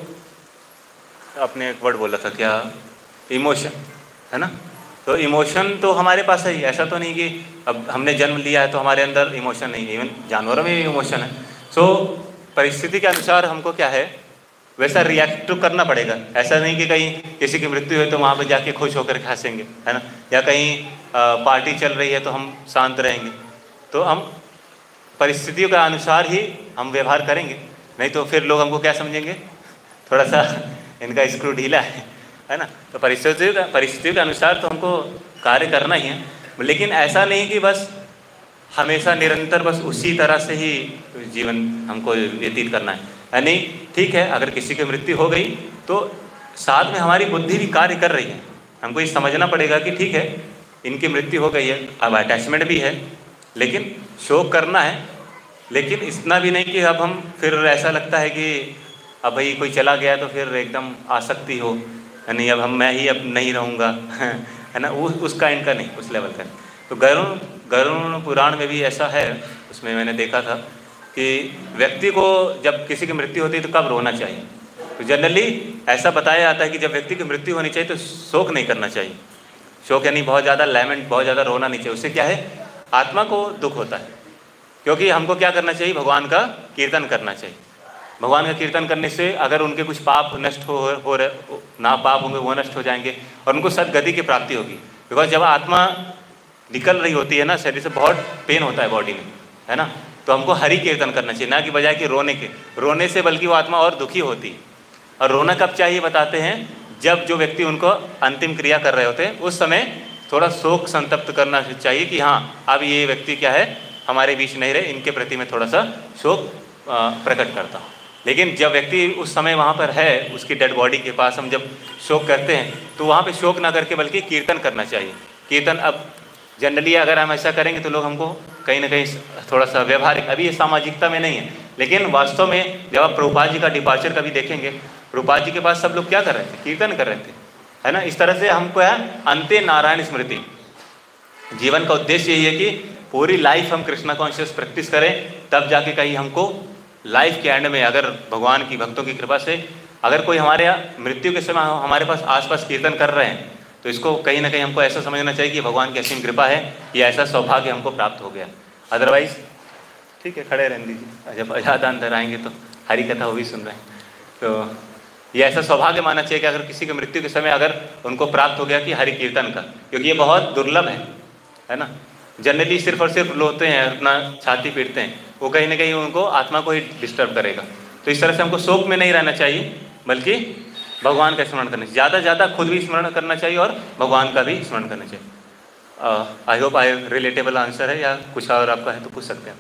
आपने एक वर्ड बोला था क्या, इमोशन, है ना। तो इमोशन तो हमारे पास है ही, ऐसा तो नहीं कि अब हमने जन्म लिया है तो हमारे अंदर इमोशन नहीं है, इवन जानवरों में भी इमोशन है। सो परिस्थिति के अनुसार हमको क्या है वैसा रिएक्ट तो करना पड़ेगा। ऐसा नहीं कि कहीं किसी की मृत्यु है तो वहाँ पर जाके खुश होकर हंसेंगे, है ना, या कहीं पार्टी चल रही है तो हम शांत रहेंगे। तो हम परिस्थितियों के अनुसार ही हम व्यवहार करेंगे, नहीं तो फिर लोग हमको क्या समझेंगे, थोड़ा सा इनका स्क्रू ढीला है ना। तो परिस्थितियों के अनुसार तो हमको कार्य करना ही है, लेकिन ऐसा नहीं कि बस हमेशा निरंतर बस उसी तरह से ही जीवन हमको व्यतीत करना है। यानी ठीक है, अगर किसी की मृत्यु हो गई तो साथ में हमारी बुद्धि भी कार्य कर रही है। हमको ये समझना पड़ेगा कि ठीक है इनकी मृत्यु हो गई है, अब अटैचमेंट भी है, लेकिन शोक करना है, लेकिन इतना भी नहीं कि अब हम फिर ऐसा लगता है कि अब भाई कोई चला गया तो फिर एकदम आसक्ति हो, यानी अब मैं ही अब नहीं रहूँगा है ना, उस काइंड का नहीं, उस लेवल का। तो गरुड़ पुराण में भी ऐसा है, उसमें मैंने देखा था कि व्यक्ति को जब किसी की मृत्यु होती है तो कब रोना चाहिए। तो जनरली ऐसा बताया जाता है कि जब व्यक्ति की मृत्यु होनी चाहिए तो शोक नहीं करना चाहिए। शोक यानी बहुत ज़्यादा लैमेंट, बहुत ज़्यादा रोना नहीं चाहिए। उससे क्या है, आत्मा को दुख होता है। क्योंकि हमको क्या करना चाहिए, भगवान का कीर्तन करना चाहिए। भगवान का कीर्तन करने से अगर उनके कुछ पाप नष्ट हो रहे ना पाप होंगे वो नष्ट हो जाएंगे और उनको सदगति की प्राप्ति होगी। बिकॉज जब आत्मा निकल रही होती है ना शरीर से, बहुत पेन होता है बॉडी में, है ना। तो हमको हरि कीर्तन करना चाहिए, ना कि बजाय कि रोने के। रोने से बल्कि वो आत्मा और दुखी होती है। और रोना कब चाहिए बताते हैं, जब जो व्यक्ति उनको अंतिम क्रिया कर रहे होते हैं उस समय थोड़ा शोक संतप्त करना चाहिए कि हाँ अब ये व्यक्ति क्या है हमारे बीच नहीं रहे, इनके प्रति मैं थोड़ा सा शोक प्रकट करता हूँ। लेकिन जब व्यक्ति उस समय वहाँ पर है, उसकी डेड बॉडी के पास हम जब शोक करते हैं तो वहाँ पे शोक ना करके बल्कि कीर्तन करना चाहिए। कीर्तन अब जनरली अगर हम ऐसा करेंगे तो लोग हमको कहीं ना कहीं थोड़ा सा व्यवहारिक, अभी ये सामाजिकता में नहीं है, लेकिन वास्तव में जब आप प्रभुपाद जी का डिपार्चर कभी देखेंगे, प्रभुपाद जी के पास सब लोग क्या कर रहे थे? कीर्तन कर रहे थे, है ना। इस तरह से हमको है अंते नारायण स्मृति। जीवन का उद्देश्य यही है कि पूरी लाइफ हम कृष्णा कॉन्शियस प्रैक्टिस करें, तब जाके कहीं हमको लाइफ के एंड में अगर भगवान की भक्तों की कृपा से अगर कोई हमारे मृत्यु के समय हमारे पास आसपास कीर्तन कर रहे हैं, तो इसको कहीं ना कहीं हमको ऐसा समझना चाहिए कि भगवान की असीम कृपा है, या ऐसा सौभाग्य हमको प्राप्त हो गया। अदरवाइज ठीक है, खड़े रहने दीजिए, जब ज़्यादा अंदर आएंगे तो हरी कथा वो भी सुन रहे हैं। तो ये ऐसा सौभाग्य मानना चाहिए कि अगर किसी के मृत्यु के समय अगर उनको प्राप्त हो गया कि हरि कीर्तन का, क्योंकि ये बहुत दुर्लभ है ना। जनरली सिर्फ और सिर्फ लोते हैं, अपना छाती पीटते हैं, वो कहीं ना कहीं उनको आत्मा को ही डिस्टर्ब करेगा। तो इस तरह से हमको शोक में नहीं रहना चाहिए, बल्कि भगवान का स्मरण करना चाहिए, ज़्यादा ज़्यादा खुद भी स्मरण करना चाहिए और भगवान का भी स्मरण करना चाहिए। I hope I relatable answer है, या कुछ और आपका है तो पूछ सकते हैं।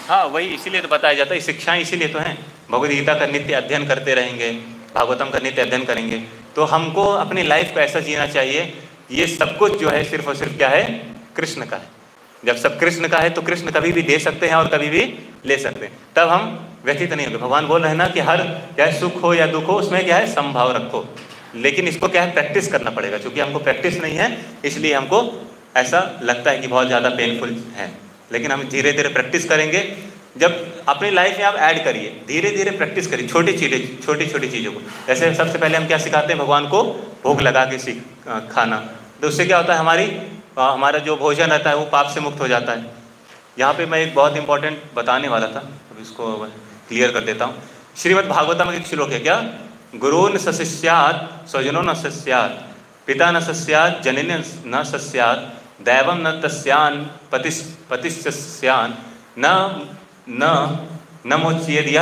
हाँ, वही इसीलिए तो बताया जाता है, शिक्षाएं इसीलिए तो हैं। भगवद गीता का नित्य अध्ययन करते रहेंगे, भागवतम का नित्य अध्ययन करेंगे, तो हमको अपनी लाइफ को ऐसा जीना चाहिए। ये सब कुछ जो है सिर्फ और सिर्फ क्या है? कृष्ण का है। जब सब कृष्ण का है तो कृष्ण कभी भी दे सकते हैं और कभी भी ले सकते हैं, तब हम व्यथित नहीं होंगे। भगवान बोल रहे हैं ना कि हर चाहे सुख हो या दुख हो, उसमें क्या है? समभाव रखो। लेकिन इसको क्या है? प्रैक्टिस करना पड़ेगा। क्योंकि हमको प्रैक्टिस नहीं है, इसलिए हमको ऐसा लगता है कि बहुत ज़्यादा पेनफुल है। लेकिन हम धीरे धीरे प्रैक्टिस करेंगे। जब अपनी लाइफ में आप ऐड करिए, धीरे धीरे प्रैक्टिस करिए छोटी छोटी चीज़ों को। जैसे सबसे पहले हम क्या सिखाते हैं? भगवान को भोग लगा के खाना। तो उससे क्या होता है? हमारा जो भोजन रहता है वो पाप से मुक्त हो जाता है। यहाँ पे मैं एक बहुत इंपॉर्टेंट बताने वाला था, अब इसको क्लियर कर देता हूँ। श्रीमद् भागवतम में एक श्लोक है क्या? गुरुन् स सस्यात् स्वजनो न सस्यात्, पिता न सस्यात् जननी न सस्यात्, दैवम न तस्यान् पतिस्यान् न मोच्येद्य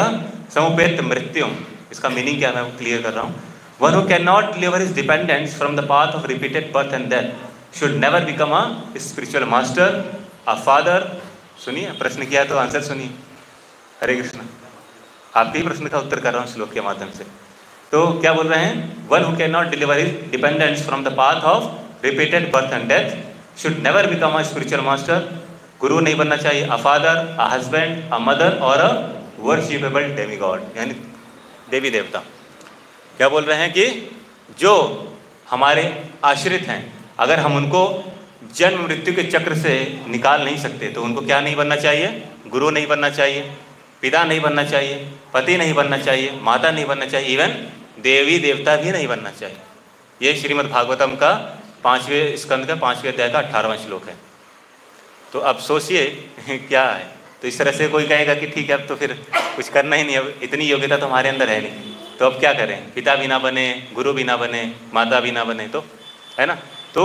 समुपेत मृत्युम। इसका मीनिंग क्या है मैं क्लियर कर रहा हूँ। One who can not deliver his dependence from the path of repeated birth and death should never become a spiritual master, a father। सुनिए, प्रश्न किया तो आंसर सुनिए। हरे कृष्ण, आपके ही प्रश्न का उत्तर कर रहा हूँ श्लोक के माध्यम से। तो क्या बोल रहे हैं? One who can not deliver his dependence from the path of repeated birth and death should never become a spiritual master. गुरु नहीं बनना चाहिए, a father, a husband, a mother और अ वर्शिपेबल डेमीगॉड, यानी देवी देवता। क्या बोल रहे हैं कि जो हमारे आश्रित हैं, अगर हम उनको जन्म मृत्यु के चक्र से निकाल नहीं सकते तो उनको क्या नहीं बनना चाहिए? गुरु नहीं बनना चाहिए, पिता नहीं बनना चाहिए, पति नहीं बनना चाहिए, माता नहीं बनना चाहिए, इवन देवी देवता भी नहीं बनना चाहिए। ये श्रीमद् भागवतम का 5वें स्कंद का 5वें अध्याय का 18वां श्लोक है। तो अब सोचिए क्या है। तो इस तरह से कोई कहेगा कि ठीक है, अब तो फिर कुछ करना ही नहीं, अब इतनी योग्यता तो हमारे अंदर है नहीं, तो अब क्या करें? पिता भी ना बने, गुरु भी ना बने, माता भी ना बने, तो है ना। तो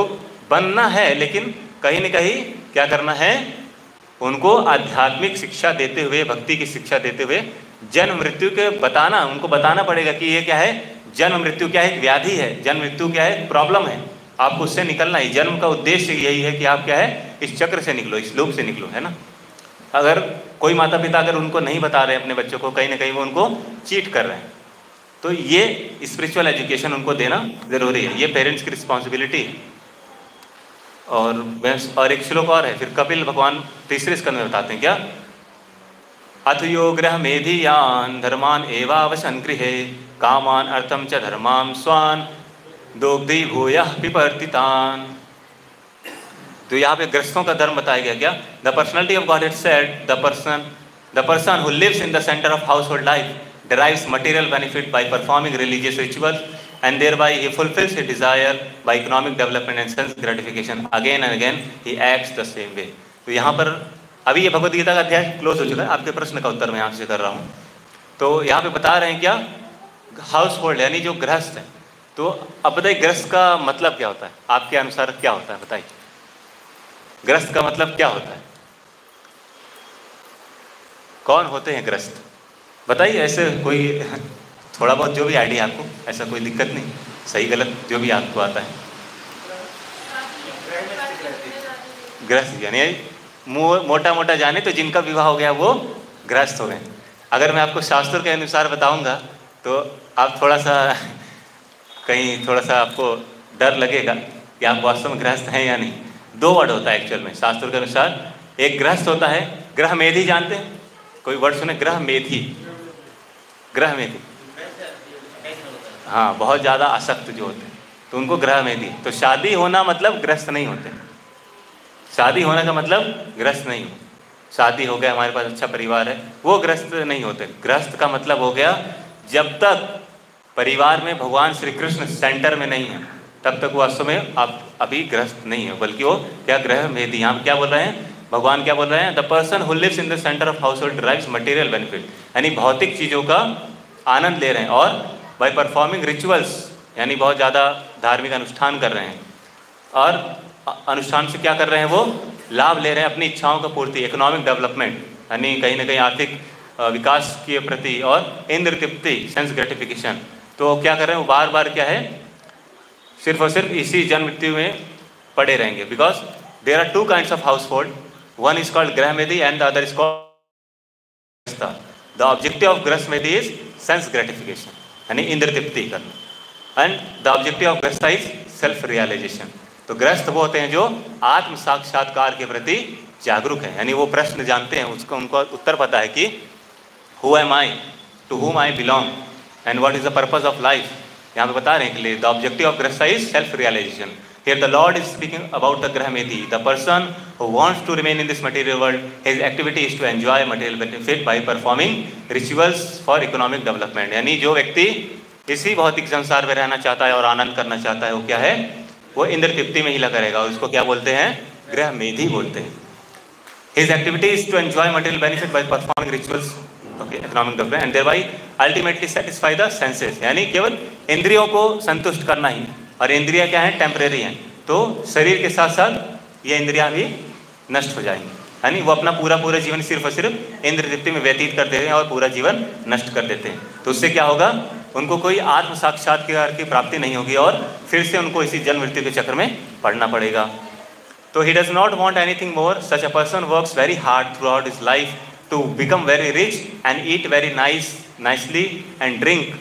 बनना है, लेकिन कहीं न कहीं क्या करना है? उनको आध्यात्मिक शिक्षा देते हुए, भक्ति की शिक्षा देते हुए, जन्म मृत्यु के बताना, उनको बताना पड़ेगा कि ये क्या है? जन्म मृत्यु क्या है? एक व्याधि है। जन्म मृत्यु क्या है? प्रॉब्लम है, आपको उससे निकलना है। जन्म का उद्देश्य यही है कि आप क्या है? इस चक्र से निकलो, इस लूप से निकलो, है ना। अगर कोई माता पिता अगर उनको नहीं बता रहे अपने बच्चों को, कहीं ना कहीं वो उनको चीट कर रहे हैं। तो ये स्पिरिचुअल एजुकेशन उनको देना जरूरी है, ये पेरेंट्स की रिस्पॉन्सिबिलिटी है। और एक श्लोक और है, फिर कपिल भगवान तीसरे स्कंद में बताते हैं क्या? अथ यो गृह मेधियान धर्मान एवावशन गृहे कामान अर्थम च धर्माम स्वान दोग्धि भूयः पिपर्तितान। तो यहाँ पे ग्रस्तों का धर्म बताया गया क्या? The personality of God it said the person who lives in the centre of household life derives material benefit by performing religious rituals and thereby he fulfills his desire by economic development and sense gratification. Again and again he acts the same way. तो यहाँ पर अभी ये भगवद गीता का अध्याय close हो चुका है, आपके प्रश्न का उत्तर मैं यहाँ से कर रहा हूँ। तो यहाँ पे बता रहे हैं क्या? हाउस होल्ड यानी जो गृहस्थ है। तो अब बताइए गृहस्थ का मतलब क्या होता है? आपके अनुसार क्या होता है बताइए? गृहस्थ का मतलब क्या होता है? कौन होते हैं गृहस्थ? बताइए, ऐसे कोई थोड़ा बहुत जो भी आइडिया आपको, ऐसा कोई दिक्कत नहीं, सही गलत जो भी आपको आता है। गृहस्थ यानी मोटा मोटा जाने तो जिनका विवाह हो गया वो गृहस्थ हो गए। अगर मैं आपको शास्त्र के अनुसार बताऊंगा तो आप थोड़ा सा कहीं थोड़ा सा आपको डर लगेगा कि आप वास्तव में गृहस्थ हैं या नहीं। 2 वर्ड होता है एक्चुअल में शास्त्रों के अनुसार। एक गृहस्थ होता है, ग्रह मेधी जानते हैं, कोई वर्ड सुने, ग्रह मेधी, ग्रह मेधी, हाँ बहुत ज़्यादा आसक्त जो होते हैं तो उनको ग्रह मेधी। तो शादी होना मतलब गृहस्थ नहीं होते, शादी होने का मतलब गृहस्थ नहीं हो। शादी हो गया, हमारे पास अच्छा परिवार है, वो गृहस्थ नहीं होते। गृहस्थ का मतलब हो गया जब तक परिवार में भगवान श्री कृष्ण सेंटर में नहीं है तब तक वास्तव में आप अभी गृहस्थ नहीं है, बल्कि वो क्या ग्रह मेधी। यहाँ क्या बोल रहे हैं भगवान, क्या बोल रहे हैं, the person who lives in the centre of household drives material benefit, यानी भौतिक चीज़ों का आनंद ले रहे हैं और बाय परफॉर्मिंग रिचुअल्स, यानी बहुत ज़्यादा धार्मिक अनुष्ठान कर रहे हैं और अनुष्ठान से क्या कर रहे हैं, वो लाभ ले रहे हैं अपनी इच्छाओं का पूर्ति, इकोनॉमिक डेवलपमेंट, यानी कहीं ना कहीं आर्थिक विकास के प्रति, और इंद्र तृप्ति, सेंस ग्रेटिफिकेशन। तो क्या कर रहे हैं वो बार बार क्या है, सिर्फ और सिर्फ इसी जन्म मृत्यु में पड़े रहेंगे। Because there are 2 kinds of household, one is called grihamedhi and the other is called, the objective of grihamedhi is sense gratification, यानी इंद्र तृप्ति करना, एंड द ऑब्जेक्टिव ऑफ गृहस्थ इज सेल्फ रियलाइजेशन। तो गृहस्थ वो होते हैं जो आत्म साक्षात्कार के प्रति जागरूक है, यानी वो प्रश्न जानते हैं, उसको उनको उत्तर पता है कि who am I, to whom I belong and what is the purpose of life. यहाँ पे बता रहे हैं कि द ऑब्जेक्टिव ऑफ गृहस्थ is self realisation. Here the Lord is speaking about the Grahamedhi, the person who wants to remain in this material world. His activity is to enjoy material benefit by performing rituals for economic development. यानी जो व्यक्ति इसी भौतिक संसार में रहना चाहता है और आनंद करना चाहता है, वो क्या है, वो इंद्र तृप्ति में ही लगा रहेगा और उसको क्या बोलते हैं, ग्रहमेधी बोलते हैं। His activity is to enjoy material benefit by performing rituals, okay, economic development, and thereby ultimately satisfy the senses. यानी केवल इंद्रियों को संतुष्ट करना ही, और इंद्रियां क्या है, टेम्परेरी हैं, तो शरीर के साथ साथ ये इंद्रियां भी नष्ट हो जाएंगी, यानी वो अपना पूरा जीवन सिर्फ और सिर्फ इंद्र तृप्ति में व्यतीत कर देते हैं और पूरा जीवन नष्ट कर देते हैं। तो उससे क्या होगा, उनको कोई आत्म साक्षात्कार की प्राप्ति नहीं होगी और फिर से उनको इसी जन्म मृत्यु के चक्र में पड़ना पड़ेगा। तो he does not want anything more, such a person works very hard throughout his life to become very rich and eat very nicely and drink.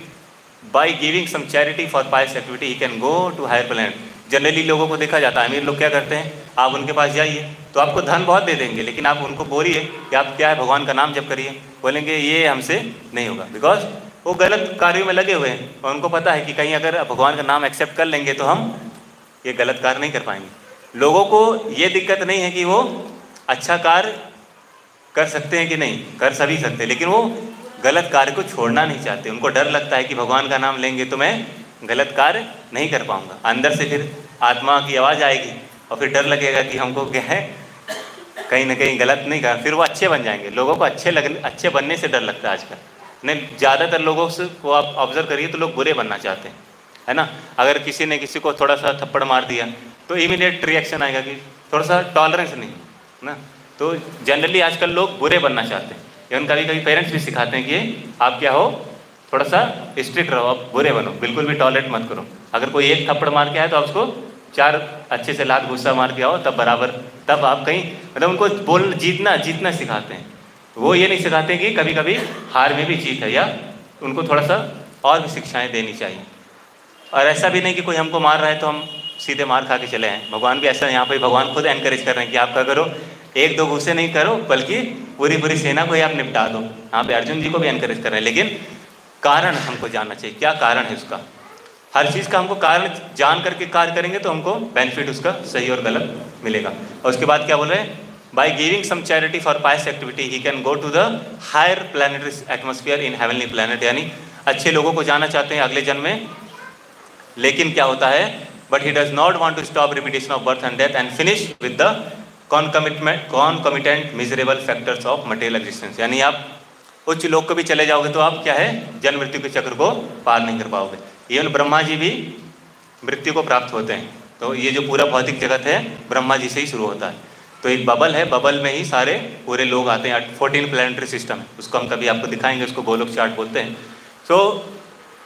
By giving some charity for pious activity, he can go to higher planet. Generally लोगों को देखा जाता है, अमीर लोग क्या करते हैं, आप उनके पास जाइए तो आपको धन बहुत दे देंगे, लेकिन आप उनको बोलिए कि आप क्या है, भगवान का नाम जप करिए, बोलेंगे ये हमसे नहीं होगा, बिकॉज वो गलत कार्यों में लगे हुए हैं और उनको पता है कि कहीं अगर भगवान का नाम एक्सेप्ट कर लेंगे तो हम ये गलत कार्य नहीं कर पाएंगे। लोगों को ये दिक्कत नहीं है कि वो अच्छा कार्य कर सकते हैं कि नहीं, कर सभी सकते, लेकिन वो गलत कार्य को छोड़ना नहीं चाहते। उनको डर लगता है कि भगवान का नाम लेंगे तो मैं गलत कार्य नहीं कर पाऊंगा। अंदर से फिर आत्मा की आवाज़ आएगी और फिर डर लगेगा कि हमको क्या है, कहीं ना कहीं गलत नहीं कर, फिर वो अच्छे बन जाएंगे। लोगों को अच्छे बनने से डर लगता है आजकल, नहीं, ज़्यादातर लोगों से को आप ऑब्जर्व करिए तो लोग बुरे बनना चाहते हैं, है ना। अगर किसी ने किसी को थोड़ा सा थप्पड़ मार दिया तो इमीडिएट रिएक्शन आएगा कि थोड़ा सा टॉलरेंस नहीं ना। तो जनरली आजकल लोग बुरे बनना चाहते हैं, इवन कभी कभी पेरेंट्स भी सिखाते हैं कि आप क्या हो, थोड़ा सा स्ट्रिक्ट रहो, आप बुरे बनो, बिल्कुल भी टॉलरेट मत करो। अगर कोई एक थप्पड़ मार के आए तो आप उसको 4 अच्छे से लात गुस्सा मार के आओ, तब बराबर, तब आप कहीं मतलब उनको बोल जीतना सिखाते हैं। वो ये नहीं सिखाते कि कभी कभी हार में भी जीत है, या उनको थोड़ा सा और भी शिक्षाएँ देनी चाहिए। और ऐसा भी नहीं कि कोई हमको मार रहा है तो हम सीधे मार खा के चले आए। भगवान भी ऐसा, यहाँ पर भगवान खुद एनकरेज कर रहे हैं कि आप क्या करो, 1-2 गुस्से नहीं करो, बल्कि पूरी सेना को ही आप निपटा दो। यहाँ पे अर्जुन जी को भी एनकरेज कर रहे हैं, लेकिन कारण हमको जानना चाहिए, क्या कारण है उसका। हर चीज़ का हमको कारण जान करके कार्य करेंगे तो हमको बेनिफिट उसका सही और गलत मिलेगा। और उसके बाद क्या बोल रहे हैं, by giving some charity for pious activity he can go to the higher planetary atmosphere in heavenly planet. यानी अच्छे लोगों को जाना चाहते हैं अगले जन्म में, लेकिन क्या होता है, but he does not want to stop repetition of birth and death and finish with the concomitant miserable factors of material existence. यानी आप उच्च लोक को भी चले जाओगे तो आप क्या है, जन्म मृत्यु के चक्र को पार नहीं कर पाओगे। इवन ब्रह्मा जी भी मृत्यु को प्राप्त होते हैं। तो ये जो पूरा भौतिक जगत है ब्रह्मा जी से ही शुरू होता है। तो एक बबल है, बबल में ही सारे पूरे लोग आते हैं। 14 प्लैनेटरी सिस्टम है, उसको हम कभी आपको दिखाएंगे, उसको गोलोक चार्ट बोलते हैं। तो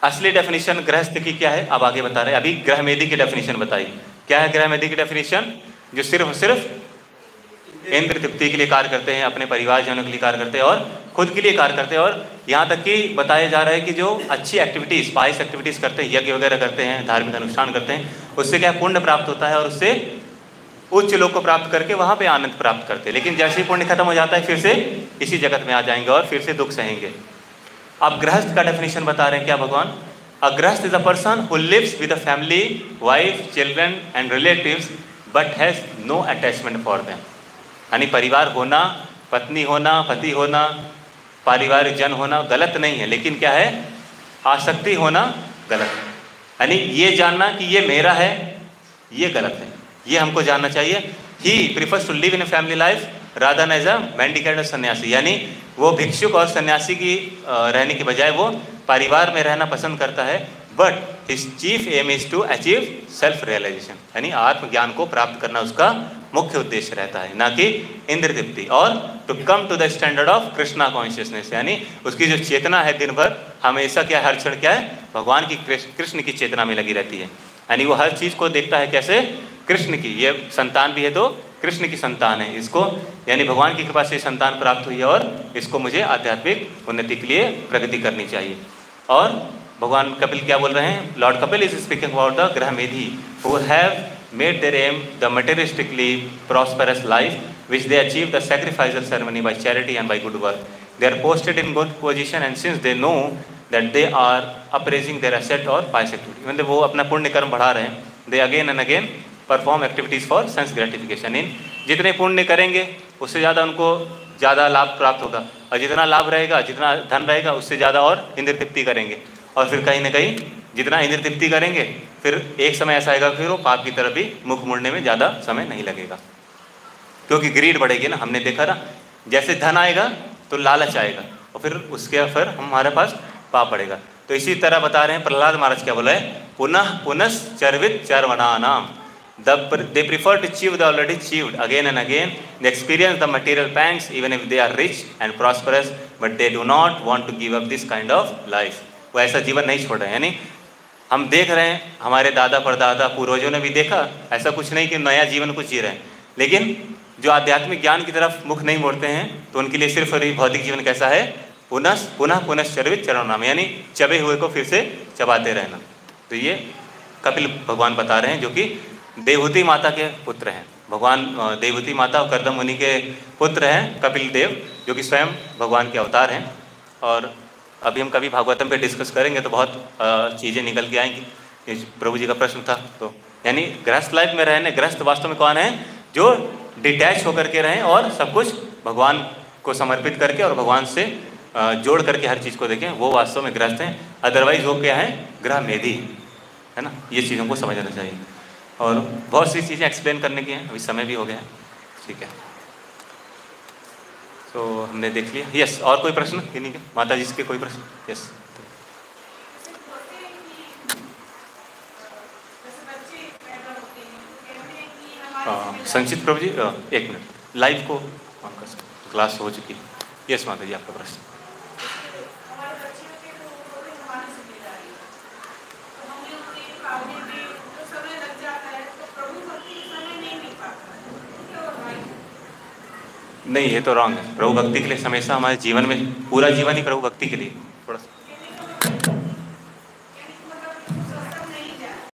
असली डेफिनेशन गृहस्थ की क्या है, अब आगे बता रहे हैं। अभी ग्रहमेधी की डेफिनेशन बताइए, क्या है ग्रहमेधी की डेफिनेशन, जो सिर्फ इंद्र तृप्ति के लिए कार्य करते हैं, अपने परिवारजनों के लिए कार्य करते हैं और खुद के लिए कार्य करते हैं। और यहाँ तक कि बताया जा रहा है कि जो अच्छी एक्टिविटीज़, पाइस एक्टिविटीज़ करते हैं, यज्ञ वगैरह करते हैं, धार्मिक अनुष्ठान करते हैं, उससे क्या पुण्य प्राप्त होता है और उससे उच्च लोक को प्राप्त करके वहाँ पे आनंद प्राप्त करते हैं। लेकिन जैसे ही पुण्य खत्म हो जाता है फिर से इसी जगत में आ जाएंगे और फिर से दुख सहेंगे। अब गृहस्थ का डेफिनेशन बता रहे हैं क्या भगवान? अ गृहस्थ is a person who lives with a family, wife, children and relatives but has no attachment for them. यानी परिवार होना, पत्नी होना, पति होना, पारिवारिक जन होना गलत नहीं है, लेकिन क्या है, आसक्ति होना गलत है। यानी ये जानना कि ये मेरा है, ये गलत है, ये हमको जानना चाहिए। He prefers to live in a family life rather as a mendicant sannyasi. यानी वो भिक्षुक और सन्यासी की रहने के बजाय वो परिवार में रहना पसंद करता है। But his chief aim is to achieve self realisation, यानी आत्मज्ञान को प्राप्त करना उसका मुख्य उद्देश्य रहता है, ना कि इंद्र तृप्ति। और to come to the standard of Krishna consciousness, यानी उसकी जो चेतना है दिन भर हमेशा क्या, हर क्षण क्या है, भगवान की, कृष्ण की चेतना में लगी रहती है। यानी वो हर चीज़ को देखता है कैसे, कृष्ण की, ये संतान भी है तो कृष्ण की संतान है, इसको यानी भगवान की कृपा से संतान प्राप्त हुई है और इसको मुझे आध्यात्मिक उन्नति के लिए प्रगति करनी चाहिए। और भगवान कपिल क्या बोल रहे हैं? Lord Kapil is speaking about the grihamedhi who have made their aim the materialistically prosperous life which they achieve the sacrificial ceremony by charity and by good work. They are posted in good position and since they know that they are appraising their asset or pious activity, मतलब वो अपना पुण्य कर्म बढ़ा रहे हैं, they again and again perform activities for sense gratification. इन जितने पुण्य करेंगे उससे ज़्यादा उनको ज़्यादा लाभ प्राप्त होगा, और जितना लाभ रहेगा, जितना धन रहेगा, उससे ज़्यादा और इंद्र तृप्ति करेंगे। और फिर कहीं ना कहीं जितना इंद्र तृप्ति करेंगे फिर एक समय ऐसा आएगा फिर वो पाप की तरफ भी मुख मुड़ने में ज़्यादा समय नहीं लगेगा, क्योंकि ग्रीड बढ़ेगी ना। हमने देखा ना, जैसे धन आएगा तो लालच आएगा और फिर उसके फिर हमारे पास पाप बढ़ेगा। तो इसी तरह बता रहे हैं प्रहलाद महाराज क्या बोला है, पुनः पुनश्चर्वित चर्वणानाम they prefer to achieve the already achieved again and again. They experience the material pangs even if they are rich and prosperous, but they do not want to give up this kind of life. वो ऐसा जीवन नहीं छोड़ रहे हैं। यानी हम देख रहे हैं, हमारे दादा परदादा पूर्वजों ने भी देखा, ऐसा कुछ नहीं कि नया जीवन कुछ जी रहे हैं, लेकिन जो आध्यात्मिक ज्ञान की तरफ मुख नहीं मोड़ते हैं तो उनके लिए सिर्फ भौतिक जीवन कैसा है, पुनः पुनश्चर्वित चरणनाम, यानी चबे हुए को फिर से चबाते रहना। तो ये कपिल भगवान बता रहे हैं, जो कि देवहूति माता के पुत्र हैं। भगवान देवहूति माता और कर्दम मुनि के पुत्र हैं कपिल देव, जो कि स्वयं भगवान के अवतार हैं। और अभी हम कभी भागवतम पे डिस्कस करेंगे तो बहुत चीज़ें निकल के आएंगी। प्रभु जी का प्रश्न था, तो यानी गृहस्थ लाइफ में रहने, गृहस्थ वास्तव में कौन है, जो डिटैच होकर के रहें और सब कुछ भगवान को समर्पित करके और भगवान से जोड़ करके हर चीज़ को देखें, वो वास्तव में गृहस्थ हैं। अदरवाइज वो क्या है, ग्रह मेधी है ना। ये चीज़ों को समझना चाहिए और बहुत सी चीज़ें एक्सप्लेन करने की हैं, अभी समय भी हो गया है, ठीक है। तो हमने देख लिया। यस, और कोई प्रश्न किन्हीं के, माता जी के कोई प्रश्न? यस। संचित प्रभु जी, एक मिनट, लाइव को क्लास हो चुकी है। यस माता जी, आपका प्रश्न। नहीं, ये तो रॉन्ग है। प्रभु भक्ति के लिए हमेशा हमारे जीवन में पूरा जीवन ही प्रभु भक्ति के लिए, थोड़ा सा